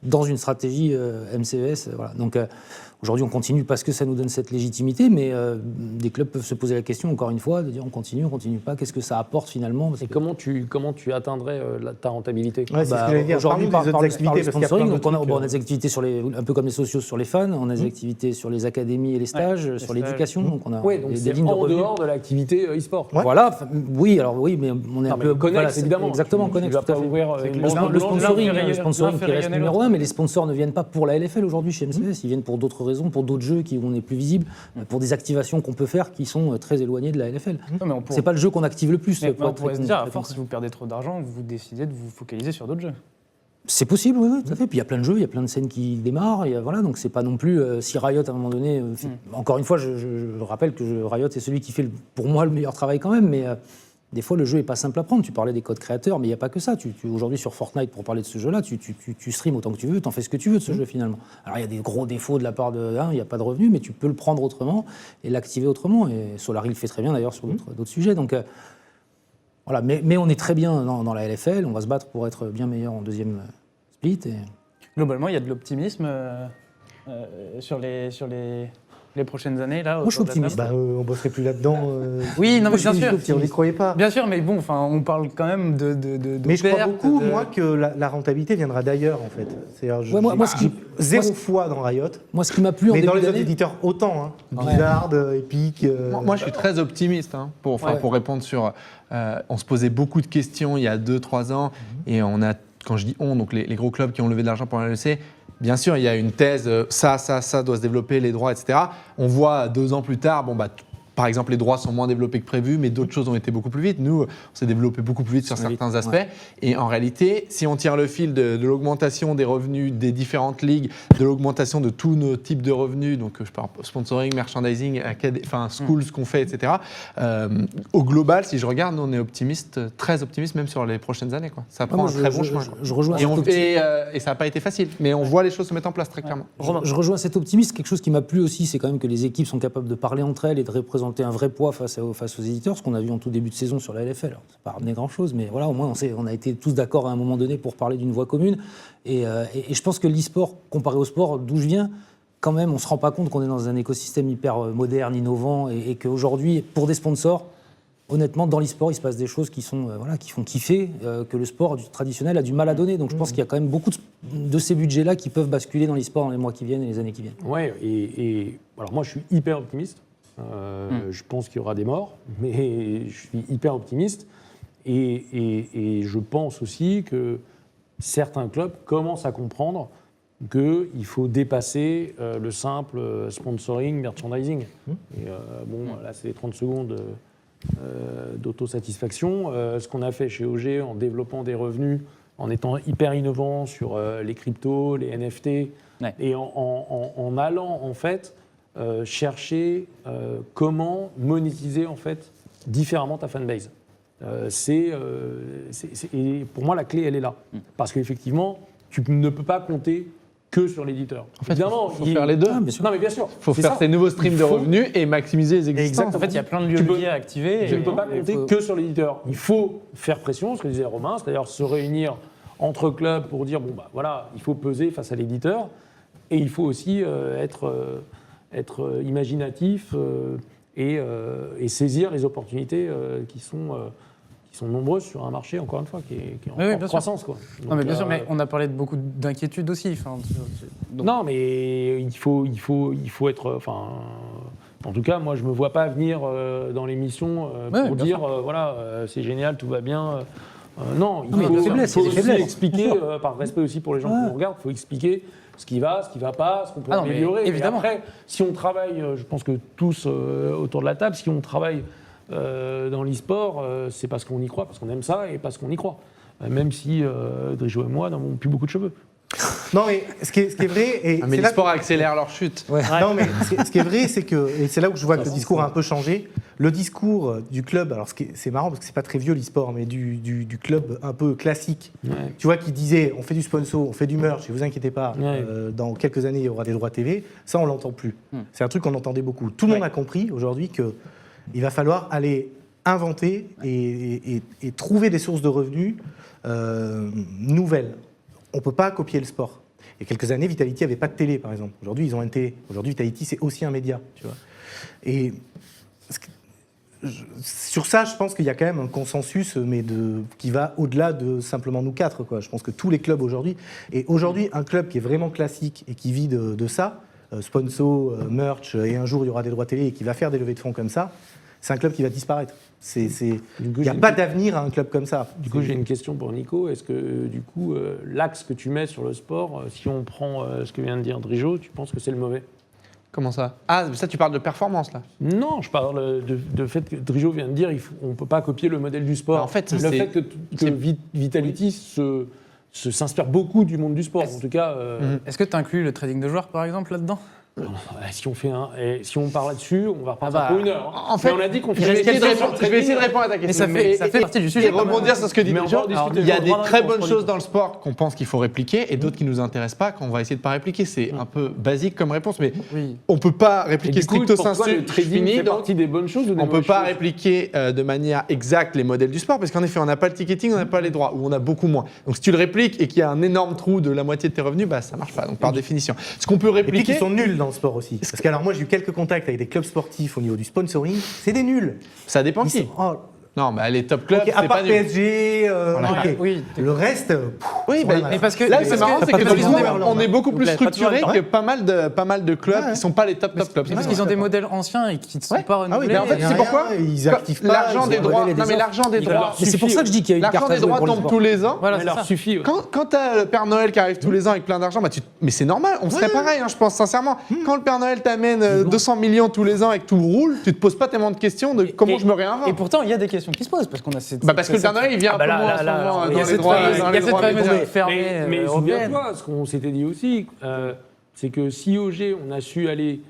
dans une stratégie MCES. Voilà. Donc aujourd'hui, on continue parce que ça nous donne cette légitimité, mais des clubs peuvent se poser la question, encore une fois, de dire on continue pas, qu'est-ce que ça apporte finalement? Et comment tu atteindrais ta rentabilité? C'est ce que j'allais dire. Aujourd'hui, par les sponsoring, donc on a des activités un peu comme les sociaux sur les fans, on a des activités sur les académies et les stages, sur l'éducation, donc on a des lignes de revenus. En dehors de l'activité e-sport. Voilà, mais on est un peu... Connex, évidemment. Exactement, Connex, tout à fait. Le sponsoring qui reste numéro 1, mais les sponsors ne viennent pas pour la LFL aujourd'hui chez MCS, ils viennent pour d'autres raisons, pour d'autres jeux où on est plus visible, pour des activations qu'on peut faire qui sont très éloignées de la LFL. C'est pas le jeu qu'on active le plus. Mais on pourrait se dire, à force, si vous perdez trop d'argent, vous décidez de vous focaliser sur d'autres jeux. C'est possible, oui, tout à fait. Puis il y a plein de jeux, il y a plein de scènes qui démarrent. Voilà, donc c'est pas non plus si Riot à un moment donné. Encore une fois, je rappelle que Riot est celui qui fait pour moi le meilleur travail quand même, mais des fois, le jeu n'est pas simple à prendre. Tu parlais des codes créateurs, mais il n'y a pas que ça. Aujourd'hui, sur Fortnite, pour parler de ce jeu-là, tu streams autant que tu veux, tu en fais ce que tu veux de ce jeu, finalement. Alors, il y a des gros défauts de la part de... il n'y a pas de revenus, mais tu peux le prendre autrement et l'activer autrement. Et Solary le fait très bien, d'ailleurs, sur d'autres sujets. Donc, voilà. Mais on est très bien dans la LFL. On va se battre pour être bien meilleur en deuxième split. Et... Globalement, il y a de l'optimisme sur les prochaines années là. Moi, je suis optimiste. On bosserait plus là-dedans. Oui, non, mais bien sûr. Si on n'y croyait pas. Bien sûr, mais bon, on parle quand même de mais je crois beaucoup, moi, que la rentabilité viendra d'ailleurs, en fait. C'est-à-dire, zéro fois dans Riot. Moi, ce qui m'a plu en début d'année... Mais dans les autres éditeurs, autant. Blizzard, Epic... Moi, je suis très optimiste, pour répondre sur... on se posait beaucoup de questions il y a 2-3 ans, et on a, quand je dis on, donc les gros clubs qui ont levé de l'argent pour la LEC, bien sûr, il y a une thèse, ça doit se développer, les droits, etc. On voit 2 ans plus tard, par exemple, les droits sont moins développés que prévu, mais d'autres choses ont été beaucoup plus vite. Nous, on s'est développé beaucoup plus vite sur certains aspects. Ouais. Et en réalité, si on tire le fil de l'augmentation des revenus des différentes ligues, de l'augmentation de tous nos types de revenus, donc je parle sponsoring, merchandising, schools, ce qu'on fait, etc. Au global, si je regarde, nous, on est optimiste, très optimiste, même sur les prochaines années. Quoi. Ça prend un très bon chemin. Je rejoins et ça n'a pas été facile, mais on voit les choses se mettre en place très clairement. Je rejoins cet optimisme. Quelque chose qui m'a plu aussi, c'est quand même que les équipes sont capables de parler entre elles et de représenter un vrai poids face aux éditeurs, ce qu'on a vu en tout début de saison sur la LFL. Alors, ça n'a pas ramené grand-chose, mais voilà, au moins on a été tous d'accord à un moment donné pour parler d'une voix commune. Et je pense que l'e-sport, comparé au sport, d'où je viens, quand même, on ne se rend pas compte qu'on est dans un écosystème hyper moderne, innovant, et qu'aujourd'hui, pour des sponsors, honnêtement, dans l'e-sport, il se passe des choses qui font kiffer, que le sport traditionnel a du mal à donner. Donc je pense qu'il y a quand même beaucoup de ces budgets-là qui peuvent basculer dans l'e-sport dans les mois qui viennent et les années qui viennent. Ouais, et alors moi je suis hyper optimiste. Je pense qu'il y aura des morts, mais je suis hyper optimiste. Et je pense aussi que certains clubs commencent à comprendre qu'il faut dépasser le simple sponsoring, merchandising. Et là, c'est les 30 secondes d'autosatisfaction. Ce qu'on a fait chez OG en développant des revenus, en étant hyper innovant sur les cryptos, les NFT, et en allant, en fait, chercher comment monétiser en fait différemment ta fanbase. Et pour moi, la clé, elle est là. Parce qu'effectivement, tu ne peux pas compter que sur l'éditeur. En fait, il faut faire les deux. Non, mais bien sûr. Il faut faire ces nouveaux streams de revenus et maximiser les existants. Exactement. En fait, il y a plein de leviers à activer. Tu ne peux pas compter que sur l'éditeur. Il faut faire pression, ce que disait Romain, c'est-à-dire se réunir entre clubs pour dire, voilà, il faut peser face à l'éditeur. Et il faut aussi être imaginatif et saisir les opportunités qui sont nombreuses sur un marché, encore une fois, qui est en croissance. Quoi. Donc, non, mais bien sûr, mais on a parlé de beaucoup d'inquiétudes aussi. Donc... Non, mais il faut être... en tout cas, moi, je ne me vois pas venir dans l'émission pour dire, c'est génial, tout va bien. Non, il faut aussi expliquer, par respect aussi pour les gens qui nous regardent, il faut expliquer ce qui va pas, ce qu'on peut améliorer. Évidemment. Et après, si on travaille, je pense que tous autour de la table, si on travaille dans l'e-sport, c'est parce qu'on y croit, parce qu'on aime ça et parce qu'on y croit. Même si Drijo et moi n'avons plus beaucoup de cheveux. Non, mais ce qui est vrai... mais l'e-sport accélère leur chute. Ouais. Non, mais ce qui est vrai, c'est que... Et c'est là où je vois que le discours a un peu changé. Le discours du club, alors c'est marrant parce que c'est pas très vieux l'e-sport, mais du club un peu classique, tu vois, qui disait on fait du sponsor, on fait du merch, et vous inquiétez pas, dans quelques années il y aura des droits TV, ça on l'entend plus. C'est un truc qu'on entendait beaucoup. Tout le monde a compris aujourd'hui qu'il va falloir aller inventer et trouver des sources de revenus nouvelles. On ne peut pas copier le sport. Il y a quelques années, Vitality n'avait pas de télé, par exemple. Aujourd'hui, ils ont une télé. Aujourd'hui, Vitality, c'est aussi un média. Tu vois. Et sur ça, je pense qu'il y a quand même un consensus, mais qui va au-delà de simplement nous quatre. Quoi. Je pense que tous les clubs aujourd'hui... Et aujourd'hui, un club qui est vraiment classique et qui vit de ça, sponsor, merch, et un jour, il y aura des droits télé et qui va faire des levées de fonds comme ça, c'est un club qui va disparaître. Il n'y a pas d'avenir à un club comme ça. Du coup, j'ai une question pour Nico. Est-ce que, du coup, l'axe que tu mets sur le sport, si on prend ce que vient de dire Drijo, tu penses que c'est le mauvais ? Comment ça ? Ah, ça, tu parles de performance, là ? Non, je parle de fait que Drijo vient de dire on ne peut pas copier le modèle du sport. En fait, le fait que Vitality s'inspire beaucoup du monde du sport, en tout cas. Est-ce que tu inclus le trading de joueurs, par exemple, là-dedans ? Si on parle là-dessus, on va repartir pour 1 heure. En fait, mais on a dit qu'on je vais essayer de répondre à ta question. Mais ça fait partie du sujet. Et rebondir sur ce que dit Jean. Il y a des très bonnes produit. choses dans le sport qu'on pense qu'il faut répliquer et d'autres qui ne nous intéressent pas, qu'on va essayer de pas répliquer. C'est un peu basique comme réponse, mais on ne peut pas répliquer stricto sensu. Le trading fait partie des bonnes choses ou des On ne peut mauvaises pas choses répliquer de manière exacte les modèles du sport parce qu'en effet, on n'a pas le ticketing, on n'a pas les droits ou on a beaucoup moins. Donc si tu le répliques et qu'il y a un énorme trou de la moitié de tes revenus, ça ne marche pas. Donc par définition. Ce qu'on peut Et puis répliquer. qui sont nuls dans le sport aussi. Parce que alors moi j'ai eu quelques contacts avec des clubs sportifs au niveau du sponsoring, c'est des nuls. Ça dépend Ils qui. sont- oh, Non, les top clubs, ok, à c'est part pas nul. PSG, ok. Oui. Le reste, Oui, Mais parce que là, c'est marrant, c'est que dans l'histoire, on est beaucoup plus Donc, pas toujours structuré le que pas mal de clubs qui ne sont pas les top clubs. Parce qu'ils ont des modèles anciens et qui ne sont pas renouvelés. mais en fait, il y a c'est rien, pourquoi ils activent pas, l'argent ils des ont droits. modèle et Non, des mais offres. l'argent des droits. Mais c'est pour ça que je dis qu'il y a une L'argent carte à des jouer droits pour le tombe sport. tous les ans. Voilà, Ça c'est leur ça. suffit. ouais. Quand tu as le Père Noël qui arrive tous les ans avec plein d'argent, mais c'est normal, on serait pareil, je pense sincèrement. Quand le Père Noël t'amène 200 millions tous les ans et que tout roule, tu te poses pas tellement de questions de comment je me réinvente. Et pourtant, il y a des questions qui se posent parce qu'on a cette. Parce que le Père Noël, il vient un peu là, moins en là, ce là, moment il dans y a les cette droits. fameuse- dans il y les a cette droits fameuse médias. fermée. Mais européenne. souviens-toi, ce qu'on s'était dit aussi, c'est que si OG, on a su aller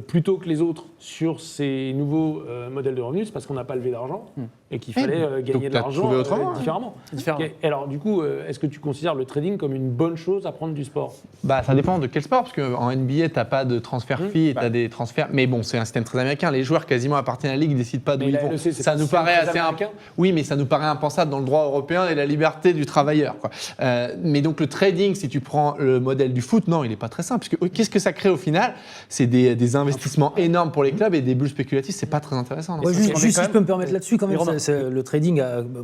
plus tôt que les autres sur ces nouveaux modèles de revenus, c'est parce qu'on n'a pas levé d'argent et qu'il fallait gagner de t'as l'argent trouvé autrement, différemment. Différemment. Et alors du coup, est-ce que tu considères le trading comme une bonne chose à prendre du sport? Ça dépend de quel sport, parce qu'en NBA, tu n'as pas de transfert fee, et tu as des transferts. Mais bon, c'est un système très américain. Les joueurs quasiment appartiennent à la ligue, ils ne décident pas d'où Mais ils la vont. LEC, c'est Ça pas nous un paraît système assez très américain. Oui, mais ça nous paraît impensable dans le droit européen et la liberté du travailleur, quoi. Mais donc le trading, si tu prends le modèle du foot, non, il n'est pas très simple. Parce que qu'est-ce que ça crée au final? C'est des investissements énormes pour les clubs et des bulles spéculatives, c'est pas très intéressant. non. Ouais, juste on est si quand je peux me permettre là-dessus, quand même, Romain. le trading,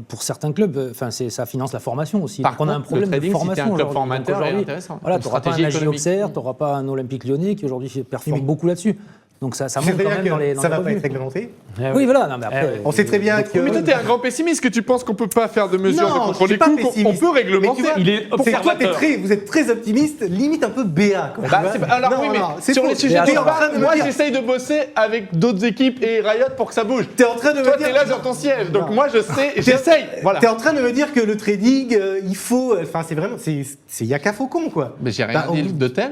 pour certains clubs, ça finance la formation aussi. Par Donc, on a un contre, problème le trading, de si t'es un formation club aujourd'hui. formateur, Donc, est aujourd'hui, intéressant. voilà, Une tu n'auras pas un stratégie AG économique. Auxerre, tu n'auras pas un Olympique Lyonnais qui aujourd'hui performe beaucoup là-dessus. Donc ça monte quand même dans les ça va pas revenus. être réglementé. Oui, voilà. Non, mais après, On sait très bien que. Mais toi, t'es un grand pessimiste, que tu penses qu'on peut pas faire de mesures de Non, contrôle je des suis pas coûts, qu'on pessimiste. peut réglementer. Mais tu vois, Il est c'est que toi, observateur. vous êtes très optimiste, limite un peu BA. Quoi, tu vois. Alors Non, oui, mais non, c'est sur faux. les sujets T'es de en train de me moi dire- j'essaye de bosser avec d'autres équipes et Riot pour que ça bouge. T'es en train de Toi me t'es dire. là sur ton siège, donc Non. moi je sais, j'essaye. Voilà. T'es en train de me dire que le trading, il faut. Enfin, c'est vraiment. C'est Yaka Faucon, quoi. Mais j'ai rien Bah, dit on- de tel.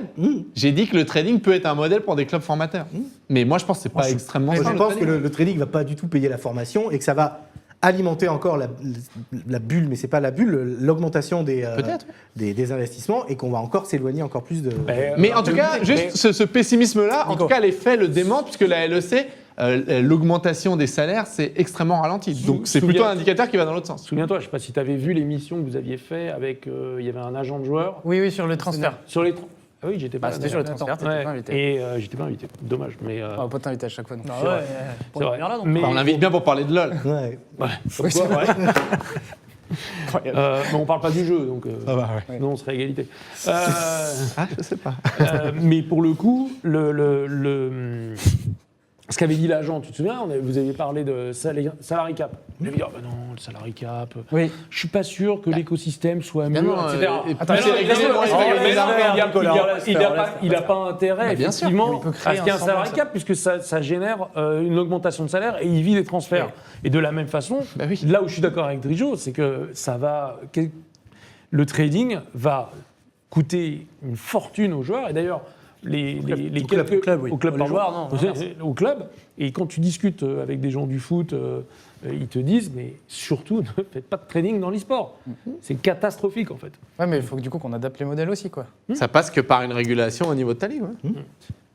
J'ai dit que le trading peut être un modèle pour des clubs formateurs. Mais moi je pense que c'est pas extrêmement Moi, simple. je pense que le trading va pas du tout payer la formation et que ça va alimenter encore la bulle, mais c'est pas la bulle, l'augmentation Peut-être. des investissements et qu'on va encore s'éloigner encore plus de. Mais en tout cas, juste ce pessimisme-là, en tout cas les faits le démentent puisque la LEC, l'augmentation des salaires, c'est extrêmement ralenti. Donc c'est plutôt un indicateur qui va dans l'autre sens. Souviens-toi, je ne sais pas si tu avais vu l'émission que vous aviez fait avec, il y avait un agent de joueur Oui, sur le transfert. sur les. Ah oui, j'étais pas. C'était là, sur le d'ailleurs. transfert, t'étais pas invité. Et j'étais pas invité. Dommage, mais. On va pas t'inviter à chaque fois. Non. Ah ouais, pour c'est venir vrai. là, donc. Mais- On l'invite bien pour parler de LoL. Ouais. Ouais. Mais on parle pas du jeu, donc non, on serait à égalité. Ah, je sais pas. Mais pour le coup, ce qu'avait dit l'agent, tu te souviens, vous aviez parlé de salary cap. Il avait dit, bah non, le salary cap, Oui. je suis pas sûr que l'écosystème soit mieux, Évidemment, etc. et Attends, plus c'est mais non, régulé, moins il mais va non, gagner d'argent. il n'a pas intérêt, bien sûr. effectivement, Il peut à créer ce qu'il y ait un un salary semblable. cap, puisque ça génère une augmentation de salaire et il vit des transferts. Et de la même façon, Bah oui. là où je suis d'accord avec Drijo, c'est que le trading va coûter une fortune aux joueurs. Et d'ailleurs, les quelques au club, oui. au club, Les pardon. joueurs, non, l'inverse. Au club. Et quand tu discutes avec des gens du foot, ils te disent, mais surtout, ne faites pas de trading dans l'e-sport. C'est catastrophique, en fait. Ouais, mais il faut que du coup qu'on adapte les modèles aussi, quoi. Ça passe que par une régulation au niveau de ta ligue. Ouais.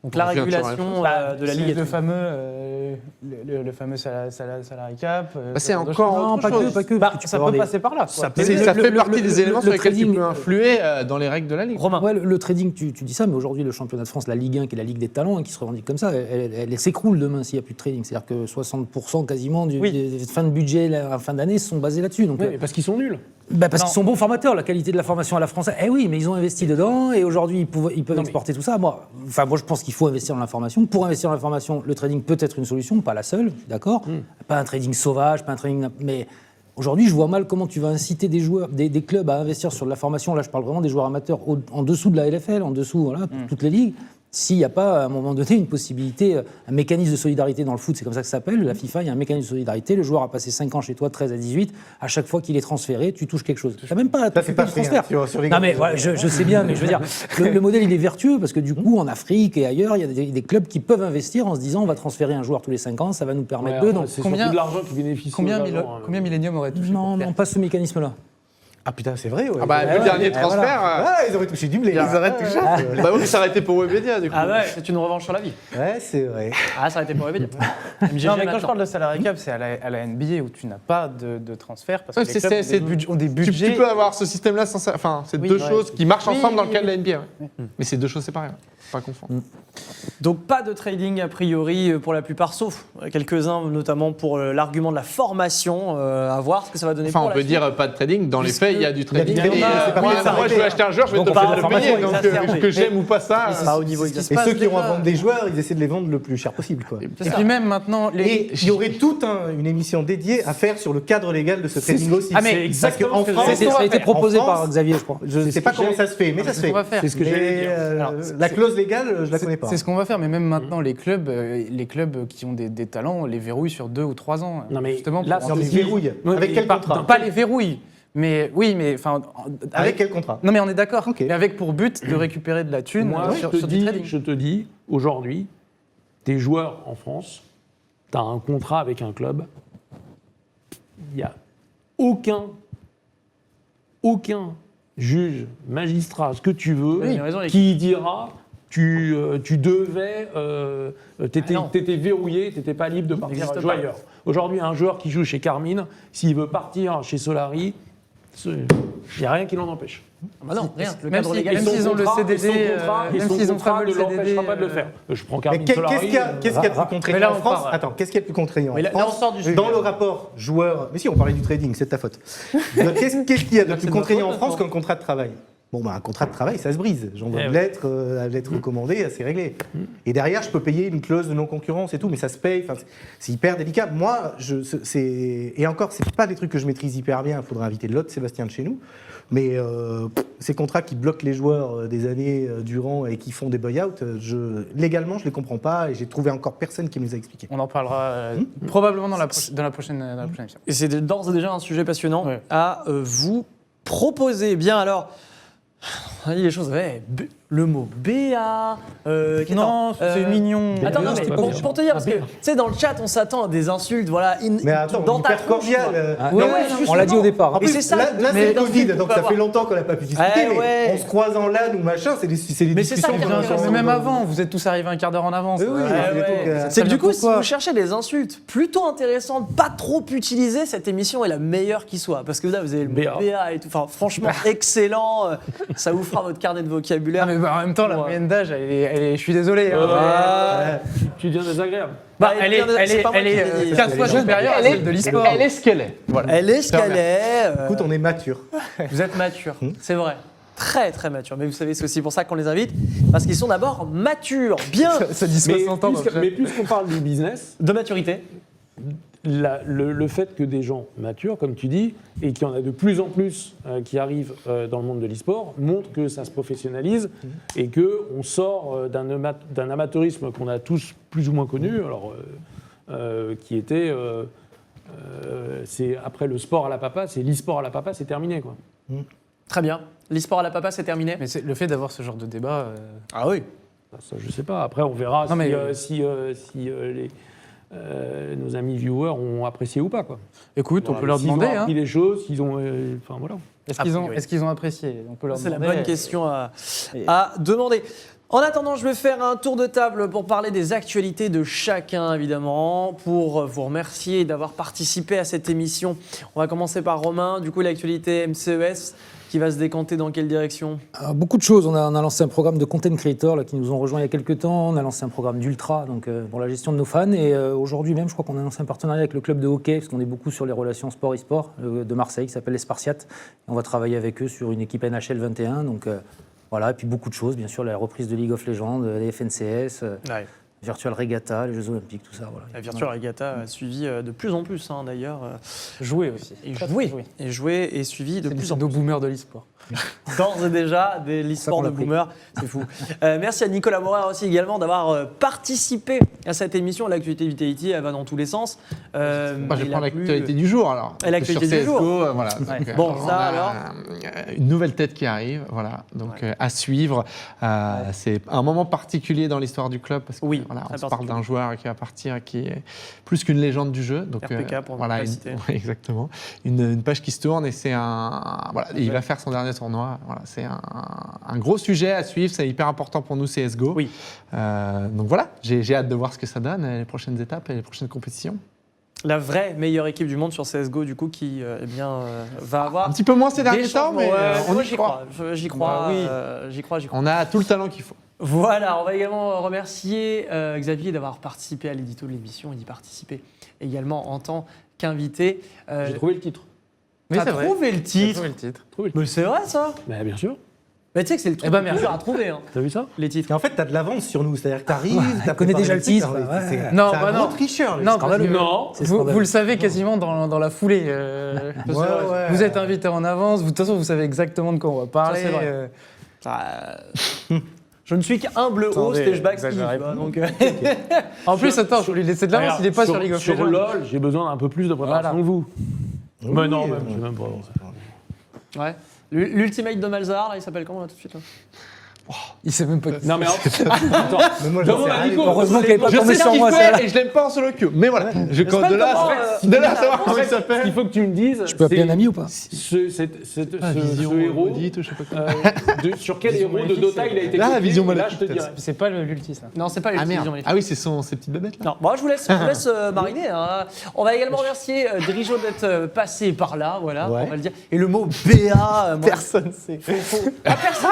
Donc la On revient sur la régulation de la C'est ligue. le fameux salary cap. c'est ce genre de encore choses. non, pas que, pas que. parce que tu Ça peux peut avoir passer par là. Ça quoi. fait partie des éléments sur lesquels tu trading, peux influer dans les règles de la ligue. Romain. Ouais, le trading, tu dis ça, mais aujourd'hui, le championnat de France, la Ligue 1, qui est la Ligue des talents, qui se revendique comme ça, elle s'écroule demain s'il n'y a plus de trading. C'est-à-dire que 60% quasiment des fins de budget, la fin d'année, sont basés là-dessus. Donc, Oui, mais parce qu'ils sont nuls. parce qu'ils sont bons formateurs, la qualité de la formation à la française. Eh oui, mais ils ont investi dedans et aujourd'hui, ils peuvent exporter tout ça. Moi, je pense qu'il faut investir dans la formation. Pour investir dans la formation, le trading peut être une solution, pas la seule, je suis d'accord. Pas un trading sauvage, pas un trading. Mais aujourd'hui, je vois mal comment tu vas inciter des joueurs, des clubs à investir sur de la formation. Là, je parle vraiment des joueurs amateurs en dessous de la LFL, en dessous, voilà, toutes les ligues. s'il n'y a pas, à un moment donné, une possibilité, un mécanisme de solidarité dans le foot, c'est comme ça que ça s'appelle, la FIFA, il y a un mécanisme de solidarité, le joueur a passé 5 ans chez toi, 13 à 18, à chaque fois qu'il est transféré, tu touches quelque chose. Tu n'as même pas à c'est pas transfert. Sur les non mais voilà, je sais bien, mais je veux dire, le modèle, il est vertueux, parce que du coup, en Afrique et ailleurs, il y a des clubs qui peuvent investir en se disant, on va transférer un joueur tous les 5 ans, ça va nous permettre de... Donc, c'est combien de l'argent qui bénéficie combien Millennium aurait touché? Non, pas ce mécanisme-là. Ah putain, c'est vrai, ouais. Ah bah, le dernier transfert. Ils auraient touché du blé. Ils auraient touché. Bah oui, ça aurait été pour Webedia, du coup. Ah ouais, c'est une revanche sur la vie. Ouais, c'est vrai. Ah, ça aurait été pour Webedia. Non, mais quand je parle de salary cap, c'est à la NBA où tu n'as pas de transfert parce que les clubs ont des budgets. Tu peux avoir ce système-là sans ça. Enfin, c'est deux choses qui marchent ensemble dans le cas de la NBA. Mais c'est deux choses séparées. Pas confondre. Donc pas de trading a priori pour la plupart, sauf quelques-uns, notamment pour l'argument de la formation, à voir ce que ça va donner. Enfin, pour on peut dire pas de trading. Dans les faits, il y a du trading. Moi, je veux acheter un joueur, je vais Donc, t'offrir de le payer. exacerbée. Donc, que j'aime ou pas ça. Pas au niveau Et ceux qui ont à vendre des joueurs, ils essaient de les vendre le plus cher possible, quoi. Et puis même maintenant, Et il y aurait toute une émission dédiée à faire sur le cadre légal de ce trading aussi. Ah, mais parce qu'en France, Ça a été proposé en France, par Xavier, je crois. je ne sais pas comment ça se fait, mais ça se fait. C'est ce que j'allais dire. La clause légale, je la connais pas. C'est ce qu'on va faire, mais même maintenant, les clubs qui ont des talents, les verrouillent sur 2 ou 3 ans. Non, mais justement, là, Non, mais verrouille. Avec quel contrat Pas les verrouilles, mais oui, mais enfin. Avec quel contrat? Non, mais on est d'accord. Ok. Mais avec pour but de récupérer de la thune Moi, sur du trading. je te dis, aujourd'hui, tes joueurs en France, tu as un contrat avec un club, il n'y a aucun juge, magistrat, ce que tu veux, Oui, il a raison, qui dira tu devais, t'étais verrouillé, t'étais pas libre de partir jouer ailleurs. Aujourd'hui, un joueur qui joue chez Carmine, s'il veut partir chez Solari, il n'y a rien qui l'en empêche. Bah non, rien. Le Même cadre si- légal. même s'ils ont le CDD, même s'ils ont contrat pas ne le CDD, l'empêchera pas de le faire. Je prends Mais Carmine qu'est-ce Solari. qu'il y a de plus Mais contraignant là, en on France? part, Attends, qu'est-ce qu'il y a de plus contraignant Mais là, en France? on sort du sujet. Dans le rapport joueur... Mais si, on parlait du trading, c'est de ta faute. Donc, qu'est-ce qu'il y a de plus contraignant en France qu'un contrat de travail? Bon, bah, un contrat de travail, ça se brise. J'envoie une lettre, la lettre recommandée, c'est réglé. Et derrière, je peux payer une clause de non-concurrence et tout, mais ça se paye. Enfin, c'est hyper délicat. Moi, et encore, c'est pas des trucs que je maîtrise hyper bien. Il faudrait inviter l'autre Sébastien de chez nous. Mais ces contrats qui bloquent les joueurs des années durant et qui font des buy-out, légalement, je les comprends pas et j'ai trouvé encore personne qui me les a expliqués. On en parlera probablement dans la prochaine émission. Et c'est d'ores et déjà un sujet passionnant Ouais. à vous proposer. Bien alors, on a dit les choses. Ouais, le mot BA. Non, c'est mignon. Attends, non, BA, mais c'est pas pour bien. te dire, parce que tu sais, dans le chat, on s'attend à des insultes, voilà. Mais attends, dans ta hyper tronche, cordial. quoi. Ouais, Ouais, on l'a dit au départ. En Et plus, c'est ça, là mais c'est le dans ce Covid, qu'on donc peut ça avoir. fait longtemps qu'on n'a pas pu discuter, mais ouais. on se croise en LAN ou machin, c'est des Mais c'est ça discussions. qui est qu'on a intéressant. ensemble. Mais même avant, vous êtes tous arrivés un quart d'heure en avance. Oui, oui, Ouais, c'est des ouais. trucs, C'est que du coup, si pourquoi. vous cherchez des insultes plutôt intéressantes, pas trop utilisées, cette émission est la meilleure qui soit. Parce que là, vous avez le mot BA. BA et tout. Enfin, franchement, excellent. Ça vous fera votre carnet de vocabulaire. Ah, mais en même temps, la Ouais. moyenne d'âge, je suis désolé. hein. Ouais. Tu deviens désagréable. Bah, Bah, elle est c'est pas moi qui l'ai dit. 4 fois supérieure à celle de l'e-sport. Elle est ce qu'elle est. Voilà. Elle est ce qu'elle est. Écoute, on est mature. Vous êtes mature, c'est vrai. Très très mature. Mais vous savez, c'est aussi pour ça qu'on les invite. Parce qu'ils sont d'abord matures, bien Ça dit 60 ans. Mais puisqu'on parle du business, de maturité. le fait que des gens matures, comme tu dis, et qu'il y en a de plus en plus qui arrivent dans le monde de l'e-sport, montre que ça se professionnalise et qu'on sort d'un amateurisme qu'on a tous plus ou moins connu, alors, qui était... c'est après le sport à la papa, c'est l'e-sport à la papa, c'est terminé, quoi. Très bien. L'e-sport à la papa, c'est terminé. Mais le fait d'avoir ce genre de débat. Ah oui. Ça, je sais pas. Après, on verra Non, mais- si nos amis viewers ont apprécié ou pas, quoi. Écoute, on peut leur S'ils demander. ont Hein. appris des choses, s'ils ont... Enfin, voilà. Est-ce qu'ils ont apprécié? On peut leur C'est la demander. bonne question à demander. En attendant, je vais faire un tour de table pour parler des actualités de chacun, évidemment, pour vous remercier d'avoir participé à cette émission. On va commencer par Romain. Du coup, l'actualité MCES qui va se décanter dans quelle direction? Beaucoup de choses. On a lancé un programme de content creator là, qui nous ont rejoints il y a quelques temps. On a lancé un programme d'ultra donc, pour la gestion de nos fans. Et aujourd'hui même, je crois qu'on a lancé un partenariat avec le club de hockey, parce qu'on est beaucoup sur les relations sport-e-sport de Marseille, qui s'appelle les Spartiates. Et on va travailler avec eux sur une équipe NHL 21. Donc voilà, et puis beaucoup de choses, bien sûr, la reprise de League of Legends, les FNCS. Virtual Regatta, les Jeux Olympiques, tout ça. Voilà. La Virtual Regatta a suivi de plus en plus, d'ailleurs. Jouer aussi. Et jouer et suivi de plus en plus. Nos boomers de l'e-sport. D'ores et déjà, l'e-sport de boomer, c'est fou. Merci à Nicolas Morer aussi également d'avoir participé à cette émission. L'actualité Vitality, elle va dans tous les sens. Moi, je prends l'actualité du jour alors. Et l'actualité du jour. Voilà. Ouais. Donc, Bon, ça alors. Une nouvelle tête qui arrive, voilà. Donc à suivre. C'est un moment particulier dans l'histoire du club parce que voilà, on se parle d'un joueur qui va partir, qui est plus qu'une légende du jeu. Donc RPK pour voilà, exactement. Une page qui se tourne et c'est il va faire son dernier tournoi. Voilà, c'est un gros sujet à suivre, c'est hyper important pour nous CSGO. Oui. Donc voilà, j'ai hâte de voir ce que ça donne, les prochaines étapes et les prochaines compétitions. La vraie meilleure équipe du monde sur CSGO, du coup, qui va avoir. Un petit peu moins ces derniers temps, mais on y croit. J'y crois. On a tout le talent qu'il faut. Voilà, on va également remercier Xavier d'avoir participé à l'édito de l'émission et d'y participer également en tant qu'invité. J'ai trouvé le titre. T'as trouvé le titre. Mais c'est vrai ça. Mais bien sûr. Mais tu sais que c'est le truc le plus dur à trouver. Hein, T'as vu ça? les titres. Et en fait, t'as de l'avance sur nous, c'est-à-dire que t'arrives, tu connais déjà le titre. C'est Non, un gros tricheur. Non, parce que Non. vous le savez quasiment dans la foulée. Vous êtes invité en avance, de toute façon, vous savez exactement de quoi on va parler. Ça, c'est vrai. Je ne suis qu'humble host et je backstage. Donc, En plus, attends, je vais lui laisser de l'avance, il n'est pas sur League of Sur Legends. LoL, j'ai besoin d'un peu plus de préparation que vous. Mais non, même, j'ai même pas. ouais. L'ultimate de Malzahar, là, il s'appelle comment là, tout de suite là Il sait même pas. Non, mais attends. Mais moi, Demande à Nico. Heureusement qu'il n'est pas Je tombé sais ce sur qu'il moi, fait celle-là. et je l'aime pas en solo queue. Mais voilà, je compte de là à savoir comment il Ce s'appelle. qu'il faut que tu me dises. Je peux appeler un ami ou pas? Ce héros. Sur quel héros de Dota il a été Là, la copié, vision là, maléfique, je te dirais. C'est pas l'ulti, ça. Non, c'est pas Ah l'ultimate. merde. Ah oui, c'est ces petites bébêtes là. Non, bon, je vous laisse mariner. Hein. On va également remercier Drijo d'être passé par là, voilà, Ouais. on va le dire. Et le mot BA, personne ne sait. Personne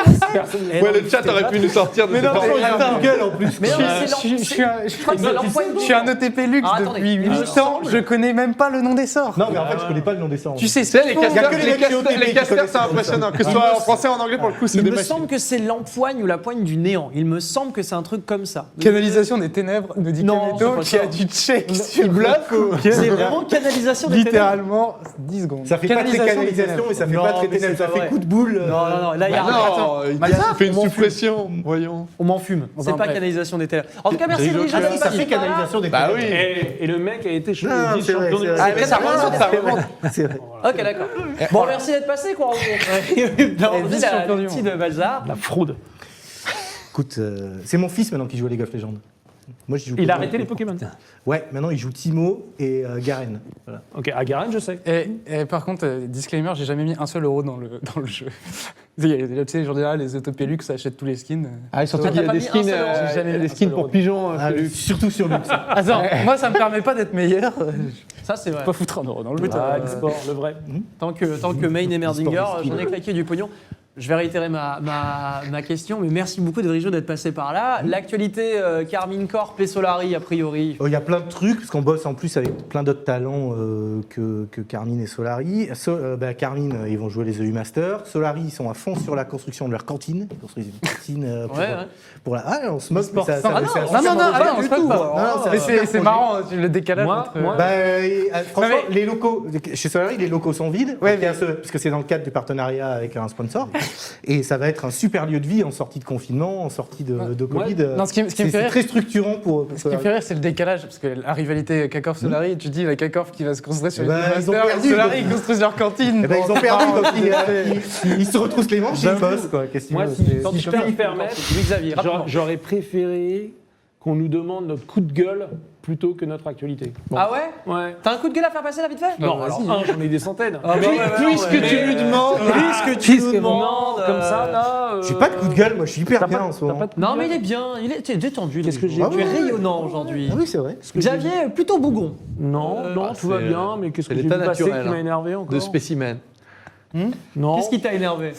ne sait. Ouais, le chat aurait pu nous sortir de cette Google en plus. Mais non, mais Je suis un OTP Lux attendez. depuis 8 ans, je connais même pas le nom des sorts. Non, mais en fait, je connais pas le nom des sorts. Tu sais, les Il y a que les mecs qui ont les casters, c'est impressionnant. Que ce soit en français ou en anglais, pour le coup, c'est Il des me machines. semble que c'est l'empoigne ou la poigne du néant. Il me semble que c'est un truc comme ça. Canalisation des ténèbres, nous dit Non, Kameto, c'est qui pas a ça. du check sur Il bluffe ou C'est vraiment canalisation des ténèbres. littéralement 10 secondes. Ça fait pas très canalisation, mais ça fait Non, pas très mais ténèbres, c'est ça pas fait vrai. coup de boule. Non, là, il y a Non, il fait une suppression. Voyons. On m'en fume. C'est Enfin, pas bref. canalisation des ténèbres. En tout cas, merci Drijo d'être Ça passé fait par là. canalisation des Bah ténèbres. oui. Et le mec a été Non, c'est vrai, champion c'est du vrai. Ah, mais ça remonte, ça remonte. C'est vrai. Ok, d'accord. Bon, merci d'être passé, quoi. On dit vice-champion du l'outil de Malzahar. La fraude. Écoute, c'est mon fils maintenant qui joue à League of Legends. Moi, j'y joue Il plus. a arrêté les Pokémon. Ouais, maintenant il joue Timo et Garen. Voilà. Ok, à Garen, je sais. Et par contre, disclaimer, j'ai jamais mis un seul euro dans le jeu. Tu sais, genre là, les OTP Lux achètent tous les skins. Ah, surtout qu'il y a des skins, des skins pour pigeons. Surtout sur Lux. Attends, moi ça me permet pas d'être meilleur. Ça, c'est Je vrai. peux pas foutre un euro dans le jeu. Ah, l'e-sport, le vrai. Tant que Main et Merdinger, j'en ai claqué du pognon. Je vais réitérer ma question, mais merci beaucoup Drijo d'être passé par là. L'actualité Carmine Corp et Solari, a priori. Il y a plein de trucs, parce qu'on bosse en plus avec plein d'autres talents que Carmine et Solari. Carmine, ils vont jouer les EU Masters. Solari, ils sont à fond sur la construction de leur cantine. Ils construisent une cantine pour la... Ah, on se moque, mais ça... Non, on se moque pas. Mais c'est marrant, le décalage entre... Franchement, les locaux, chez Solari, les locaux sont vides, parce que c'est dans le cadre du partenariat avec un sponsor. Et ça va être un super lieu de vie en sortie de confinement, en sortie de Covid. Non, ce qui me fait C'est rire, très structurant pour ce qui me fait rire, c'est le décalage, parce que la rivalité Kakorf-Solari, tu dis la Kakorf qui va se construire sur les ils ont masters, perdu, Solari donc. ils construisent leur cantine. ils ont perdu, donc ils se retroussent les manches, ils bossent. Quoi. Moi, si je peux me permettre, Xavier, rapidement. j'aurais préféré qu'on nous demande notre coup de gueule plutôt que notre actualité. Bon. Ah ouais Ouais. T'as un coup de gueule à faire passer là, vite fait Non, alors j'en ai des centaines. Puisque tu lui demandes, Comme ça, là. J'ai pas de coup de gueule, moi je suis hyper T'as bien pas- en ce t'as moment. pas de coup de Non, mais gueule il est bien, tu es détendu. Qu'est-ce que j'ai Tu es rayonnant aujourd'hui. Ah oui, c'est vrai. Xavier, plutôt bougon. Non, tout va bien, mais qu'est-ce que j'ai vu passer qui m'a énervé encore de spécimens. Non. Qu'est-ce qui t'a énervé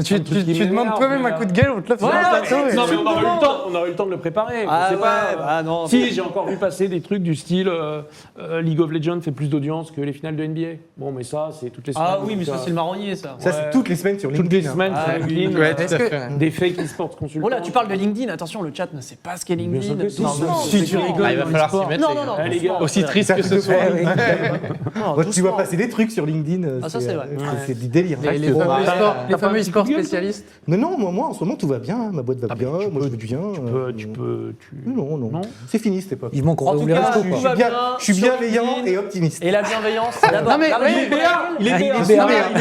Tu demandes toi-même un coup de gueule, on te l'a fait sur le plateau. Non, mais on aurait eu le temps de le préparer. Non. Si, j'ai encore vu passer des trucs du style League of Legends fait plus d'audience que les finales de NBA. Bon, mais ça, c'est toutes les semaines. Ah oui, mais ça, c'est le marronnier, ça. Ça, c'est toutes les semaines sur LinkedIn. Toutes les semaines sur LinkedIn. Ouais, tout à fait. Des fake e-sports consultants. Oh là, tu parles de LinkedIn. Attention, le chat ne sait pas ce qu'est LinkedIn. Bien sûr que si. Non, Si tu rigoles, Il va falloir s'y mettre, Non. Les gars, Aussi triste que ce soit. Tu vois passer des trucs sur LinkedIn. Ah, ça, c'est vrai. C'est du délire. Les fameux e-sports spécialistes. Non, moi, en ce moment, tout va bien. Ma boîte va bien. Moi, je veux du bien. Non. C'est fini cette époque. Vivement qu'on En tout réouvre les cas, restos, tout quoi. va bien. Je suis sur bienveillant LinkedIn. et optimiste. Et la bienveillance, d'abord. Non, mais il est bien.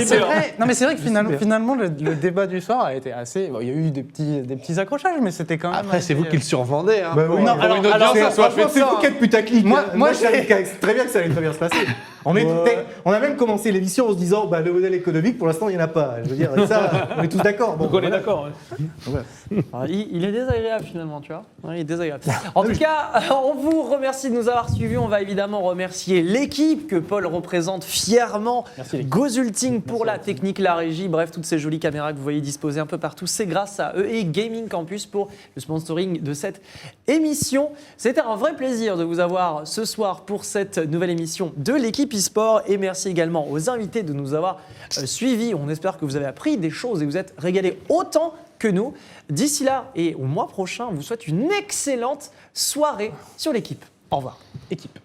c'est vrai. Non, mais c'est vrai que finalement, le débat du soir a été assez. Il y a eu des petits accrochages, mais c'était quand même. Après, c'est vous qui le survendez. Hein. Bah oui. Pour Alors, une audience, ça soit fait franchement, c'est ça. vous qui êtes putaclic. Moi, je savais très bien que ça allait très bien se passer. On a même commencé l'émission en se disant le modèle économique, pour l'instant, il n'y en a pas. Je veux dire, ça, on est tous d'accord. Bon, Donc on est d'accord. Il est désagréable finalement, tu vois. Ouais, il est désagréable. En tout cas, on vous remercie de nous avoir suivis. On va évidemment remercier l'équipe que Paul représente fièrement. Gozulting pour la technique, la régie, bref, toutes ces jolies caméras que vous voyez disposées un peu partout. C'est grâce à eux et Gaming Campus pour le sponsoring de cette émission. C'était un vrai plaisir de vous avoir ce soir pour cette nouvelle émission de l'équipe e-sport. Et merci également aux invités de nous avoir suivis. On espère que vous avez appris des choses et vous êtes régalés autant que nous. D'ici là et au mois prochain, on vous souhaite une excellente soirée sur l'équipe. Au revoir, équipe.